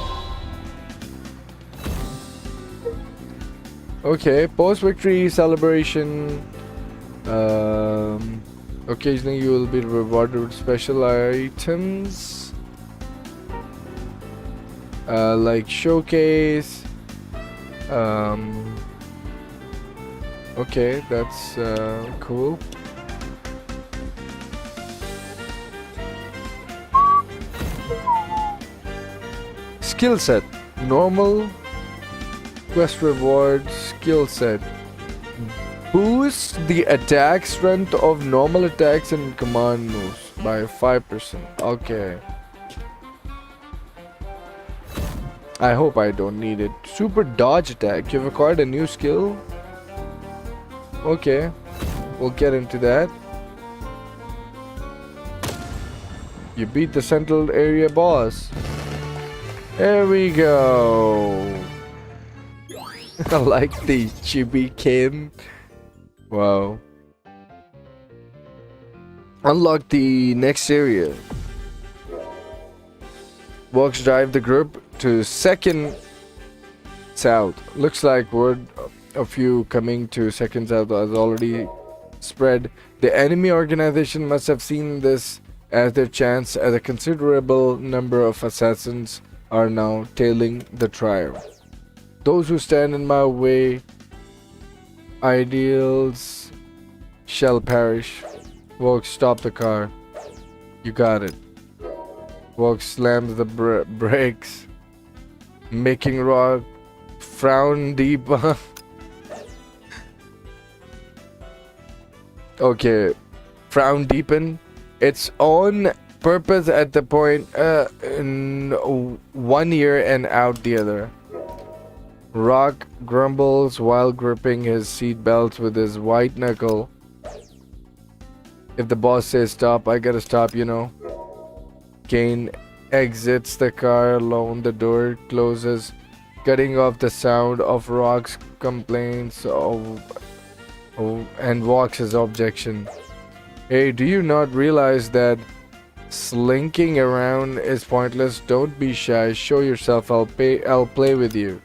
Okay, post-victory celebration. Occasionally you will be rewarded with special items. Like showcase. Okay, that's cool. Skill set. Normal. Quest reward. Skill set. Boost the attack strength of normal attacks and command moves by 5%. Okay. I hope I don't need it. Super dodge attack. You've acquired a new skill. Okay. We'll get into that. You beat the central area boss. There we go. I like the chibi Ken. Wow. Unlock the next area. Walks drive the group to second south. Looks like word of you coming to second south has already spread. The enemy organization must have seen this as their chance, as a considerable number of assassins are now tailing the trial. Those who stand in my way, ideals shall perish. Vogue, stop the car. You got it. Vogue slams the brakes, making Rock frown deep. Okay, frown deepen. It's on purpose at the point in one ear and out the other. Rock grumbles while gripping his seat belts with his white knuckle. If the boss says stop, I gotta stop, you know. Kane exits the car alone. The door closes, cutting off the sound of Rock's complaints and walks his objection. Hey, do you not realize that slinking around is pointless? Don't be shy. Show yourself. I'll play with you.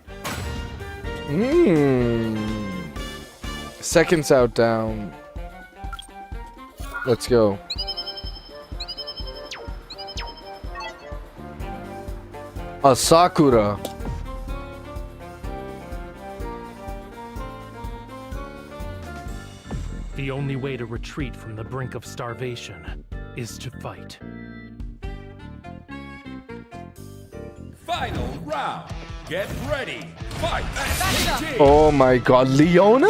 Seconds out down. Let's go. A Sakura. The only way to retreat from the brink of starvation is to fight. Final round. Get ready. Fight. Oh my god, Leona?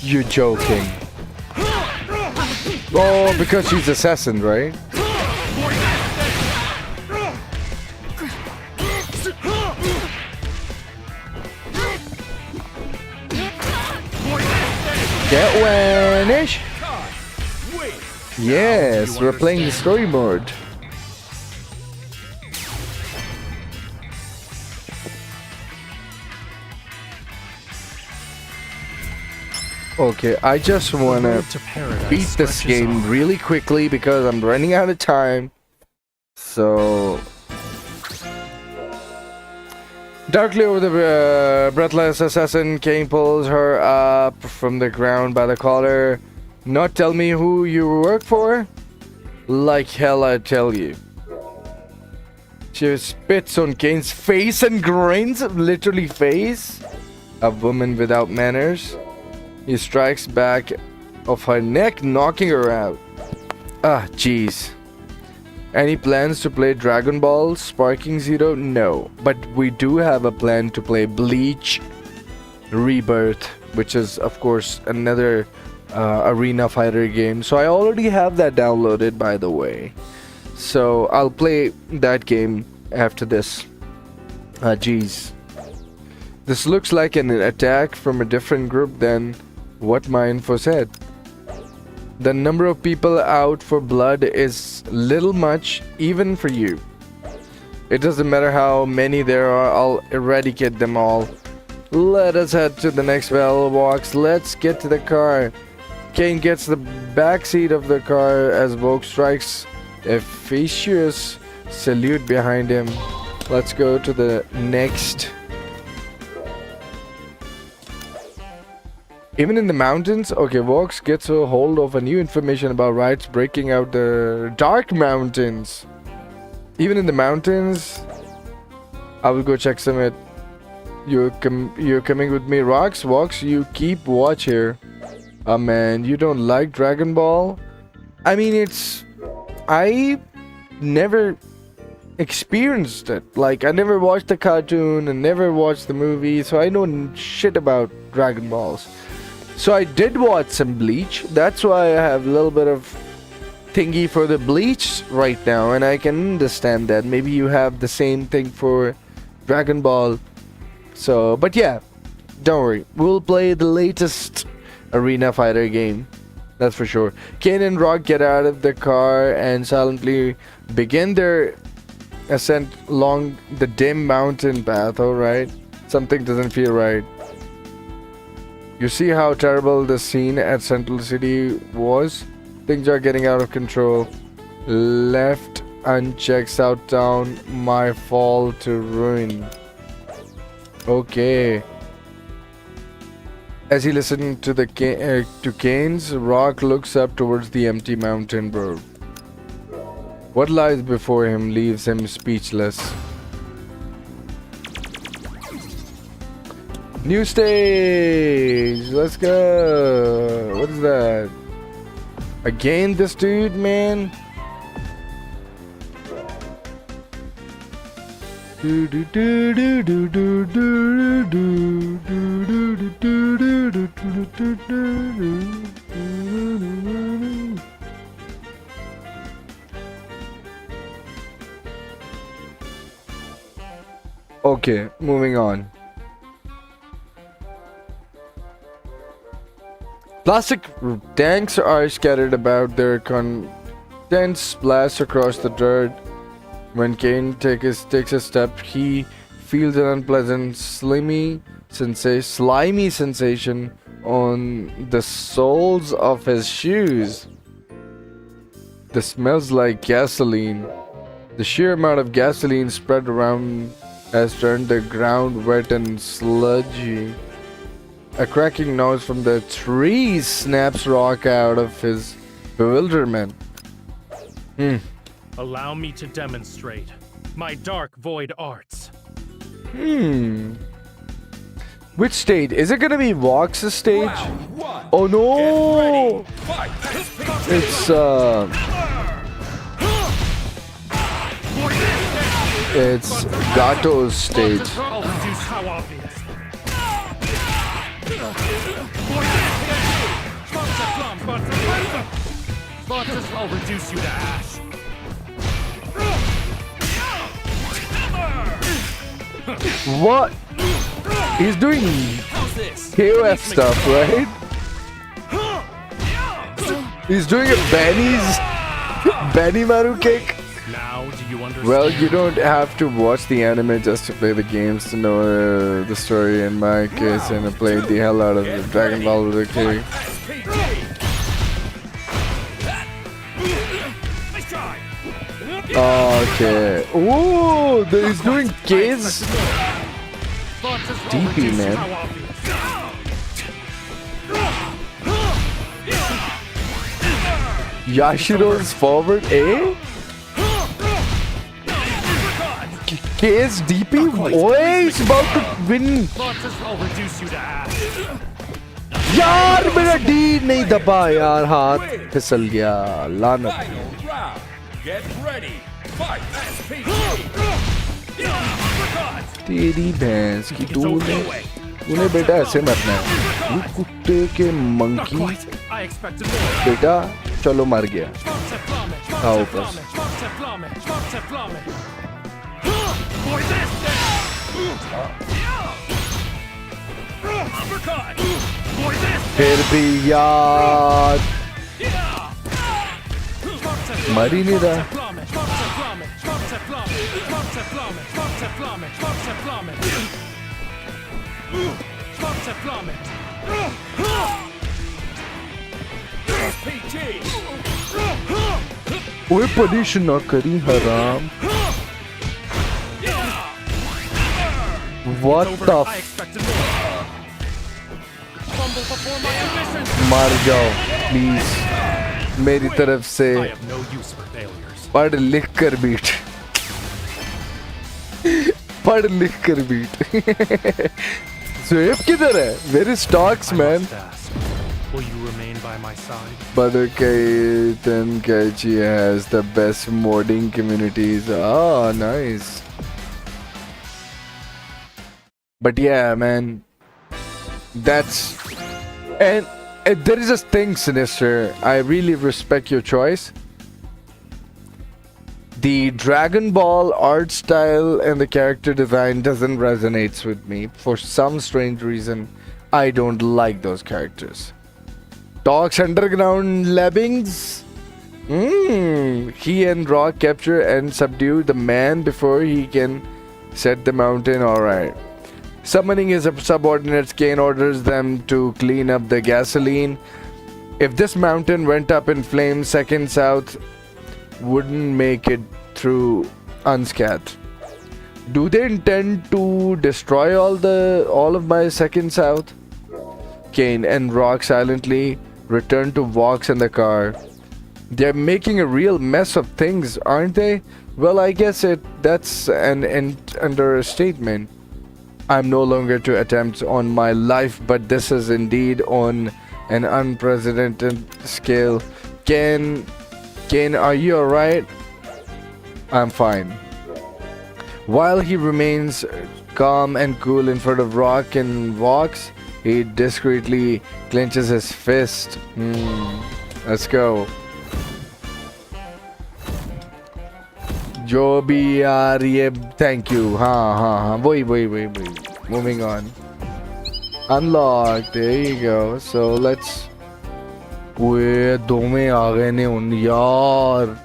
You're joking. Oh, because she's assassin, right? Get vanish. Yes, we're playing the story mode. Okay, I just wanna beat this game really quickly because I'm running out of time. So, darkly over the breathless assassin, Kane pulls her up from the ground by the collar. Not tell me who you work for? Like hell I tell you. She spits on Kane's face and grins, literally face. A woman without manners. He strikes back of her neck, knocking her out. Ah, jeez. Any plans to play Dragon Ball Sparking Zero? No. But we do have a plan to play Bleach Rebirth, which is, of course, another arena fighter game. So I already have that downloaded, by the way. So I'll play that game after this. Jeez. This looks like an attack from a different group than what my info said. The number of people out for blood is little much, even for you. It doesn't matter how many there are, I'll eradicate them all. Let us head to the next battle box. Let's get to the car. Kane gets the back seat of the car as Vogue strikes a vicious salute behind him. Let's go to the next. Even in the mountains? Okay, Vox gets a hold of a new information about riots breaking out the Dark Mountains. Even in the mountains? I will go check some it. You're coming with me, Rox? Vox, you keep watch here. Oh man, you don't like Dragon Ball? I mean, I never experienced it. Like, I never watched the cartoon and never watched the movie, so I know shit about Dragon Balls. So I did watch some Bleach. That's why I have a little bit of thingy for the Bleach right now, and I can understand that. Maybe you have the same thing for Dragon Ball. So, but yeah, don't worry. We'll play the latest arena fighter game. That's for sure. Kane and Rock get out of the car and silently begin their ascent along the dim mountain path. Alright. Something doesn't feel right. You see how terrible the scene at Central City was? Things are getting out of control. Left unchecked, South Town, my fall to ruin. Okay. As he listened to the to Kane's, Rock looks up towards the empty mountain road. What lies before him leaves him speechless. New stage! Let's go! What is that? Again, this dude, man? Okay, moving on. Plastic tanks are scattered about, their contents splash across the dirt. When Kane takes a step, he feels an unpleasant slimy sensation on the soles of his shoes. This smells like gasoline. The sheer amount of gasoline spread around has turned the ground wet and sludgy. A cracking noise from the trees snaps Rock out of his bewilderment. Allow me to demonstrate my dark void arts. Which stage? Is it gonna be Vox's stage? Round one. Oh no! Get ready. Fight. It's It's Gato's stage. I'll reduce how obvious. I'll reduce you to ash. What? He's doing How's this? KOF stuff, right? He's doing a Benny Maru kick. Now do you understand? Well, you don't have to watch the anime just to play the games to know the story. In my case, and I played the hell out of the Dragon Ball with the kick. Nice try. Okay. Ooh, he's doing K's DP, man. Yashiro's forward A? K's DP? Oh, he's about to win. I'll reduce you to ash. यार मेरा D नहीं दबा यार हाथ फिसल गया लानत Final round. Get ready. Fight. तेरी भैंस की तूने बेटा ऐसे मरना है ये कुत्ते के मंकी I expected more. बेटा चलो मर गया आओ बस For this. Uppercut. For this. फिर भी यार मर ही नहीं रहा ओए पनिश ना करी हराम What the I expected more. Fumble before my ambition. मार जाओ प्लीज मेरी तरफ से I have no use for failures. पढ़ लिख कर बीट पढ़ लिख कर बीट स्वेप किधर है very stocks man Must ask, will you remain by my side? Brother Kaitan Kaichi has the best modding communities. Ah, nice. But yeah, man, that's and there is a thing, Sinister. I really respect your choice. The Dragon Ball art style and the character design doesn't resonate with me for some strange reason. I don't like those characters. Talks underground labbings. He and Rock capture and subdue the man before he can set the mountain. Alright. Summoning his subordinates, Kane orders them to clean up the gasoline. If this mountain went up in flames, Second South wouldn't make it through unscathed. Do they intend to destroy all of my Second South? Kane and Rock silently return to Vox in the car. They're making a real mess of things, aren't they? Well, I guess that's an understatement. I'm no longer to attempt on my life, but this is indeed on an unprecedented scale. Kane, are you alright? I'm fine. While he remains calm and cool in front of Rock and Vox, he discreetly clenches his fist. Let's go. जो भी यार ये thank you हाँ वही moving on unlocked there you go so let's वे दो में आ गए ने उन यार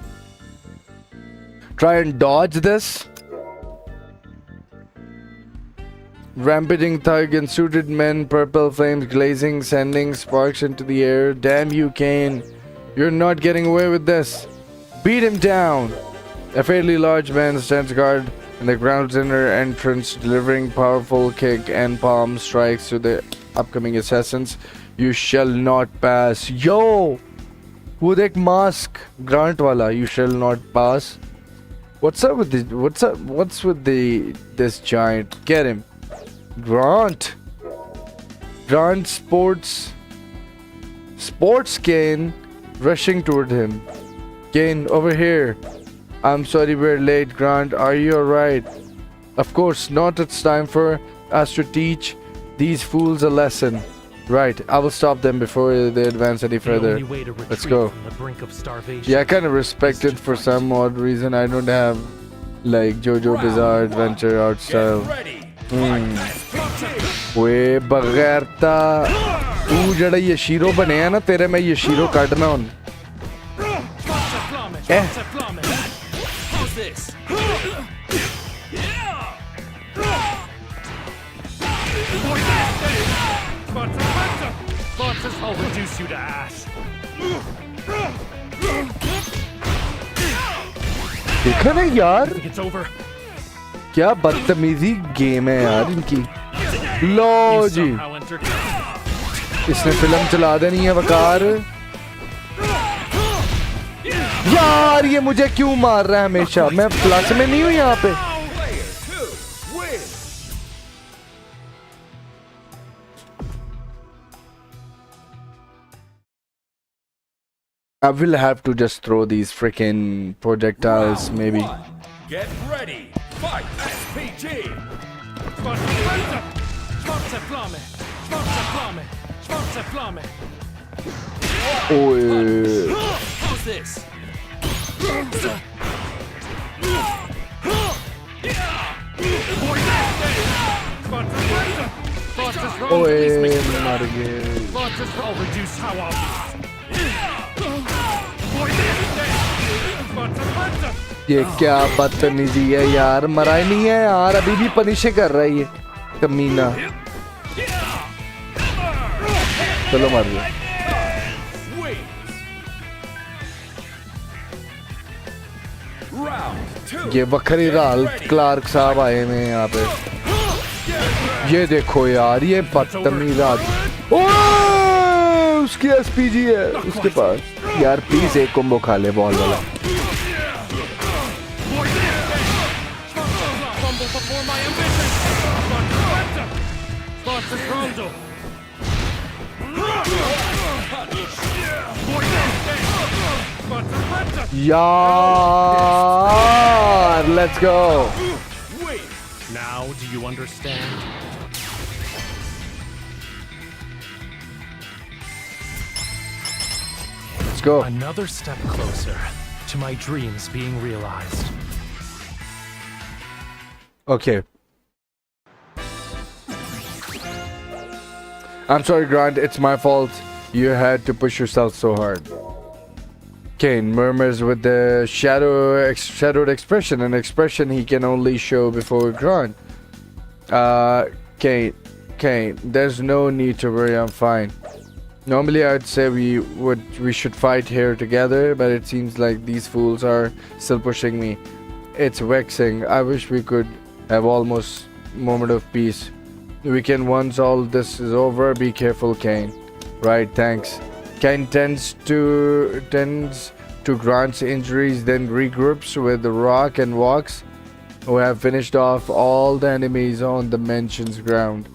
try and dodge this rampaging thug and suited men purple flames glazing sending sparks into the air damn you Kane you're not getting away with this beat him down. A fairly large man stands guard in the ground's inner entrance, delivering powerful kick and palm strikes to the upcoming assassins. You shall not pass. Yo! Wo dekh mask. Grant wala. You shall not pass. What's with this giant? Get him. Grant. Grant sports Kane rushing toward him. Kane, over here. I'm sorry we're late, Grant. Are you alright? Of course not. It's time for us to teach these fools a lesson. Right, I will stop them before they advance any further. Let's go. Yeah, I kind of respect it for some odd reason. I don't have like JoJo Bizarre Adventure art style. ਓਏ ਬਗੈਰ ਤਾਂ ਤੂੰ ਜਿਹੜਾ ਯਸ਼ੀਰੋ ਬਣਿਆ ਨਾ ਤੇਰੇ ਮੈਂ ਯਸ਼ੀਰੋ ਕੱਢਣਾ ਹੁਣ I'll reduce you to ash. देखा ना यार It's over. क्या बदतमीजी गेम है यार इनकी लो जी इसने फिल्म चला देनी है वकार यार ये मुझे क्यों मार रहा है हमेशा मैं प्लस में नहीं हूँ यहाँ पे I will have to just throw these freaking projectiles maybe. Get ready. Fight. SPG. Oh. How's this? Oh, not again. I'll reduce how ये क्या बदतमीजी है यार मरा ही नहीं है यार अभी भी पनिश कर रहा है ये कमीना चलो मार दिया ये वखरी राल क्लार्क साहब आए हैं यहाँ पे ये देखो यार ये बदतमीज आदमी ओह उसकी एसपीजी है उसके पास यार प्लीज एक कोम्बो खा ले बॉल वाला यार let's go now do you understand? Let's go. Another step closer to my dreams being realized. Okay. I'm sorry, Grant. It's my fault. You had to push yourself so hard. Kane murmurs with the shadowed expression, an expression he can only show before Grant. Kane, there's no need to worry. I'm fine. Normally, I'd say we should fight here together, but it seems like these fools are still pushing me. It's vexing. I wish we could have almost moment of peace. We can once all this is over. Be careful, Kane. Right, thanks. Kane tends to Grant's injuries, then regroups with the Rock and Walks, who have finished off all the enemies on the mansion's ground.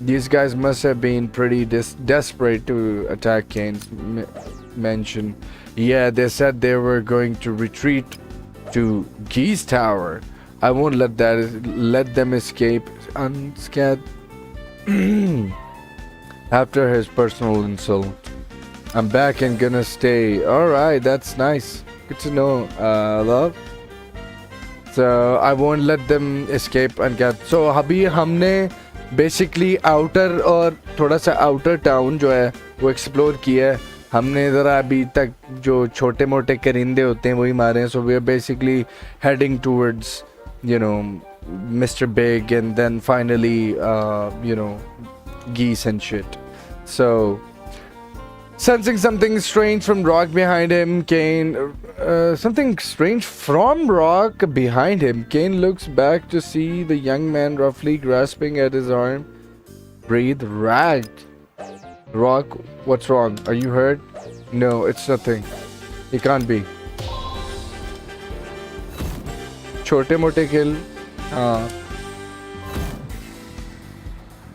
These guys must have been pretty desperate to attack Kane's mansion. Yeah, they said they were going to retreat to Gee's Tower. I won't let them escape unscathed after his personal insult. I'm back and gonna stay. Alright, that's nice. Good to know, love. So I won't let them escape unscathed. So अभी हमने basically outer और थोड़ा सा outer town जो है वो explore किया है. हमने ज़रा अभी तक जो छोटे मोटे करिंदे होते हैं वही मारे हैं. So we are basically heading towards, you know, Mr. Big and then finally, you know, geese and shit. So sensing something strange from Rock behind him, something strange from Rock behind him, Kane looks back to see the young man roughly grasping at his arm. Breathe, ragged. Rock, what's wrong? Are you hurt? No, it's nothing. It can't be. छोटे मोटे खेल हाँ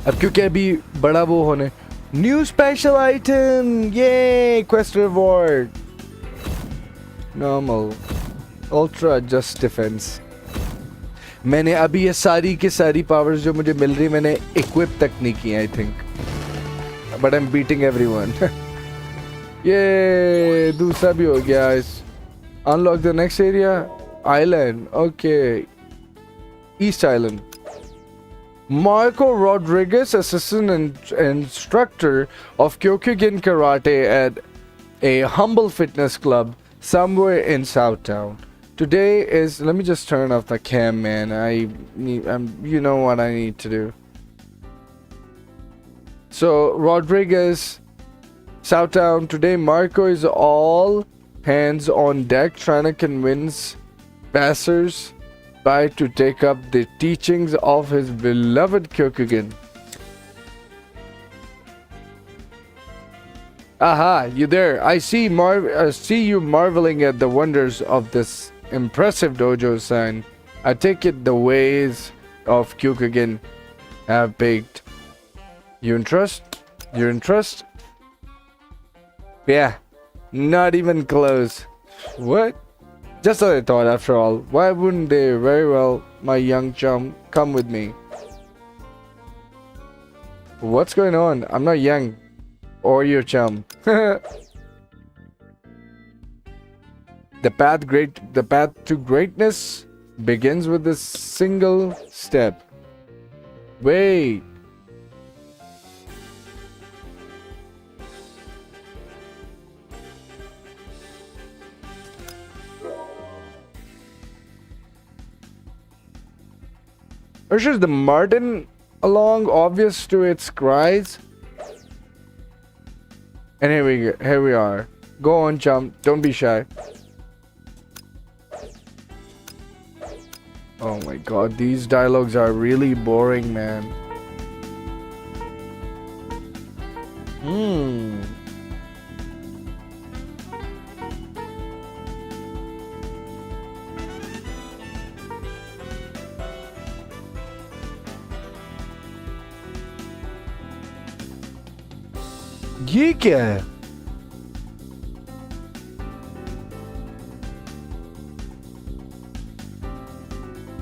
अब क्योंकि अभी बड़ा वो होने New special item! Yay! Quest reward! Normal. Ultra just defense. मैंने अभी ये सारी की सारी powers जो मुझे मिल रही मैंने equip तक नहीं की I think. But I'm beating everyone. ये दूसरा भी हो गया. Unlock the next area. Island. Okay. East Island. Marco Rodriguez, assistant instructor of Kyokugen Karate at a humble fitness club somewhere in Southtown. Today is, let me just turn off the cam, man. You know what I need to do. So Rodriguez, Southtown. Today Marco is all hands on deck trying to convince passers to take up the teachings of his beloved Kyokugen. Aha, you there. I see you marveling at the wonders of this impressive dojo sign. I take it the ways of Kyokugen have baked. You interest? You're interest? Yeah, not even close. What? Just as I thought, after all. Why wouldn't they? Very well, my young chum, come with me. What's going on? I'm not young. Or your chum. The path to greatness begins with a single step. Wait. Is the Martin along obvious to its cries? And here we are. Go on, chum. Don't be shy. Oh my god, these dialogues are really boring, man. ये क्या है?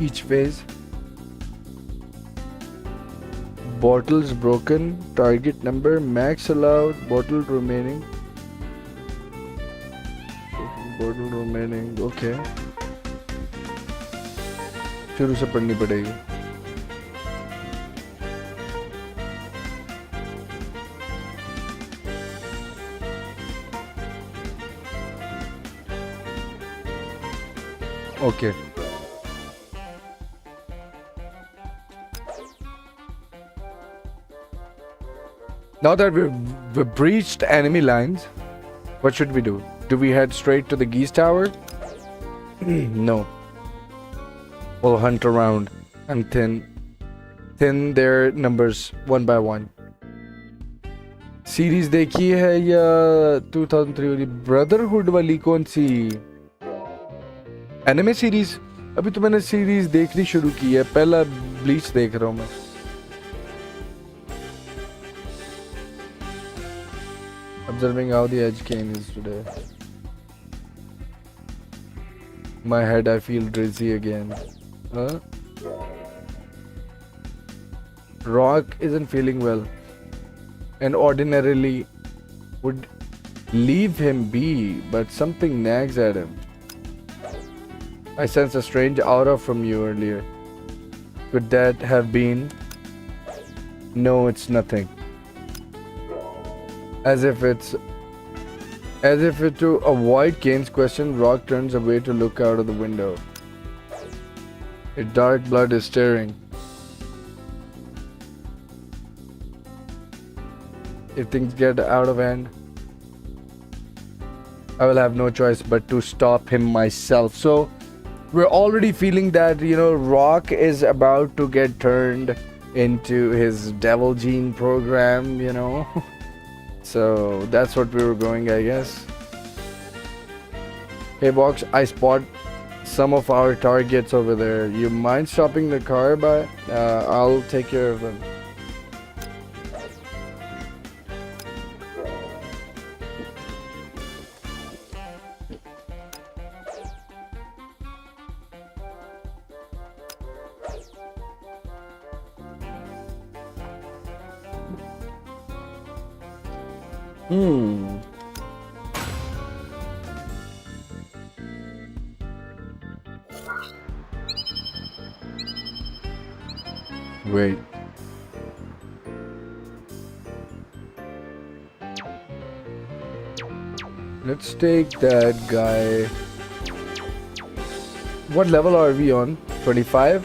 Each phase. Bottles broken. Target number. Max allowed. Bottle remaining. Bottle remaining. Okay. शुरू से पढ़नी पड़ेगी. Okay. Now that we've breached enemy lines, what should we do? Do we head straight to the geese tower? No. We'll hunt around and thin their numbers one by one. Series देखी है या 2003 वाली brotherhood वाली कौन सी? Anime series अभी तो मैंने series देखनी शुरू की है. पहला ब्लीच देख रहा हूं मैं. Observing how the edge game is today. My head, I feel dizzy again. Huh? Rock isn't feeling well and ordinarily would leave him be, but something nags at him. I sense a strange aura from you earlier. Could that have been? No, it's nothing. As if to avoid Kane's question, Rock turns away to look out of the window. A dark blood is staring. If things get out of hand, I will have no choice but to stop him myself. So we're already feeling that, Rock is about to get turned into his devil gene program, So that's what we were going, I guess. Hey Box, I spot some of our targets over there. You mind stopping the car by? I'll take care of them. Hmm. Wait. Let's take that guy. What level are we on? 25?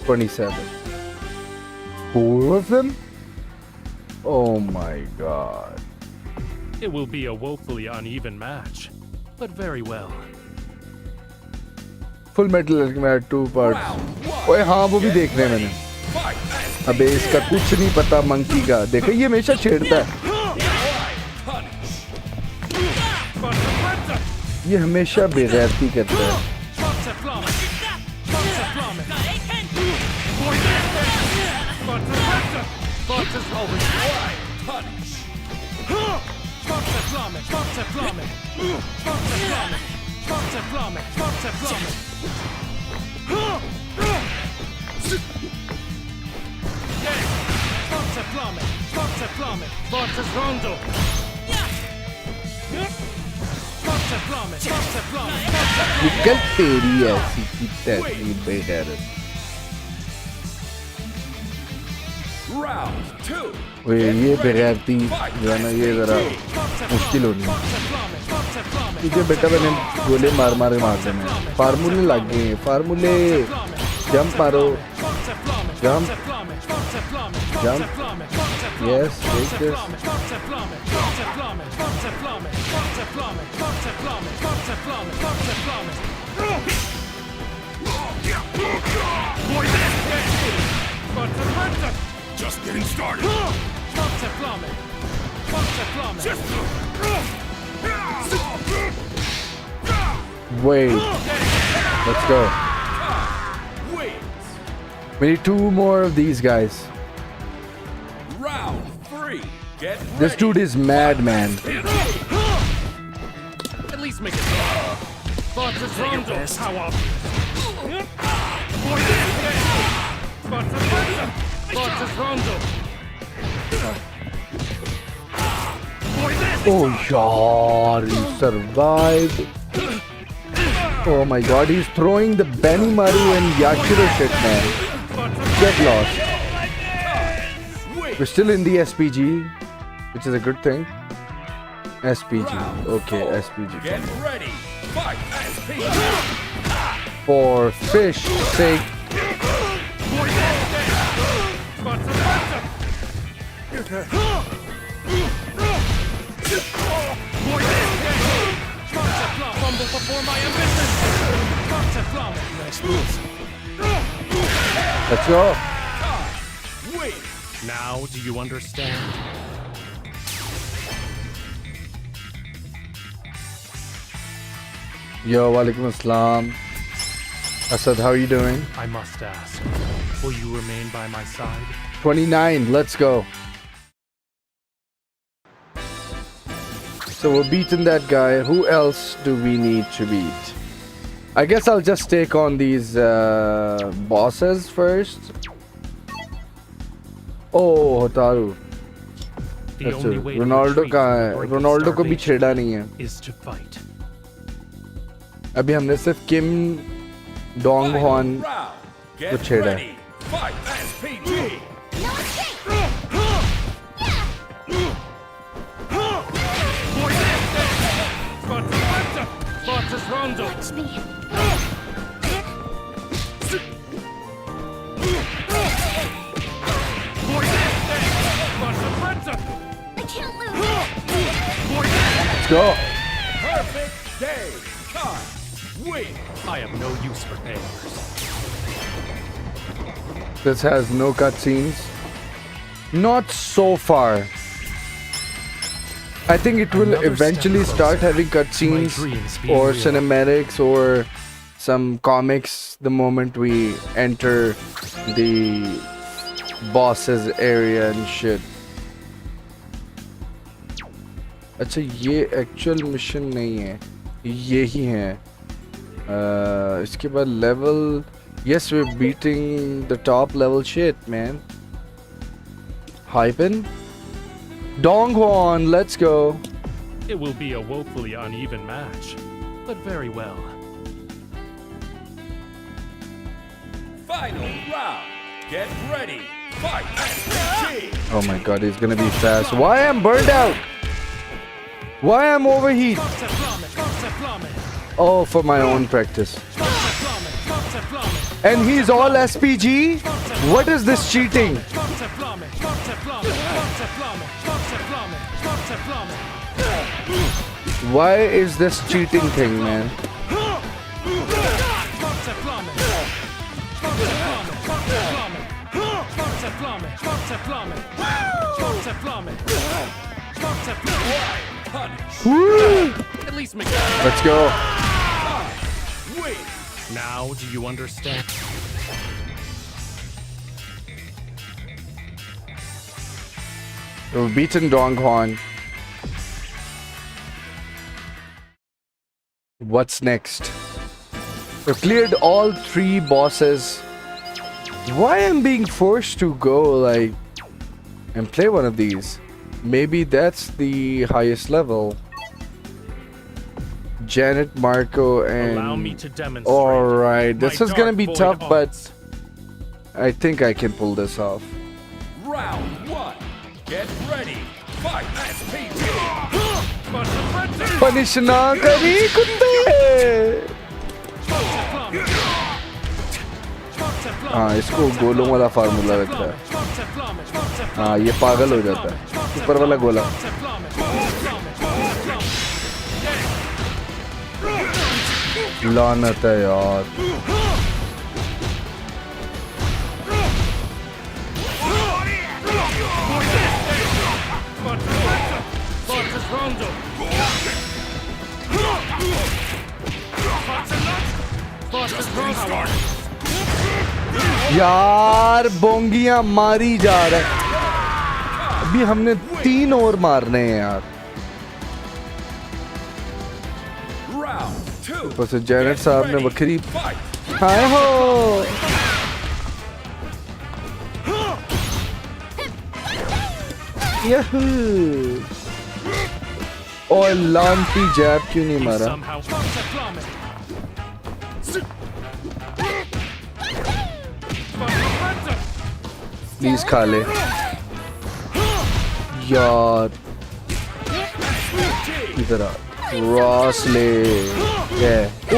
27. 4 of them? Oh my god. It will be a woefully uneven match, but very well. Full Metal Alchemist 2 parts. ओए हाँ वो भी देखने हैं मैंने. अबे इसका कुछ नहीं पता मंकी का. देखो ये हमेशा छेड़ता है. ये हमेशा बेगैरती करता है. निकल तेरी ऐसी की तैसी बेगैरत. ओए ये बेगैरती जो है ना ये जरा मुश्किल होनी है. तुझे बेटा मैंने गोले मार मार देने. फार्मूले लग गए. फार्मूले. जंप मारो. Jump. Jump. Yes take this. Just getting started. Wait. Let's go. We need 2 more of these guys. Round 3. Get This ready. dude is mad, man. At least make it so. Fortress Rondo, how obvious. Fortress Rondo. Oh, yaar, he survived. Oh my god, he's throwing the Benimaru and Yashiro shit, man. Get lost. We're still in the SPG, which is a good thing. SPG. Okay, SPG. Get ready. Fight SPG. For fish sake. Let's go. Now, do you understand? Yo, walaikum assalam. Asad, how are you doing? I must ask, will you remain by my side? 29, let's go. So we're beating that guy. Who else do we need to beat? I guess I'll just take on these bosses first. Oh, Hotaru. The That's only it. way to Ronaldo retreat कहाँ from है? the brink of Ronaldo को भी starvation छेड़ा नहीं है. is to fight. अभी हमने सिर्फ किम डोंग हॉन Get को छेड़ा है. ready. Fight SPG. Fortress Rondo. Touch me. I can't lose. Let's go. Perfect day. Time. Win. I have no use for bears. This has no cutscenes. Not so far. I think it will Another eventually step start closer having to my cutscenes dreams being or realized. cinematics or some comics the moment we enter the boss's area and shit. अच्छा ये actual mission नहीं है, ये ही है. इसके बाद level. Yes, we're beating the top level shit, man. Hypen? Dongwon, let's go. It will be a woefully uneven match, but very well. Final round. Get ready. Fight. SPG. Oh my god, he's gonna be fast. Why I'm burned out? Why I'm overheat? Oh, for my own practice. And he's all SPG? What is this cheating? Why is this cheating thing, man? Woo! At least make it. Let's go. Now, do you understand? We've beaten Donghwan. What's next? We've cleared all 3 bosses. Why am I being forced to go like and play one of these? Maybe that's the highest level. Janet, Marco, and Allow me to demonstrate. alright, this my is gonna dark be void tough, but arts. I think I can pull this off. Round 1. Get ready. Fight. SPG. Punish na kari kunde. हाँ इसको गोलों वाला formula लगता है हाँ ये पागल हो जाता है ऊपर वाला गोला लानत है यार यार बोंगियां मारी जा रहे हैं अभी हमने 3 और मारने हैं यार ऊपर से जेनेट साहब ने बकरी हाय हो यहू और लांटी जैब क्यों नहीं मारा प्लीज खा ले यार इधर आ रॉस ले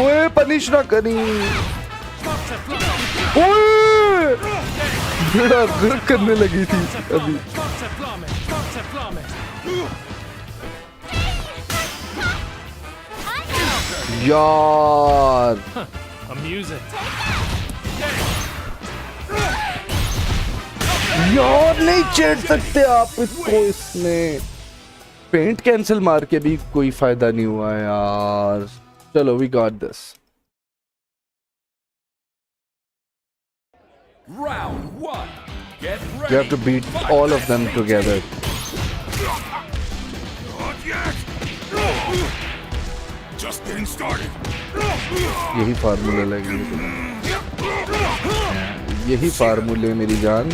ओए पनिश ना करी ओए बड़ा गर्क करने लगी थी अभी यार Amusing. यार नहीं चेड़ सकते आप इसको इसमें पेंट कैंसिल मार के भी कोई फायदा नहीं हुआ यार चलो we got this Round 1. Get ready. You have to beat all of them together. Just getting started. यही फार्मूला लगी यही फार्मूले मेरी जान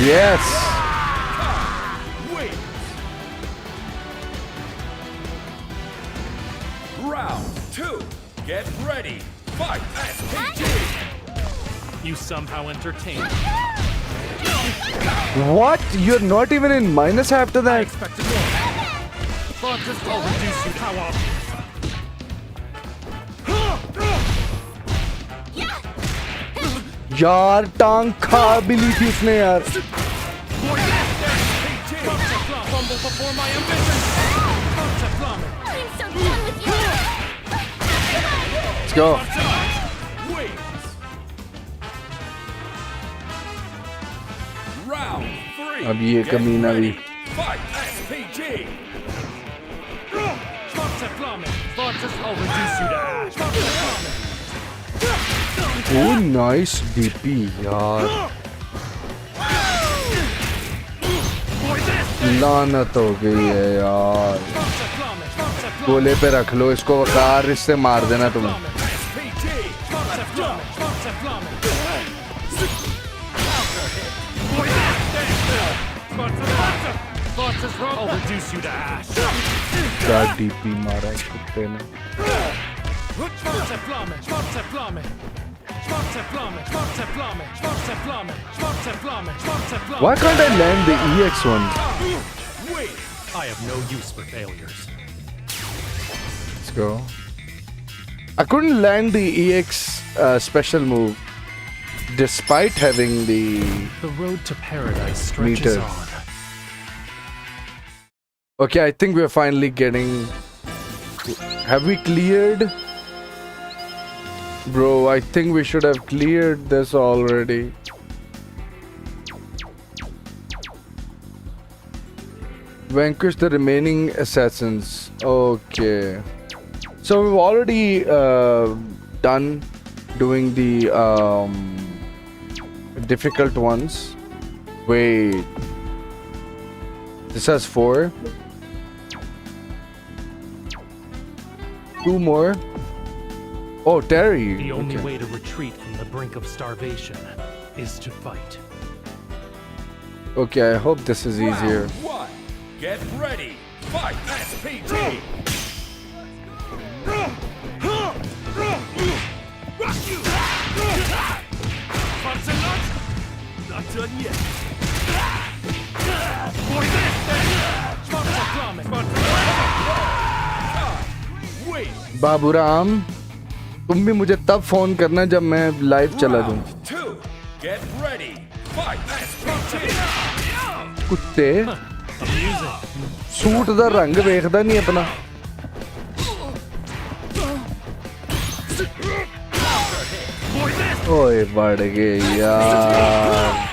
Yes. Round 2. Get ready. Fight. SPG. You somehow entertained. What? You're not even in minus after I that? expected more. But this will reduce you power. यार टांग खा भी ली थी उसने यार Fumble before my ambition. I'm so done with you. Let's go. Round 3. अब ये Get कमीना भी ready. Fight. SPG. But this will reduce you to ash. Oh nice DP यार लानत हो गई है यार गोले पे रख लो इसको वकार इससे मार देना तुम्हें Forza Flamme! Counter hit! Forza's wrong! I'll reduce you to ash! क्या डीपी मारा है कुत्ते ने. Forza Flamme! Forza Flamme! Forza Flamme! Forza Flamme! Forza Flamme! Forza Flamme! Forza Flamme! Why can't I land the EX one? Wait! I have no use for failures. Let's go. I couldn't land the EX special move despite having the The road to paradise stretches meter. on. Okay, I think we're finally getting. Have we cleared? Bro, I think we should have cleared this already. Vanquish the remaining assassins. Okay. So we've already done doing the difficult ones. Wait. This has 4. 2 more. Oh, Terry. The only Okay. way to retreat from the brink of starvation is to fight. Okay, I hope this is easier. Round 1. Get ready. Fight. SPT. Forza nuts! Not done yet. Forza Flamme! Forza Wait! Baburam, तुम भी मुझे तब phone करना जब मैं live चला दूं. Round 2. Get ready. Fight. SPT. कुत्ते, Amusing. सूट दा रंग वेखदा नहीं अपना. ओए बढ़ गए यार.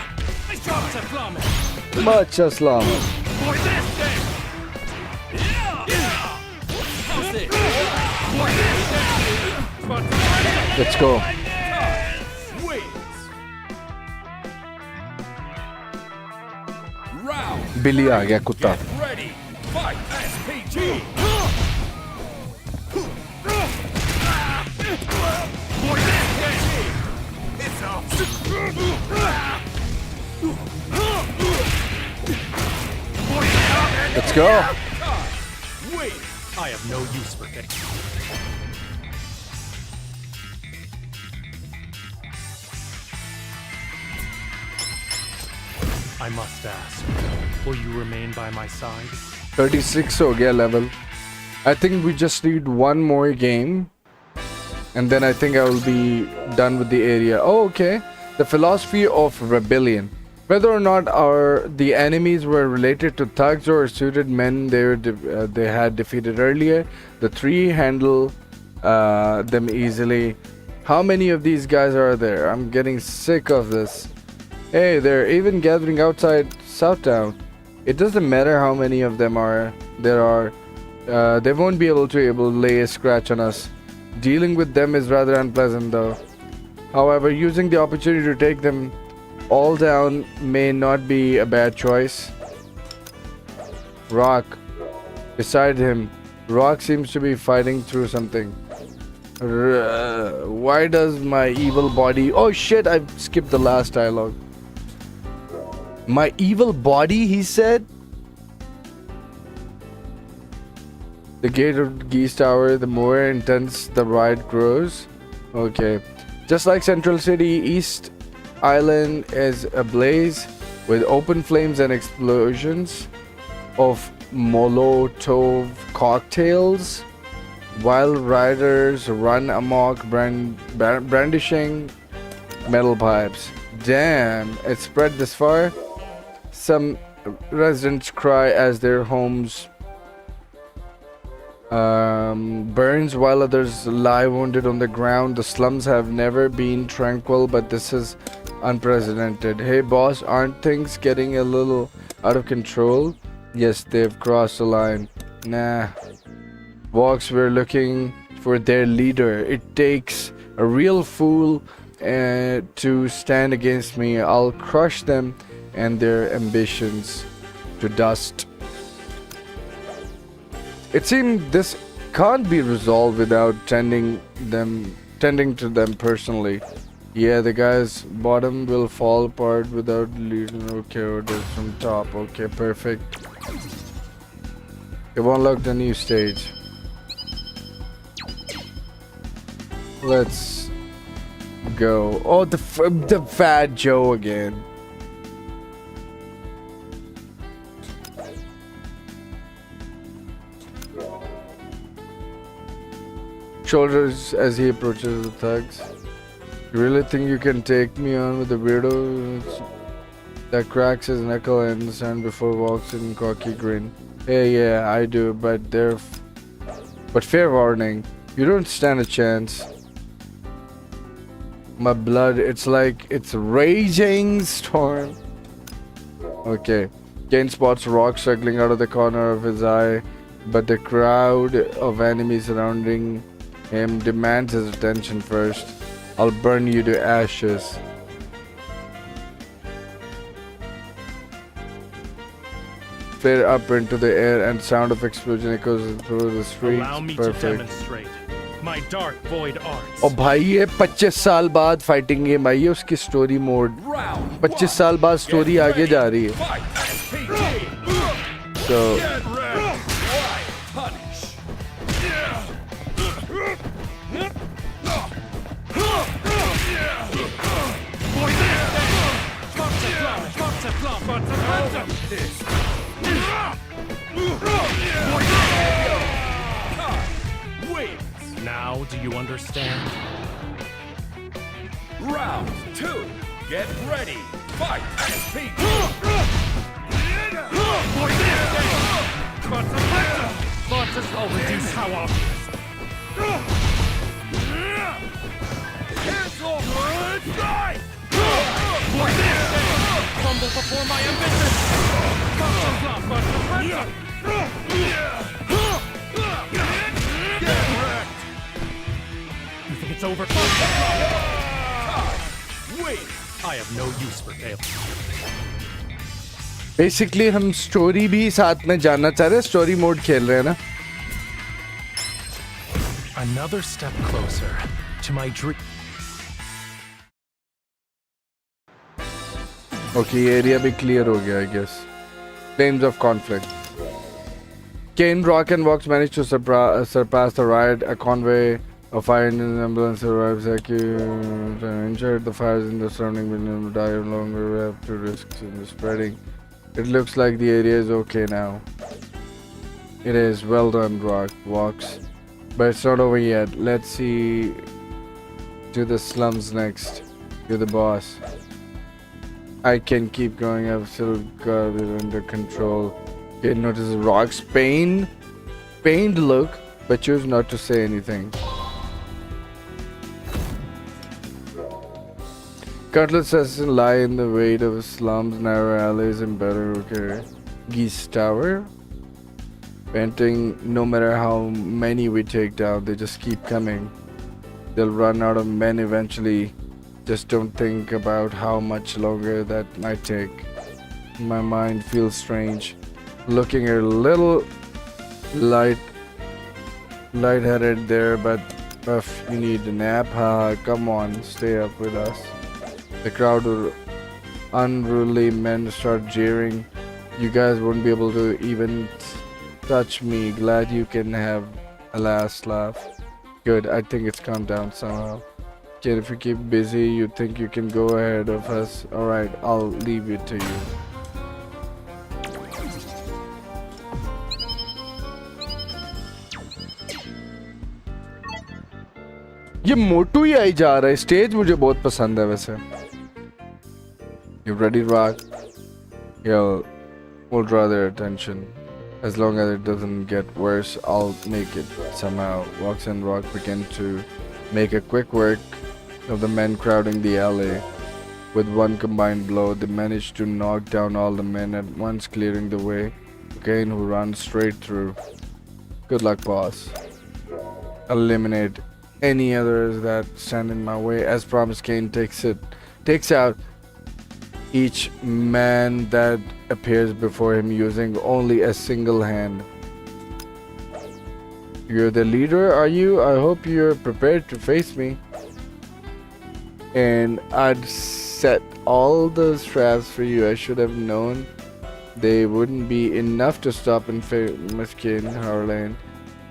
Forza Flamme! अच्छा सलाम. Let's go. Round. बिल्ली आ गया कुत्ता. Get ready. Fight. SPT. Let's go. Wait! I have no use for it. I must ask, will you remain by my side? 36 हो गया level. I think we just need one more game. And then I think I will be done with the area. Oh, okay. The philosophy of rebellion. Whether or not the enemies were related to thugs or suited men they had defeated earlier, the 3 handle them easily. How many of these guys are there? I'm getting sick of this. Hey, they're even gathering outside Southtown. It doesn't matter how many of them there are. They won't be able to lay a scratch on us. Dealing with them is rather unpleasant though. However, using the opportunity to take them all down may not be a bad choice. Rock. Beside him, Rock seems to be fighting through something. Why does my evil body... Oh shit, I skipped the last dialogue. My evil body, he said? The gate of Geese Tower, the more intense the ride grows. Okay. Just like Central City, East Island is ablaze with open flames and explosions of Molotov cocktails, while riders run amok brandishing metal pipes. Damn, it spread this far. Some residents cry as their homes burns while others lie wounded on the ground. The slums have never been tranquil, but this is unprecedented. Hey boss, aren't things getting a little out of control? Yes, they've crossed the line. Nah. Vox, we're looking for their leader. It takes a real fool to stand against me. I'll crush them and their ambitions to dust. It seems this can't be resolved without tending to them personally. Yeah, the guy's bottom will fall apart without leaving. Okay, orders from top. Okay, perfect. You've unlocked a new stage. Let's go. Oh, the Fat Joe again. Shoulders as he approaches the thugs. You really think you can take me on with the weirdo that cracks his knuckle in the sand before walks in cocky grin? Hey, yeah, I do, but but fair warning, you don't stand a chance. My blood, it's like it's raging storm. Okay, Kane spots Rock struggling out of the corner of his eye, but the crowd of enemies surrounding him demands his attention first. I'll burn you to ashes. Flare up into the air and sound of explosion echoes through the streets. Allow me to demonstrate my dark void arts. और भाई ये 25 साल बाद fighting game आई है उसकी story mode 25 साल बाद story आगे जा रही है तो Now, do you understand? Round 2. Get ready. Fight. Speak. I'll reduce how obvious. Cancel. Good fight. Crumble before my ambition. You think it's over? Wait. I have no use for failure. Basically हम story भी साथ में जानना चाह रहे हैं story mode खेल रहे हैं ना Another step closer to my dream. Okay ये एरिया भी क्लियर हो गया I guess Flames of conflict. Kane, Rock, and Vox manage to surpass the riot. A convoy of fire engines and ambulance arrives. Injured, the fires in the surrounding building die longer. We have to risk in spreading. It looks like the area is okay now. It is well done, Rock, Vox. But it's not over yet. Let's see to the slums next. You're the boss. I can keep going. I've still got it under control. Okay, notice Rock's pained look, but choose not to say anything. Countless assassins lie in the wait of slums, narrow alleys, and better Geese Tower. Painting, no matter how many we take down, they just keep coming. They'll run out of men eventually. Just don't think about how much longer that might take. My mind feels strange. Looking a little lightheaded there, but you need a nap. Come on, stay up with us. The crowd of unruly men start jeering. You guys won't be able to even touch me. Glad you can have a last laugh. Good, I think it's calmed down somehow. Kid, if you keep busy, you think you can go ahead of us. Alright, I'll leave it to you. ये मोटू ही आई जा रहा है stage मुझे बहुत पसंद है वैसे You ready, Rock? Yeah, we'll draw their attention. As long as it doesn't get worse, I'll make it somehow. Vox and Rock begin to make a quick work of the men crowding the alley. With one combined blow, they manage to knock down all the men at once, clearing the way. Kane, who runs straight through. Good luck, boss. Eliminate any others that stand in my way. As promised, Kane takes out each man that appears before him using only a single hand. You're the leader, are you? I hope you're prepared to face me. and I'd set all the straps for you. I should have known they wouldn't be enough to stop in famous Kane Harlane.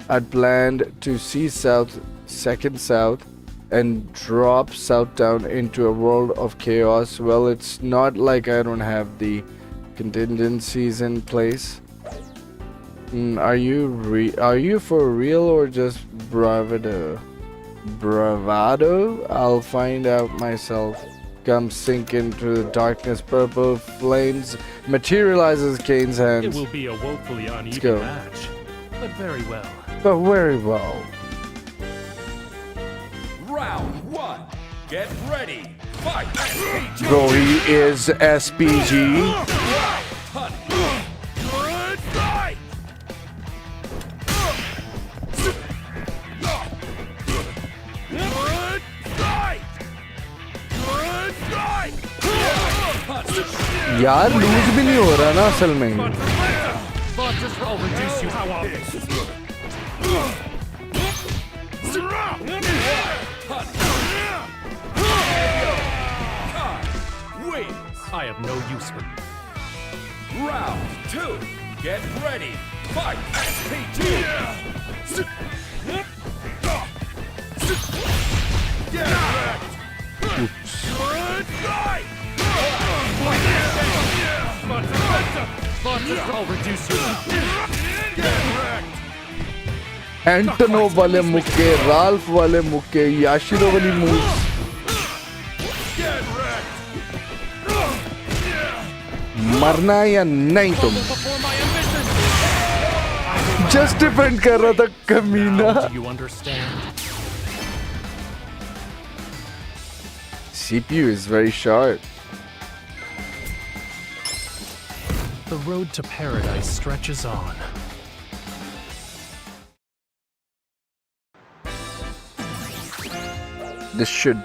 I'd planned to see south, second south, and drop south down into a world of chaos. Well, it's not like I don't have the contingencies in place. Are you for real or just bravado? Bravado? I'll find out myself. Come sink into the darkness. Purple flames materializes Kane's hands. It will be a woefully go. uneven match, but very well. But very well. Round one. Get ready. Fight. Bro, he is SPG. Good fight! Good fight! Good fight! यार loose भी नहीं हो रहा ना असल में. But I'll reduce you how obvious. I have no use for you. Round two. Get ready. Fight. SPG. Good fight! But I'll reduce you. एंटनो वाले मुक्के, राल्फ वाले मुक्के, याशिरो वाली मूव्स. मरना या नहीं तुम. जस्ट डिफेंड कर रहा था कमीना. Do you understand? CPU is very short. The road to paradise stretches on. This should.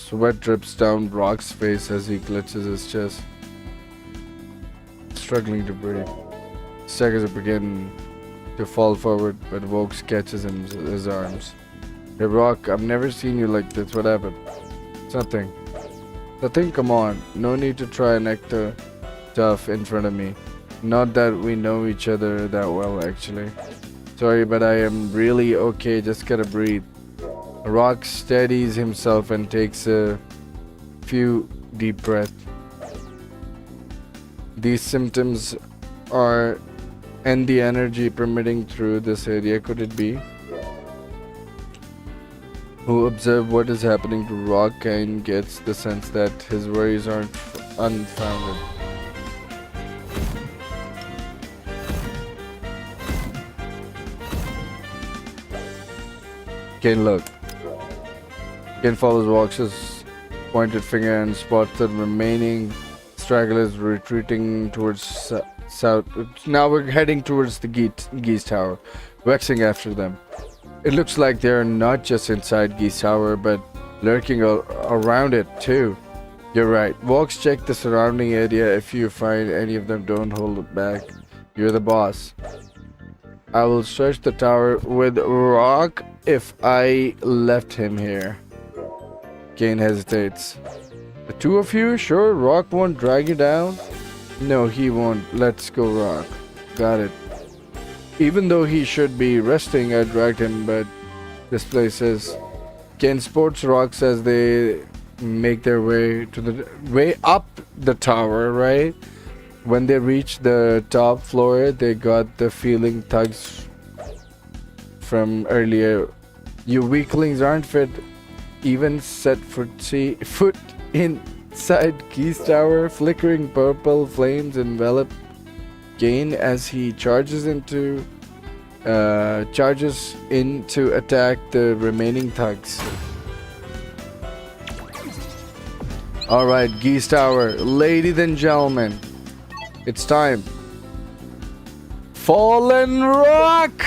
Sweat drips down Brock's face as he clutches his chest, struggling to breathe. Seconds begin to fall forward, but Vokes catches him in his arms. Hey Brock, I've never seen you like this. What happened? It's nothing. Nothing? Come on. No need to try and act tough in front of me. Not that we know each other that well, actually. Sorry, but I am really okay. Just gotta breathe. Rock steadies himself and takes a few deep breaths. These symptoms are and the energy permitting through this area. Could it be? Who observe what is happening to Rock and gets the sense that his worries aren't unfounded. Kane look. Kane follows Vox's pointed finger and spots the remaining stragglers retreating towards south. Now we're heading towards the Geese Tower, vexing after them. It looks like they're not just inside Geese Tower, but lurking around it too. You're right. Vox, check the surrounding area. If you find any of them, don't hold it back. You're the boss. I will search the tower with Rock if I left him here. Kane hesitates. The two of you? Sure, Rock won't drag you down? No, he won't. Let's go, Rock. Got it. Even though he should be resting, I dragged him, but this place is... Kane sports Rocks as they make their way to the way up the tower, right? When they reach the top floor, they got the feeling thugs from earlier. You weaklings aren't fit even set foot inside Geese Tower. Flickering purple flames envelop Kane as he charges in to attack the remaining thugs. Alright, Geese Tower, ladies and gentlemen, it's time. Fallen Rock!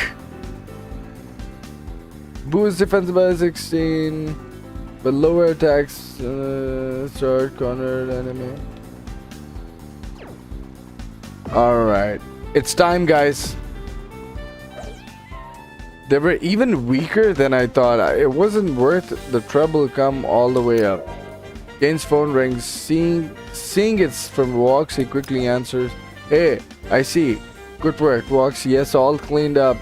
Boost defense by 16. but lower attacks start cornered enemy. Alright. It's time, guys. They were even weaker than I thought. It wasn't worth the trouble come all the way up. Kane's phone rings. Seeing it's from Walks, he quickly answers. Hey, I see. Good work, Walks. Yes, all cleaned up.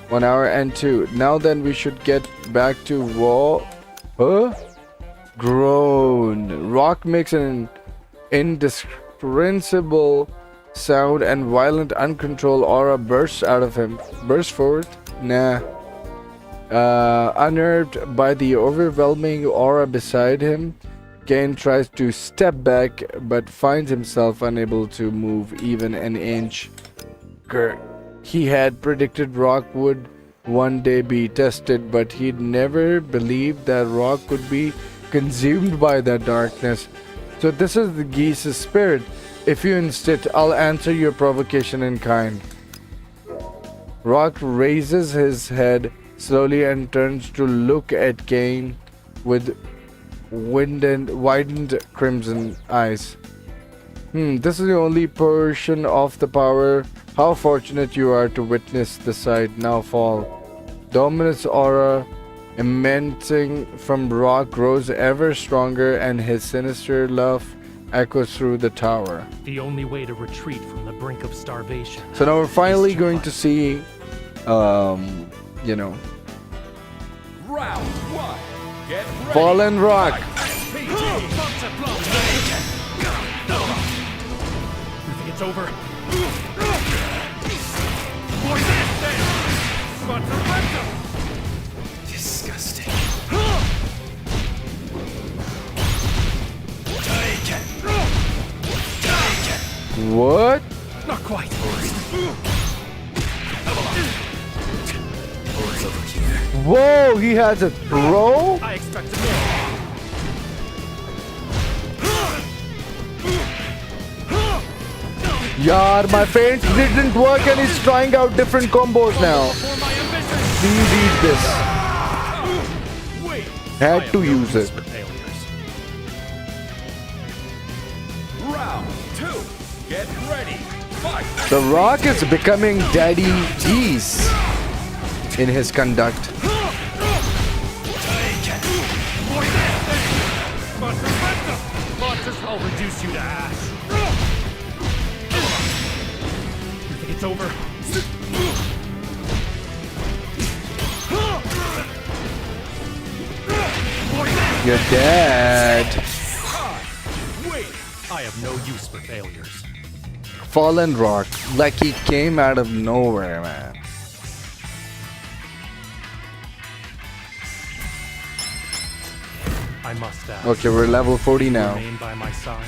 1 hour and 2. Now then, we should get back to war. Huh? Groan. Rock makes an indescribable sound and violent, uncontrolled aura bursts out of him. Bursts forth? Nah. Unnerved by the overwhelming aura beside him, Kane tries to step back but finds himself unable to move even an inch. He had predicted Rock would one day be tested, but he'd never believed that Rock could be consumed by that darkness. So this is the Geese's spirit. If you insist, I'll answer your provocation in kind. Rock raises his head slowly and turns to look at Kane with widened crimson eyes. This is the only portion of the power. How fortunate you are to witness the sight now fall. Dominus aura emanating from Rock grows ever stronger, and his sinister laugh echoes through the tower. The only way to retreat from the brink of starvation. So now we're finally going to see, you know, Round 1. Get ready. Fallen Rock. You think it's over? Disgusting. What? Not quite. Whoa, he has a throw? I expected more. Yaar, my feint didn't work and he's trying out different combos now. For my ambition. Please eat this. Wait. Had to use it. For failures. Round 2. Get ready. Fight. The Rock is becoming Daddy Geese in his conduct. I'll reduce you to ash. You think it's over? You're dead. Wait. I have no use for failures. Fallen Rock, like he came out of nowhere, man. I must ask. Okay, we're level 40 now. Remain by my side.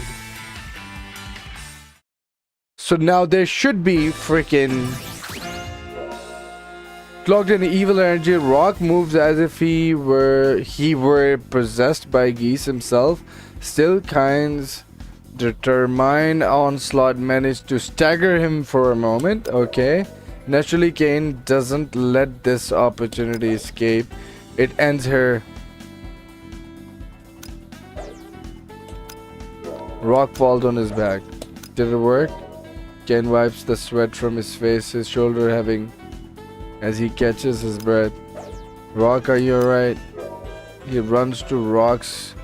So now there should be freaking cloaked in evil energy. Rock moves as if he were possessed by Geese himself. Still, Kane's determined onslaught managed to stagger him for a moment. Okay, naturally Kane doesn't let this opportunity escape. It ends her. Rock falls on his back. Did it work? Ken wipes the sweat from his face, his shoulder heaving as he catches his breath. Rock, are you alright? He runs to Rock's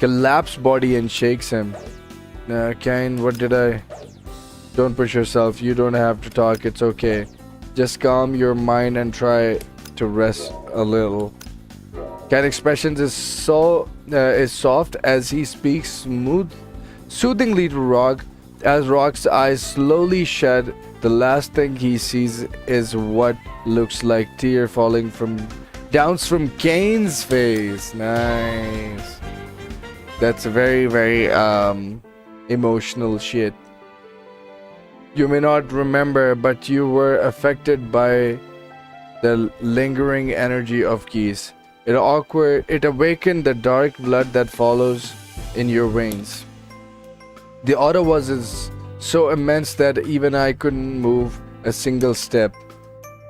collapsed body and shakes him. Ken, what did I... Don't push yourself. You don't have to talk. It's okay. Just calm your mind and try to rest a little. Ken's expressions is soft as he speaks soothingly to Rock. As Rock's eyes slowly shed, the last thing he sees is what looks like tear falling down from Kane's face. Nice. That's very, very emotional shit. You may not remember, but you were affected by the lingering energy of Geese. It awakened the dark blood that follows in your veins. The aura was so immense that even I couldn't move a single step.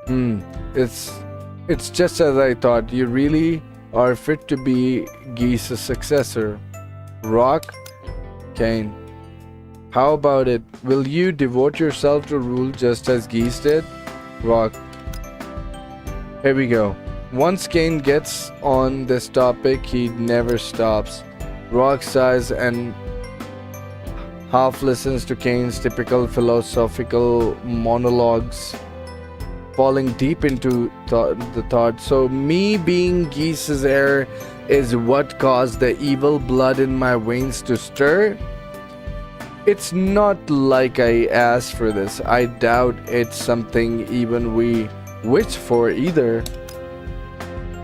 It's just as I thought. You really are fit to be Geese's successor. Rock, Kane. How about it? Will you devote yourself to rule just as Geese did? Rock. Here we go. Once Kane gets on this topic, he never stops. Rock sighs and half listens to Kane's typical philosophical monologues, falling deep into the thought. So me being Geese's heir is what caused the evil blood in my veins to stir? It's not like I asked for this. I doubt it's something even we wish for either.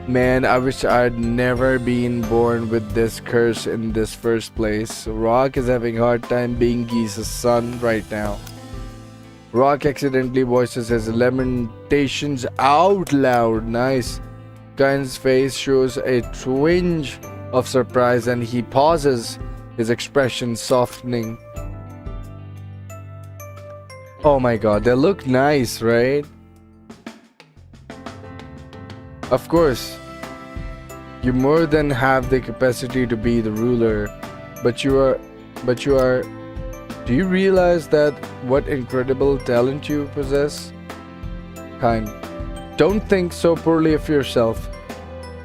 Man, I wish I'd never been born with this curse in this first place. Rock is having a hard time being Geese's son right now. Rock accidentally voices his lamentations out loud. Nice. Kane's face shows a twinge of surprise and he pauses, his expression softening. Oh my god, they look nice, right? Of course, you more than have the capacity to be the ruler, but you are, do you realize that what incredible talent you possess? Kane, don't think so poorly of yourself.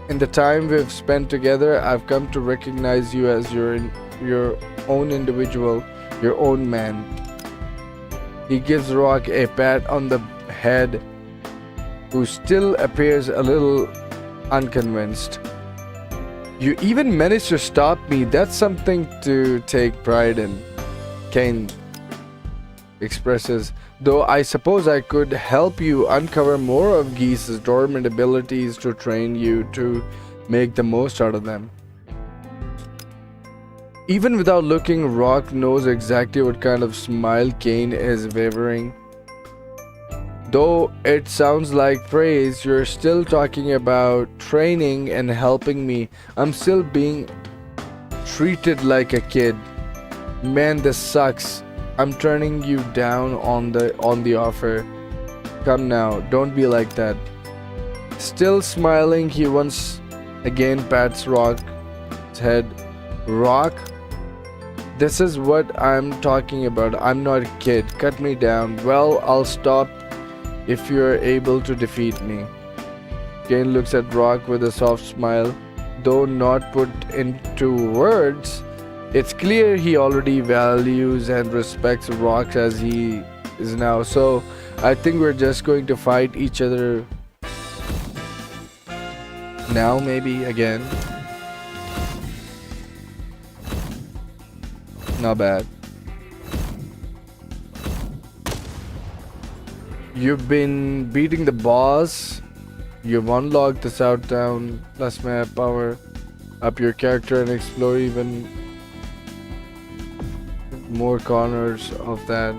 In the time we've spent together, I've come to recognize you as your own individual, your own man. He gives Rock a pat on the head, who still appears a little unconvinced. You even managed to stop me. That's something to take pride in. Kane expresses, though I suppose I could help you uncover more of Geese's dormant abilities to train you to make the most out of them. Even without looking, Rock knows exactly what kind of smile Kane is wavering. Though it sounds like praise, you're still talking about training and helping me. I'm still being treated like a kid. Man, this sucks. I'm turning you down on the offer. Come now, don't be like that. Still smiling, he once again pats Rock's head. Rock, this is what I'm talking about. I'm not a kid. Cut me down. Well, I'll stop if you're able to defeat me. Kane looks at Rock with a soft smile. Though not put into words, it's clear he already values and respects Rock as he is now. So I think we're just going to fight each other now, maybe again. Not bad. You've been beating the boss. You've unlocked the Southtown plus map power up your character and explore even more corners of that.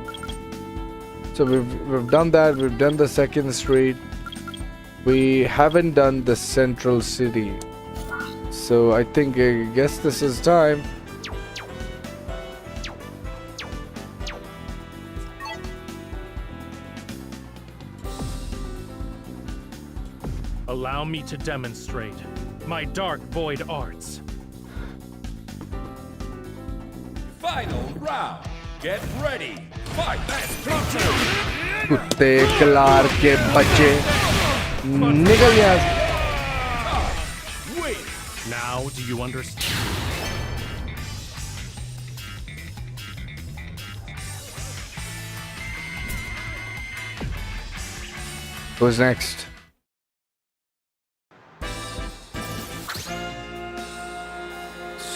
So we've done that. We've done the second street. We haven't done the central city. So I guess this is time. Allow me to demonstrate my dark void arts. Final round. Get ready. Fight. कुत्ते colour के बच्चे निकल यहाँ से. Wait. Now do you understand? Who's next?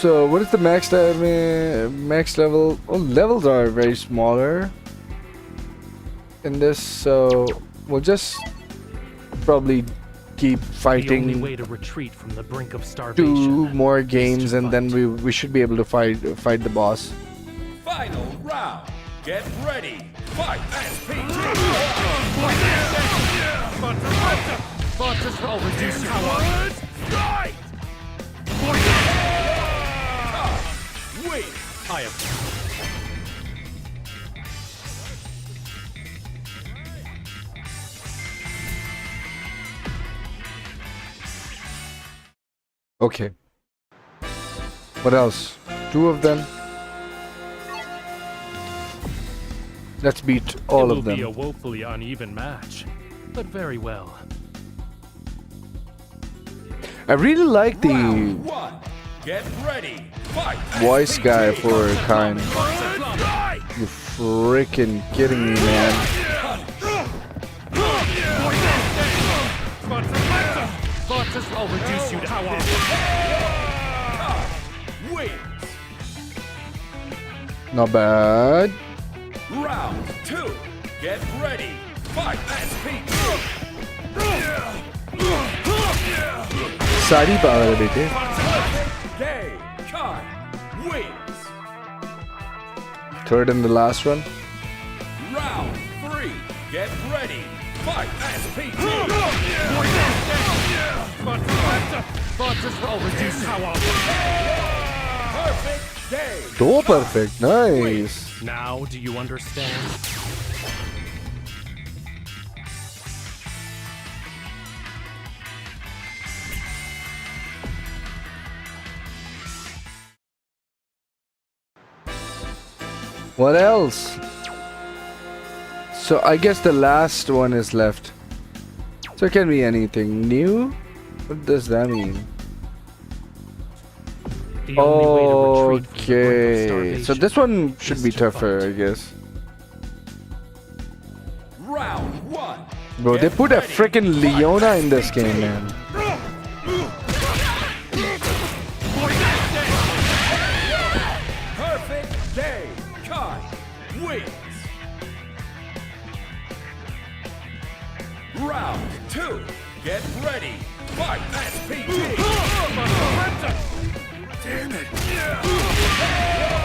So what is the max level? Oh, levels are very smaller in this, so we'll just probably keep The only fighting way to retreat from the brink of starvation. 2 more games and then we should be able to fight the boss. Final round. Get ready. Fight. I'll reduce your power. Wait! I have... Okay. What else? 2 of them. Let's beat all of It will be a them. woefully uneven match, but very well. I really like the Round 1. Get ready. Fight. voice guy for Kine. Fly! You freaking kidding me, man? I'll reduce you to how Wins. Not bad. Round 2. Get ready. Fight. SPG. सारी power है बेटे. Game. Kai wins. Third and the last one. Round 3. Get ready. Fight. SPG. I'll reduce how Perfect game. So perfect. Nice. Now do you understand? What else? So I guess the last one is left. So it can be anything new. What does that mean? The only way to retreat from the brink of Okay. starvation So this one should is be to tougher, fight. I guess. Round 1. Bro, they put a freaking Leona in this game, man. Perfect game. Kai wins. Round 2. Get ready. Fight. SPG.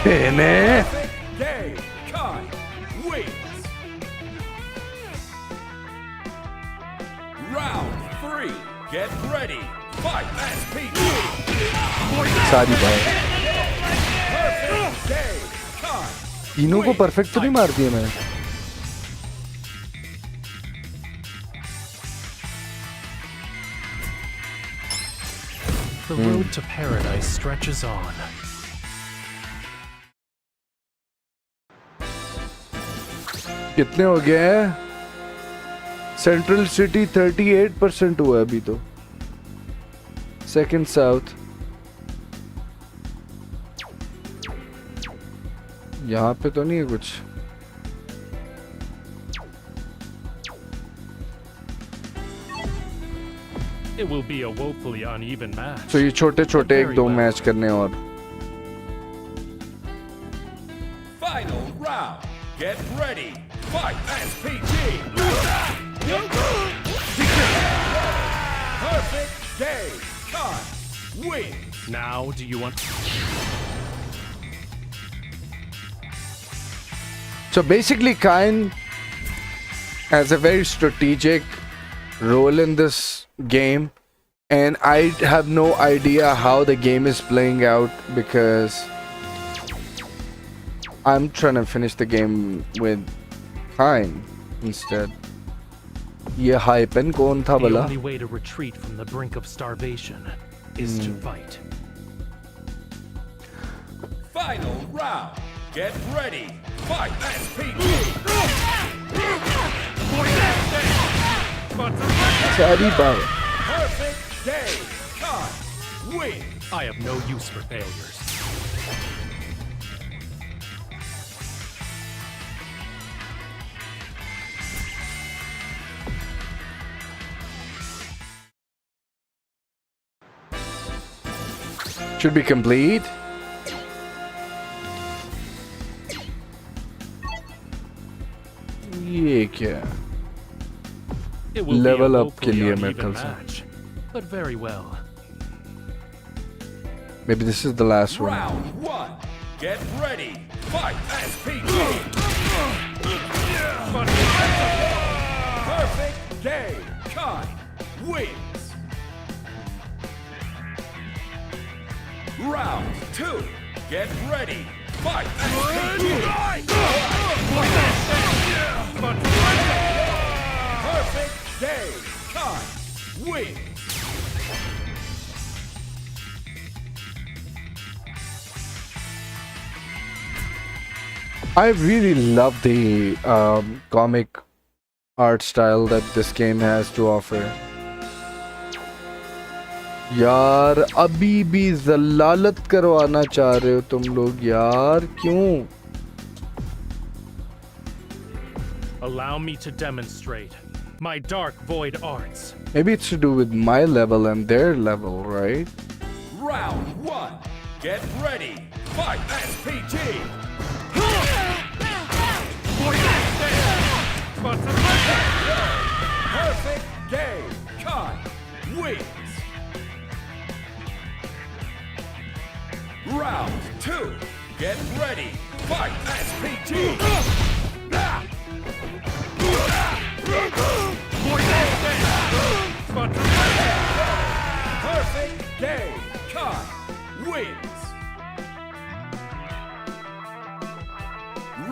Damn it. Perfect game. Kai wins. Round 3. Get ready. Fight. SPG. सारी बात. Perfect game. Kai तीनों को perfect तो नहीं मार दिया मैंने. The road to paradise stretches on. कितने हो गए हैं? सेंट्रल सिटी 38% हुआ है अभी तो. Second south. यहाँ पे तो नहीं है कुछ. It will be a woefully uneven match. तो ये छोटे छोटे एक Very दो well. मैच करने और. final round. Get ready. Fight. SPG. Perfect game. Kai wins. Now do you want... So basically, Kine has a very strategic role in this game, and I have no idea how the game is playing out because I'm trying to finish the game with Kine instead. ये hyphen कौन था The भला? only way to retreat from the brink of starvation is to fight. Final round. Get ready. Fight. SPG. सारी बात. Perfect game. Kai wins. I have no use for failures. Should be complete. ये क्या? It will Level be a up के लिए woefully मेरे ख्याल uneven से. match, but very well. Maybe this is the last one. Round 1. Get ready. Fight. SPG. Perfect game. Kai wins. Round 2. Get ready. Fight. SPG. Perfect game. Kai wins. I really love the comic art style that this game has to offer. यार अभी भी जलालत करवाना चाह रहे हो तुम लोग यार क्यों? Allow me to demonstrate my dark void arts. Maybe it's to do with my level and their level, right? Round 1. Get ready. Fight SPG. Perfect game. Kai wins. Round 2. Get ready. Fight SPG. Perfect game. Kai wins.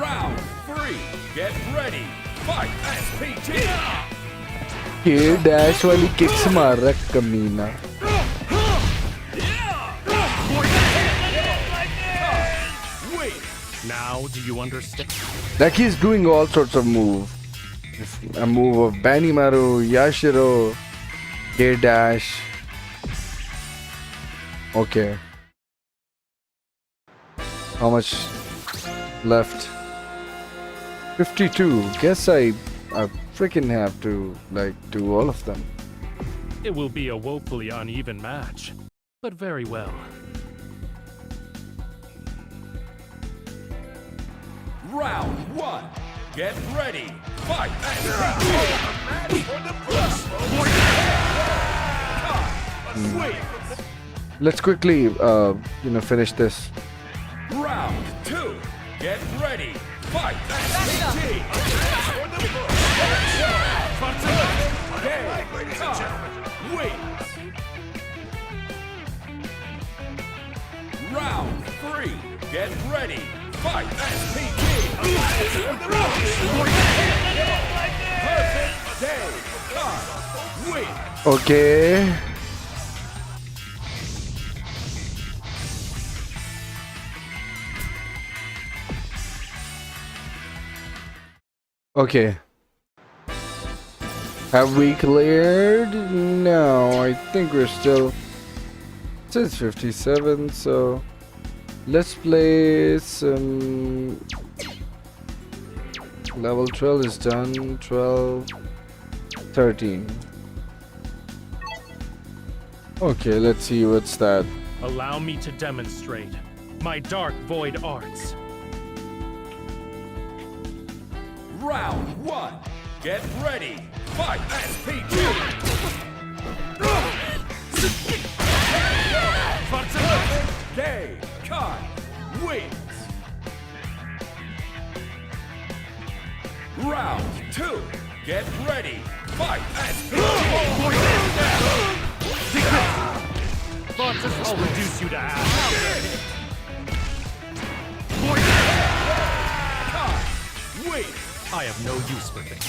Round 3. Get ready. Fight SPG. ये dash वाली kicks मार रहा है कमीना. Now, do you understand? Like he's doing all sorts of moves. A move of Banimaru, Yashiro, Gay Dash. Okay. How much left? 52. Guess I freaking have to like do all of them. It will be a woefully uneven match, but very well. Round 1. Get ready. Fight. Let's quickly finish this. Round 2. Get ready. Fight. Round 3. Get ready. Fight SPG. Perfect day. Win. Okay. Okay. Have we cleared? No, I think we're still. It says 57, so let's play some. Level 12 is done. 12, 13. Okay, let's see what's that. Allow me to demonstrate my dark void arts. Round 1. Get ready. Fight SPG. Game. Kai wins. Round 2. Get ready. Fight SPG. I'll reduce you to ash. Kai wins. I have no use for things.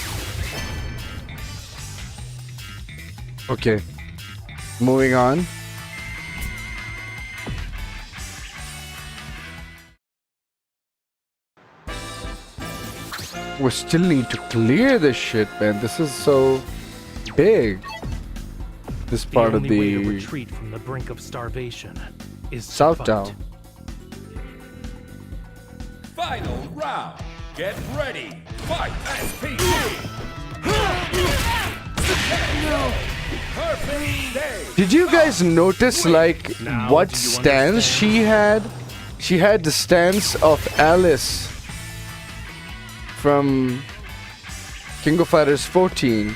Okay. Moving on. We still need to clear this shit, man. This is so big. This part of the only way to the retreat from the brink of starvation is South to Town. fight. Final round. Get ready. Fight SPG. Perfect day. Did you guys notice like Now, what do you stance she had? She had the stance of Alice from King of Fighters 14,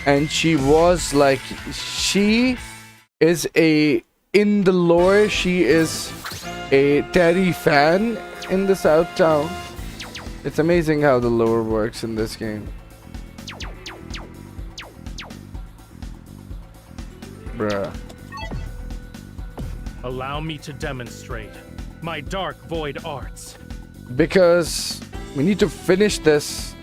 and she was like, she is in the lore, she is a Terry fan in the South Town. It's amazing how the lore works in this game. Bruh. Allow me to demonstrate my dark void arts. Because we need to finish this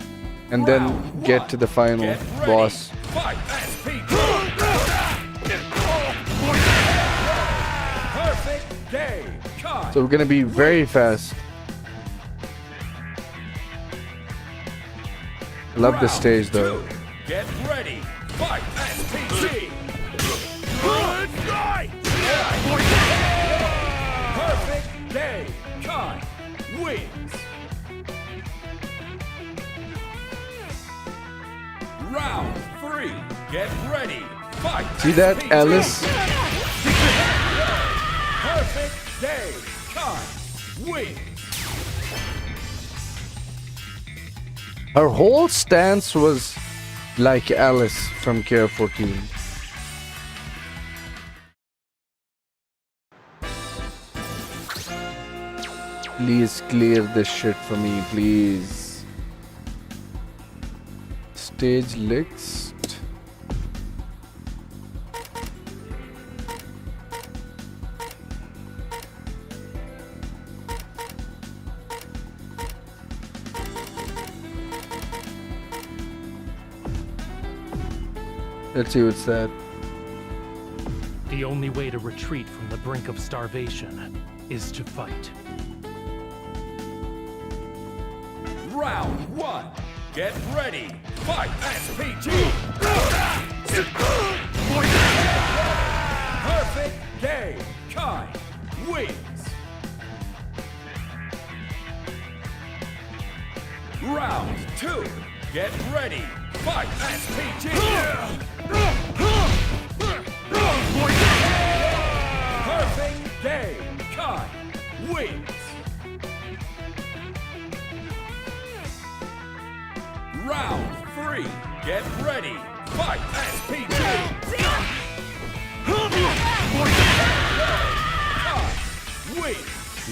and then get to the final Get ready. boss. Fight SPG. Perfect day. Kai. So we're gonna be very fast. Love the Round stage though. 2. Get ready. Fight. SPG. Good night! Perfect day. Kai wins. Round 3. Get ready. Fight. See that, SPG. Alice? Perfect day. Kai wins. Her whole stance was like Alice from Care 14. Please clear this shit for me, please. Stage list. Let's see what's that. The only way to retreat from the brink of starvation is to fight. Round 1. Get ready. Fight. SPG. Perfect day. Kai wins. Round 2. Get ready. Fight. SPG. Perfect day. Kai wins. Round 3. Get ready. Fight. SPG. Kai wins.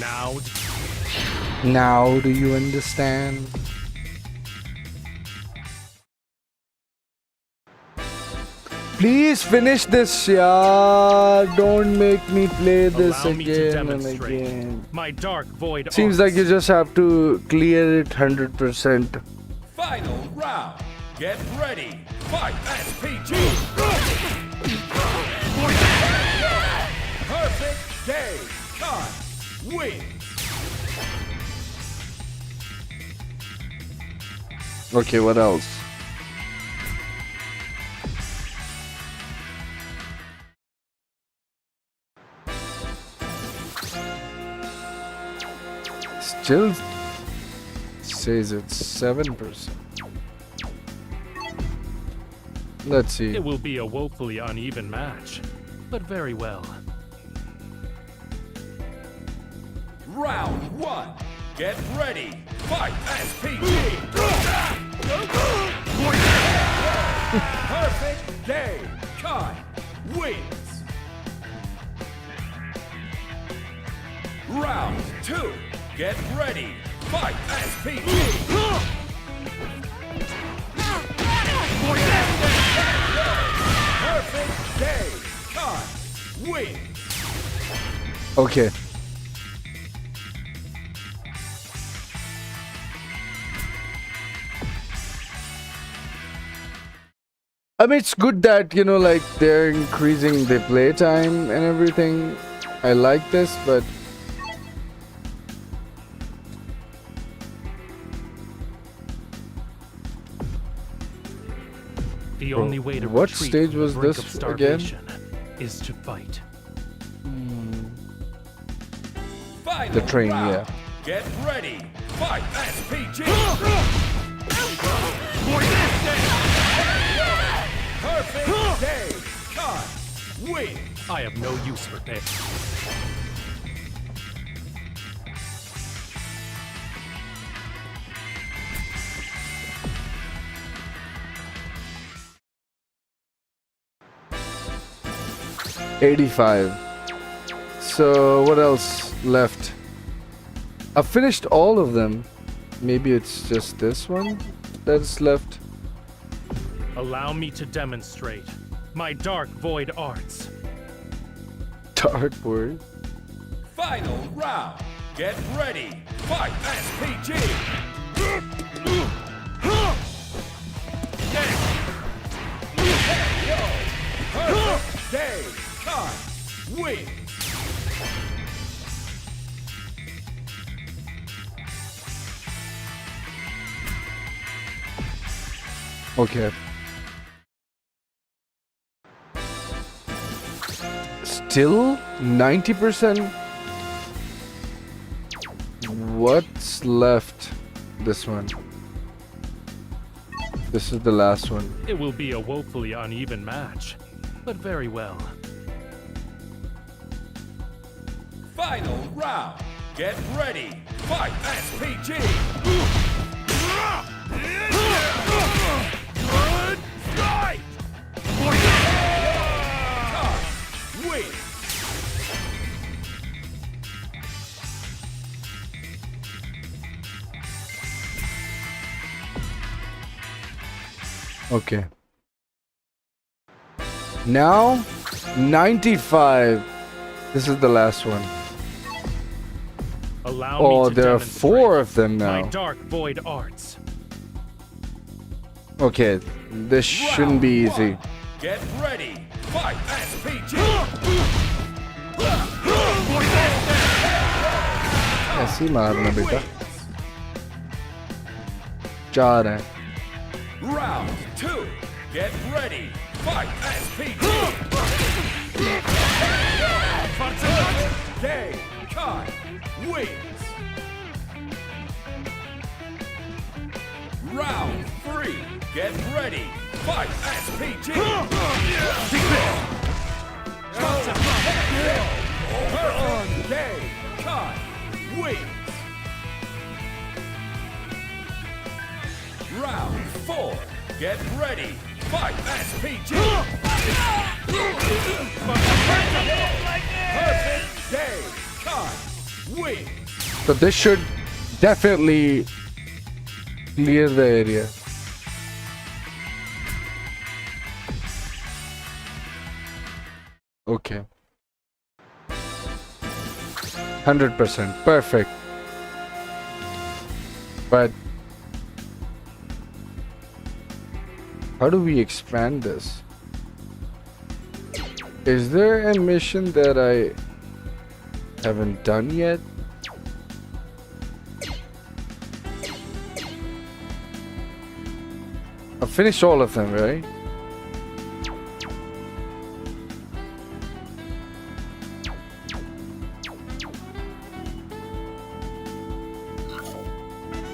Now do you understand? Please finish this, yeah. Don't make me play this Allow me to again and demonstrate again. my dark void Seems like you arts. just have to clear it 100%. Final round. Get ready. Fight. SPG. Perfect day. Kai wins. Okay, what else? Still says it's 7%. Let's see. It will be a woefully uneven match, but very well. Round 1. Get ready. Fight. SPG. Perfect day. Kai wins. Round 2. Get ready. Fight. SPG. Perfect day. Kai wins. Okay. I mean, it's good that, you know, like, they're increasing the playtime and everything. I like this, but The only way to what retreat stage from the was brink this of again? starvation is to fight. Final The train, round. yeah. Get ready. Fight. SPG. Perfect day. Kai wins. I have no use for pain. $85. So what else left? I've finished all of them. Maybe it's just this one that's left. Allow me to demonstrate my dark void arts. Dark word. Final round. Get ready. Fight. SPG. Perfect day. Kai wins. Okay. Still 90%? What's left? This one. This is the last one. It will be a woefully uneven match, but very well. Final round. Get ready. Fight SPG. Good fight. Win. Okay. Now 95. This is the last one. Allow Oh, me to there are demonstrate 4 of them my now. dark void arts. Okay, this shouldn't be Round easy. one. Get ready. Fight SPG. ऐसे ही मारना बेटा. 4 हैं. Round 2. Get ready. Fight SPG. Game. Kai wins. Round 3. Get ready. Fight SPG. Game. Kai wins. Round 4. Get ready. Fight SPG. Perfect day. Kai wins. So this should definitely clear the area. Okay. 100%. Perfect. But how do we expand this? Is there a mission that I haven't done yet? I've finished all of them, right?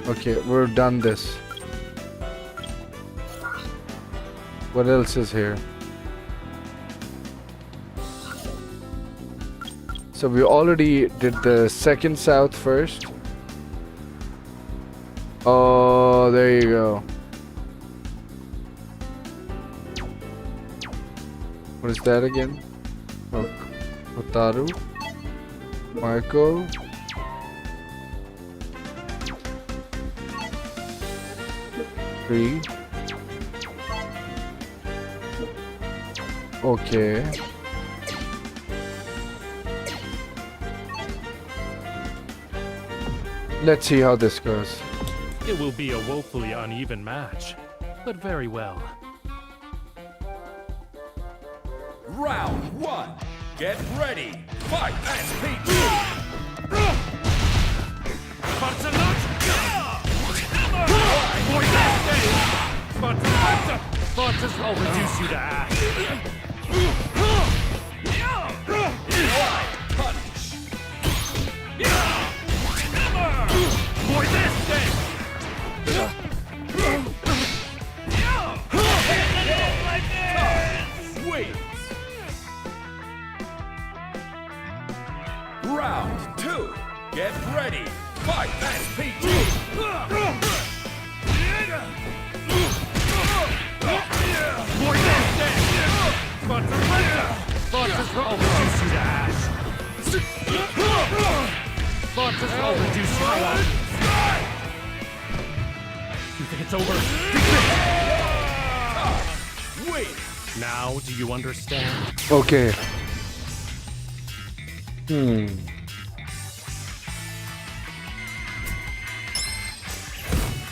Okay, we're done this. What else is here? So we already did the second south first. Oh, there you go. What is that again? Oh, Otaru. Marco. Three. Okay. Let's see how this goes. It will be a woefully uneven match, but very well. Round 1. Get ready. Fight SPG. I'll reduce you to ash. Punch. For this thing! Wins. Round 2. Get ready. Fight SPG. For this thing! I'll reduce you to ash. I'll reduce you to ash. You think it's over? Wins. Now, do you understand? Okay.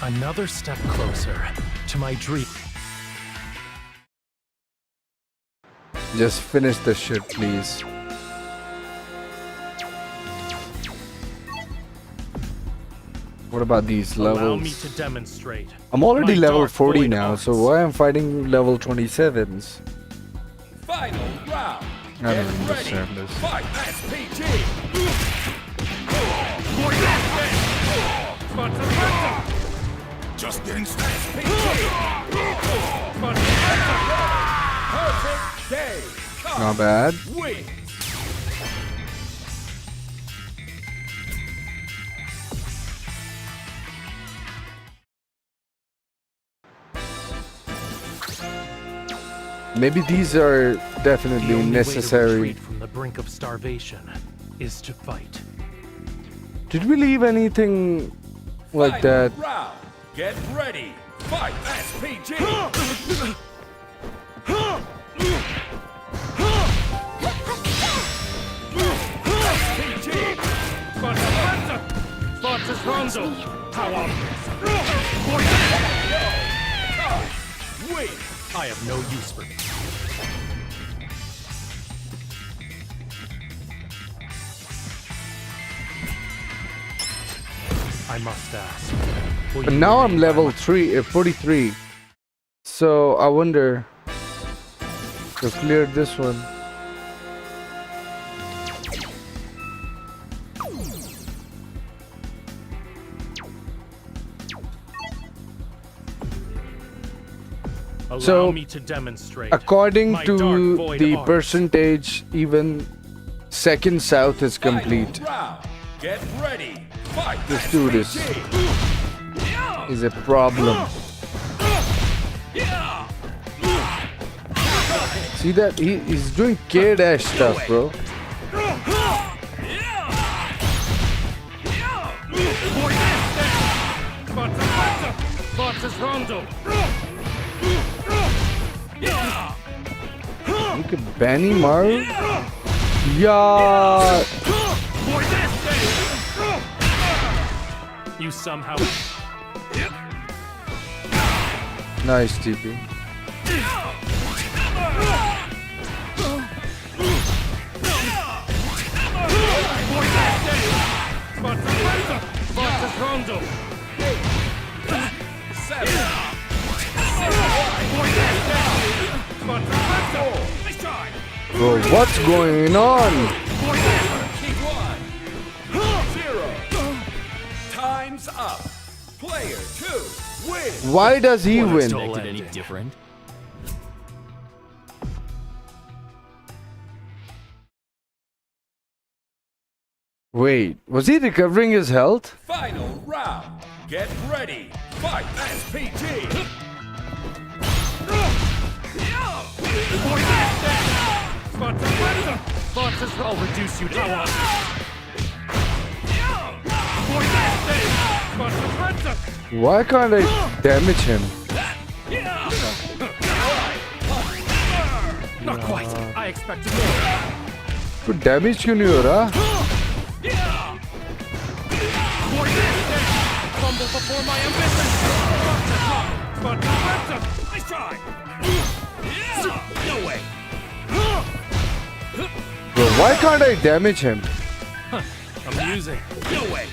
Another step closer to my dream. Just finish this shit, please. What about these Allow me levels? to demonstrate. I'm already my level dark 40 void now, so arts. why am fighting level 27s? Final round. I don't Get ready. understand this. Fight SPG. Just getting started. Perfect day. Not bad. Win. Maybe these are The definitely only way to necessary. retreat from the brink of starvation is to fight. Did we leave anything like Final that? round. Get ready. Fight SPG. SPG. Forces Rondo! How obvious! Win. I have no use for you. I must ask. will But you now I'm remain by level my- 43. So I wonder to clear this one. Allow So, me to demonstrate. According my dark to void the arts. percentage, even second south is complete. Final round. Get ready. Fight Let's do this. SPG. Is a problem. See that? He's doing K-dash stuff, bro. Forces Rondo! Look at Benny Maru. Yeah. You somehow. Nice TP. Forces Rondo! Bro, what's going on? 0. Time's up. Player 2 wins. Why does he win? Any different? Wait, was he recovering his health? Final round. Get ready. Fight SPG. Forces, I'll reduce you to Why can't I damage him? Not quite. I expected more. कुछ damage क्यों नहीं हो रहा? Fumble before my ambition. Nice try. No way. Bro, why can't I damage him? Amusing. No way.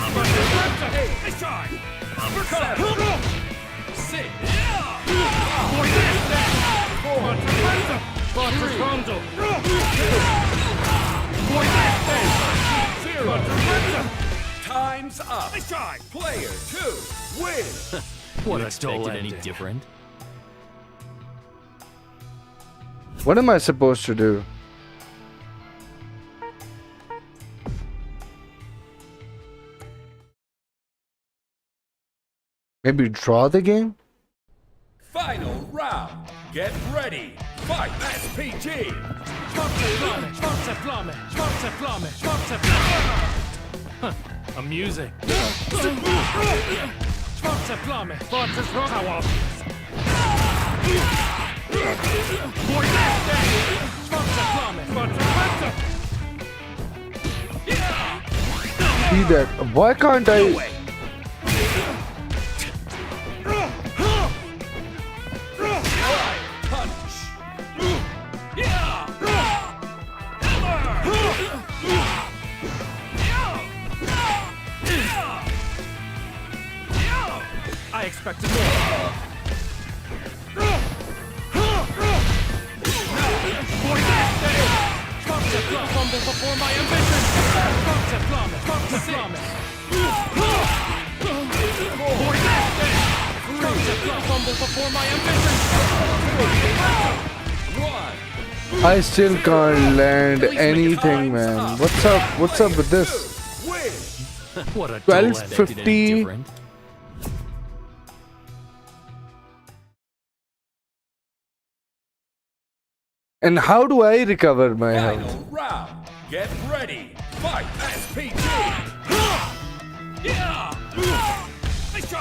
Nice try. 7. 6. Forces Rondo. 0. Time's up. Nice try. Player 2 wins. What a dull ending. Different? What am I supposed to do? Maybe draw the game? Final round. Get ready. Fight SPG. Schwarze Flamme. Schwarze Flamme. Schwarze Flamme. Amusing. Schwarze Flamme. Forces Rondo. How obvious. Schwarze Flamme. Schwarze See that? Why can't I? Crumble before my ambition! Forza Flamme! Forza Flamme! Forza Flamme! Crumble before my ambition! I still can't land anything, man. What's up? What's up with this? What a dull ending. 1250. And how do I recover my health? Final round. Get ready. Fight SPG.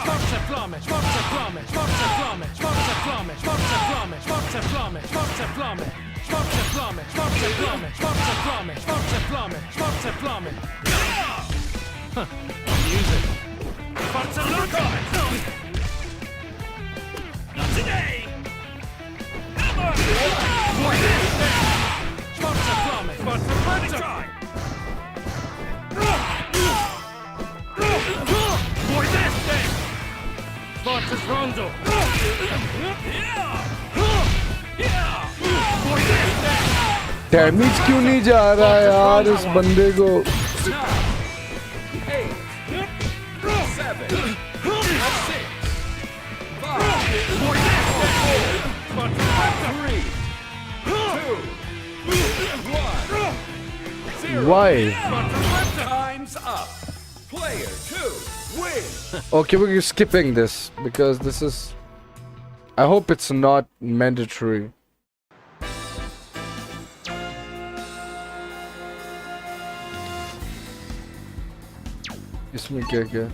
Forza Flamme! Forza Flamme! Forza Flamme! Forza Flamme! Forza Flamme! Forza Flamme! Forza Flamme! Forza Flamme! Forza Flamme! Forza Flamme! Forza Flamme! Forza Flamme! Amusing. Forza Flamme! Not today! Forza Flamme! Forza Flamme! For this day! Forza Rondo! For this day! Damage क्यों नहीं जा रहा है यार इस बंदे को? 8, 7, 6, 5, 4, 3, 2, 1. Why? Time's up. Player 2 wins. Okay, we're skipping this because this is. I hope it's not mandatory. इसमें क्या क्या?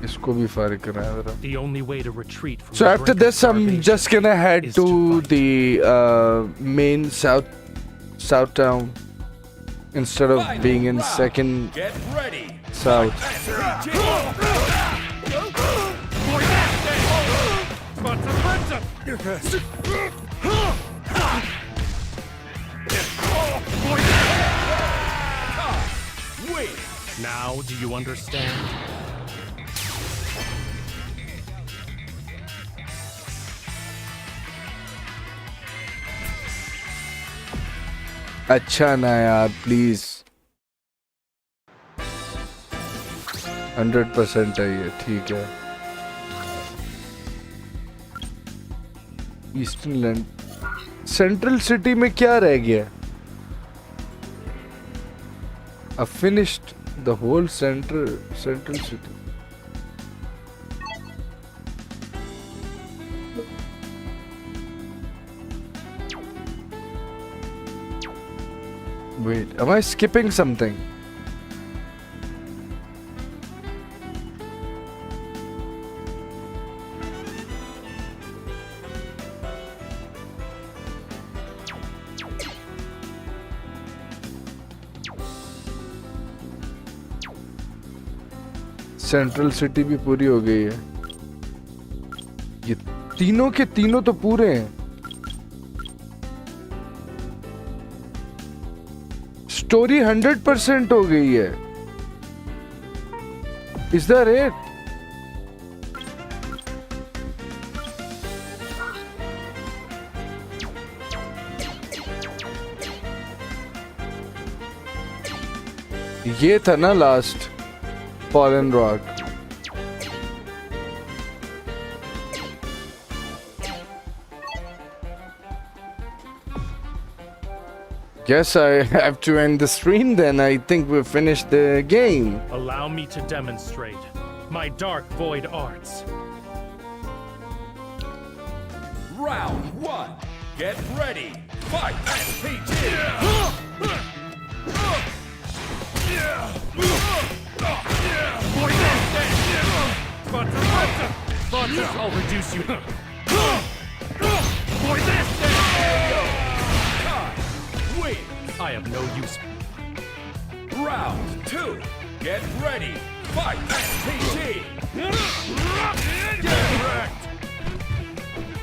इसको भी फायर करना है जरा. The only way to retreat from So the after brink of this, I'm starvation just gonna head is to to fight. the main south town instead of Final being in round. second Get ready. south. SPG. For this day! Forza Forza! Win. Now do you understand? अच्छा ना यार please 100% है ये ठीक है. Eastern land central city में क्या रह गया? I finished the whole central city. Wait, am I skipping something? Central city भी पूरी हो गई है. ये तीनों के तीनों तो पूरे हैं. स्टोरी 100% हो गई है. Is that it? ये था ना last Fallen Rock. Guess I have to end the stream then. I think we've finished the game. Allow me to demonstrate my dark void arts. Round 1. Get ready. Fight SPG. For this day! Forza Forza! Forza, I'll reduce you. For this day! Win. I have no use. Round 2. Get ready. Fight SPG. Get wrecked!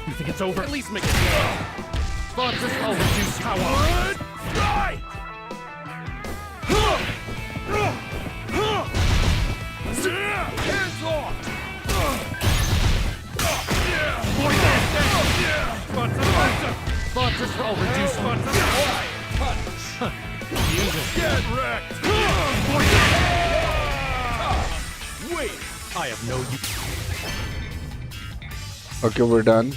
You think it's over? At least make it good. Forza, I'll reduce you. How on? Right. Hands off. For this day! Forza Forza! Forza, I'll reduce you. Punch. Get wrecked! Wait! I have no use. Okay, we're done.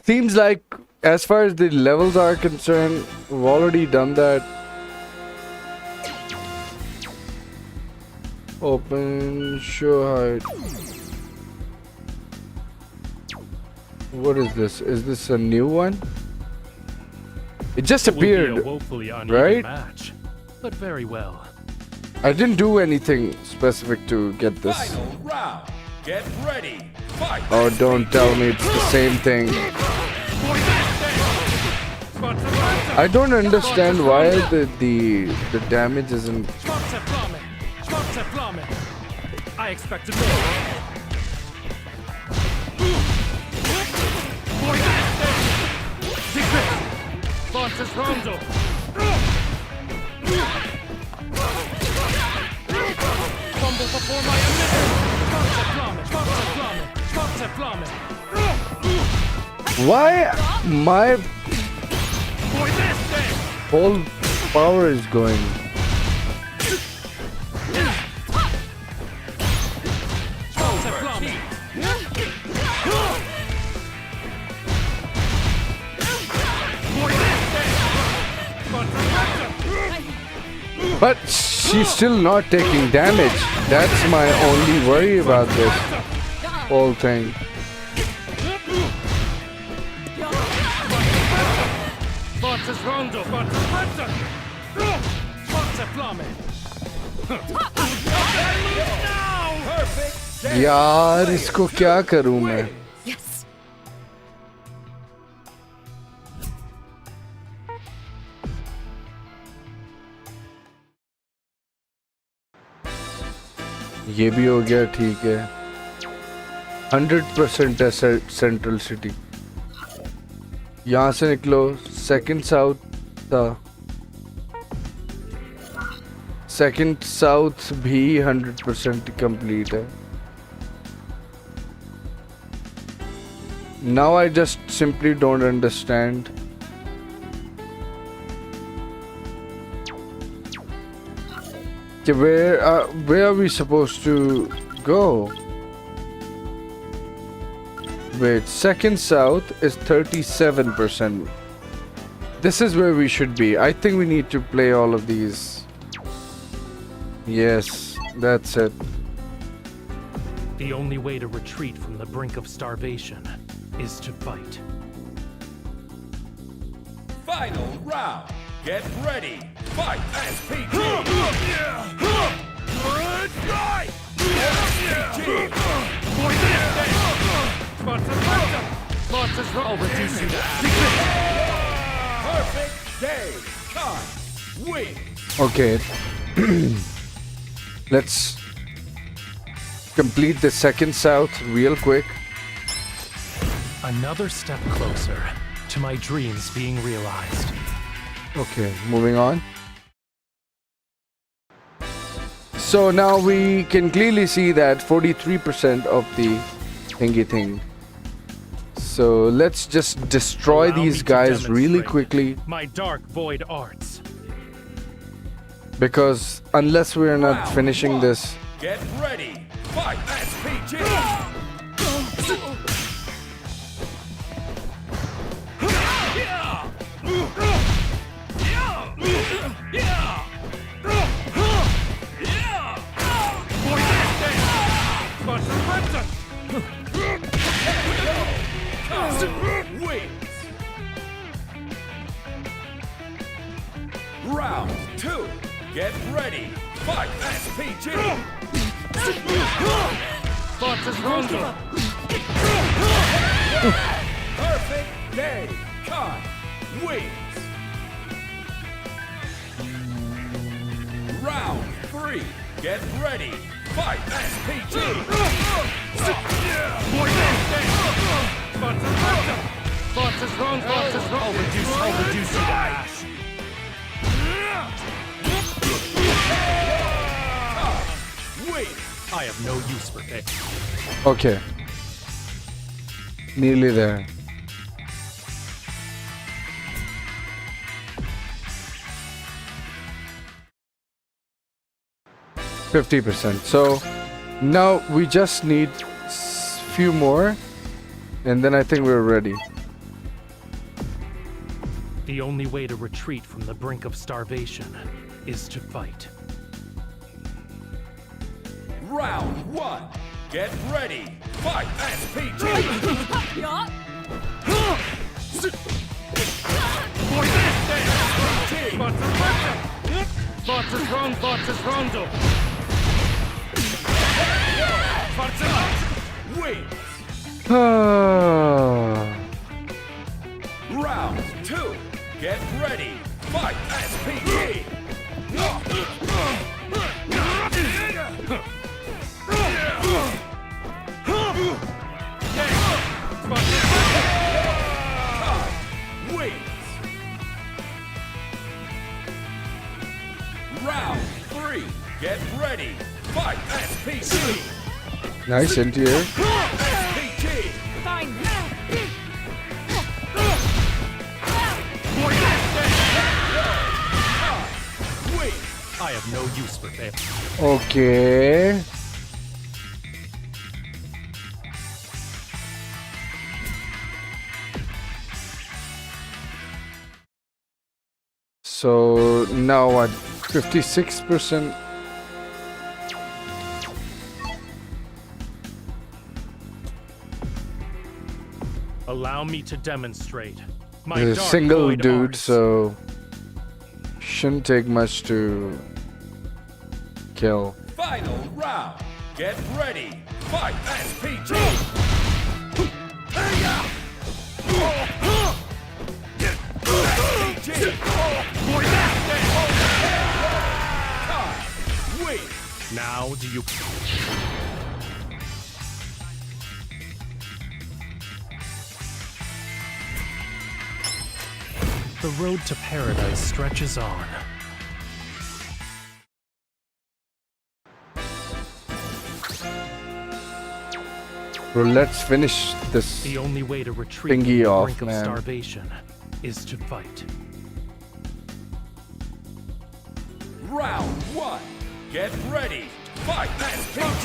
Seems like, as far as the levels are concerned, we've already done that. Open, show height. What is this? Is this a new one? It just It will be a appeared, woefully uneven right? match, but very well. I didn't do anything specific to get this. Final round. Get ready. Fight. Oh, don't tell me it's the same thing. I don't understand why the damage isn't. I expected more. Forces Rondo. Fumble before my emitter. Why my whole power is going? But she's still not taking damage. That's my only worry about this whole thing. यार इसको क्या करूं मैं? ये भी हो गया, ठीक है। 100% है सेंट्रल सिटी। यहाँ से निकलो, सेकंड साउथ था। सेकंड साउथ भी 100% कंप्लीट है। Now I just simply don't understand. Where are we supposed to go? Wait, second south is 37%. This is where we should be. I think we need to play all of these. Yes, that's it. The only way to retreat from the brink of starvation is to fight. Final round. Get ready. Fight. SPG. Good guy! I'll reduce you to Perfect day. Time. Win. Okay. Let's complete the second south real quick. another step closer to my dreams being realized. Okay, moving on. So now we can clearly see that 43% of the thingy thing. So let's just destroy Allow me these to guys really demonstrate quickly, my dark void arts. because unless we're not Round finishing one. this, Get ready. Fight. SPG. Wins. Round 2. Get ready. Fight. SPG. Perfect day. Kai wins. Round 3. Get ready. Fight. SPG. I'll reduce you to ash. Win. I have no use for it. okay. Nearly there. %50%. So now we just need few more, and then I think we're ready. The only way to retreat from the brink of starvation is to fight. Round 1. Get ready. Fight SPG. Forza strong, forza rondo. Win. Ah. Round 2. Get ready. Fight SPG. Wins. Round 3. Get ready. Fight SPG. Nice into here. SPG. Wins. I have no use for them. Okay. So now what? 56%. Allow me to demonstrate. My There's a dark single void dude, arts. so shouldn't take much to kill. Final round. Get ready. Fight SPG. Win. Now do you... The road to paradise stretches on. Bro, let's finish this. The only way to retreat Thingy from the off, brink of man. starvation is to fight. Round 1. Get ready. Fight SPG.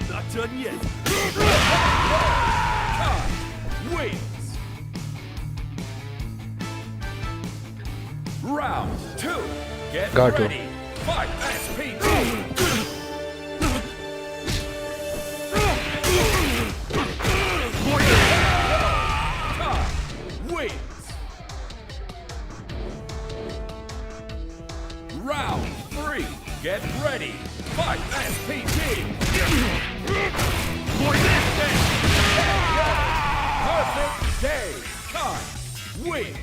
Not done yet. Wins. Round 2. Get Got to. ready. Fight SPG. Wins. Round 3. Get ready. Fight SPG. Perfect day. Time. Wins.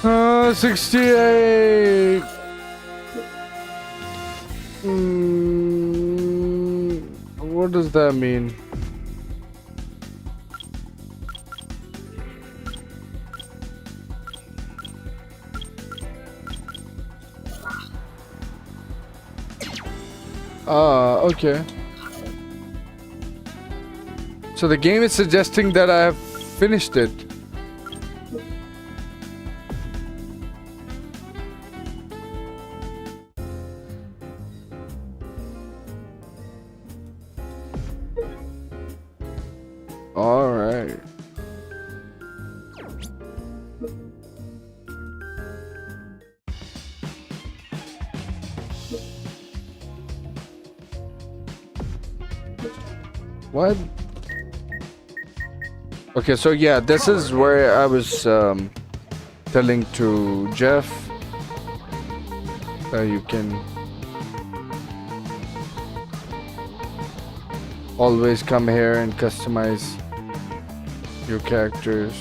Ah, 68. What does that mean? Ah, okay. So the game is suggesting that I have finished it. All right. What? Okay, so yeah, this is where I was telling to Jeff that you can always come here and customize your characters.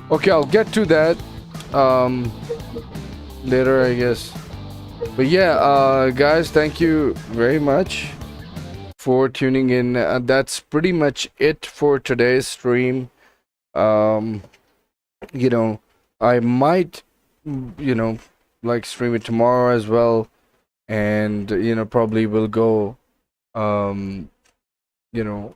Okay, I'll get to that later, I guess. But yeah, guys, thank you very much for tuning in. That's pretty much it for today's stream. Um, you know, I might, you know, like stream it tomorrow as well, and probably will go, um, you know,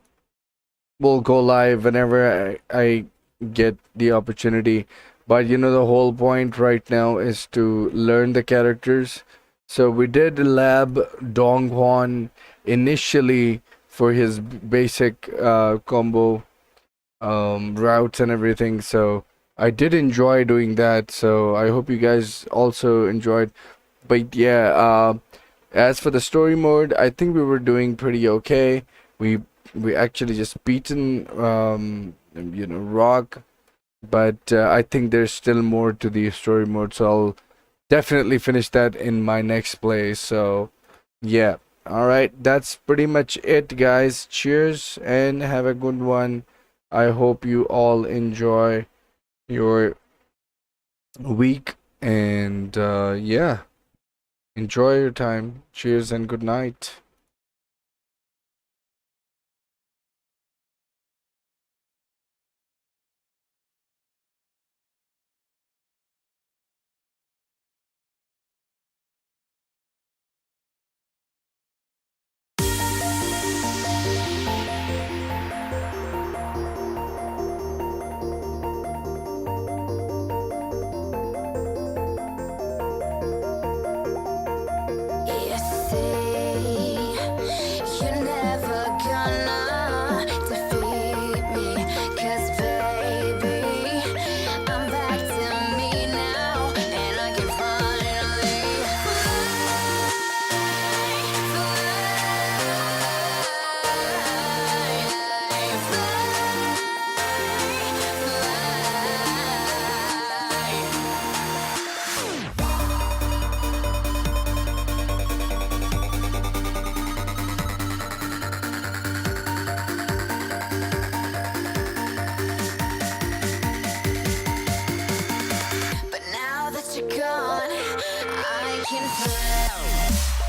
will go live whenever I get the opportunity. But the whole point right now is to learn the characters. So we did lab Dong initially for his basic combo routes and everything. So I did enjoy doing that. So I hope you guys also enjoyed. But yeah, as for the story mode, I think we were doing pretty okay. We actually just beaten Rock, but I think there's still more to the story mode. So I'll definitely finish that in my next play. So yeah. All right, that's pretty much it, guys. Cheers and have a good one. I hope you all enjoy your week and yeah, enjoy your time. Cheers and good night. You say you're never gonna defeat me, 'cause baby, I'm back to me now, and I can finally but now that you're gone, I can fly.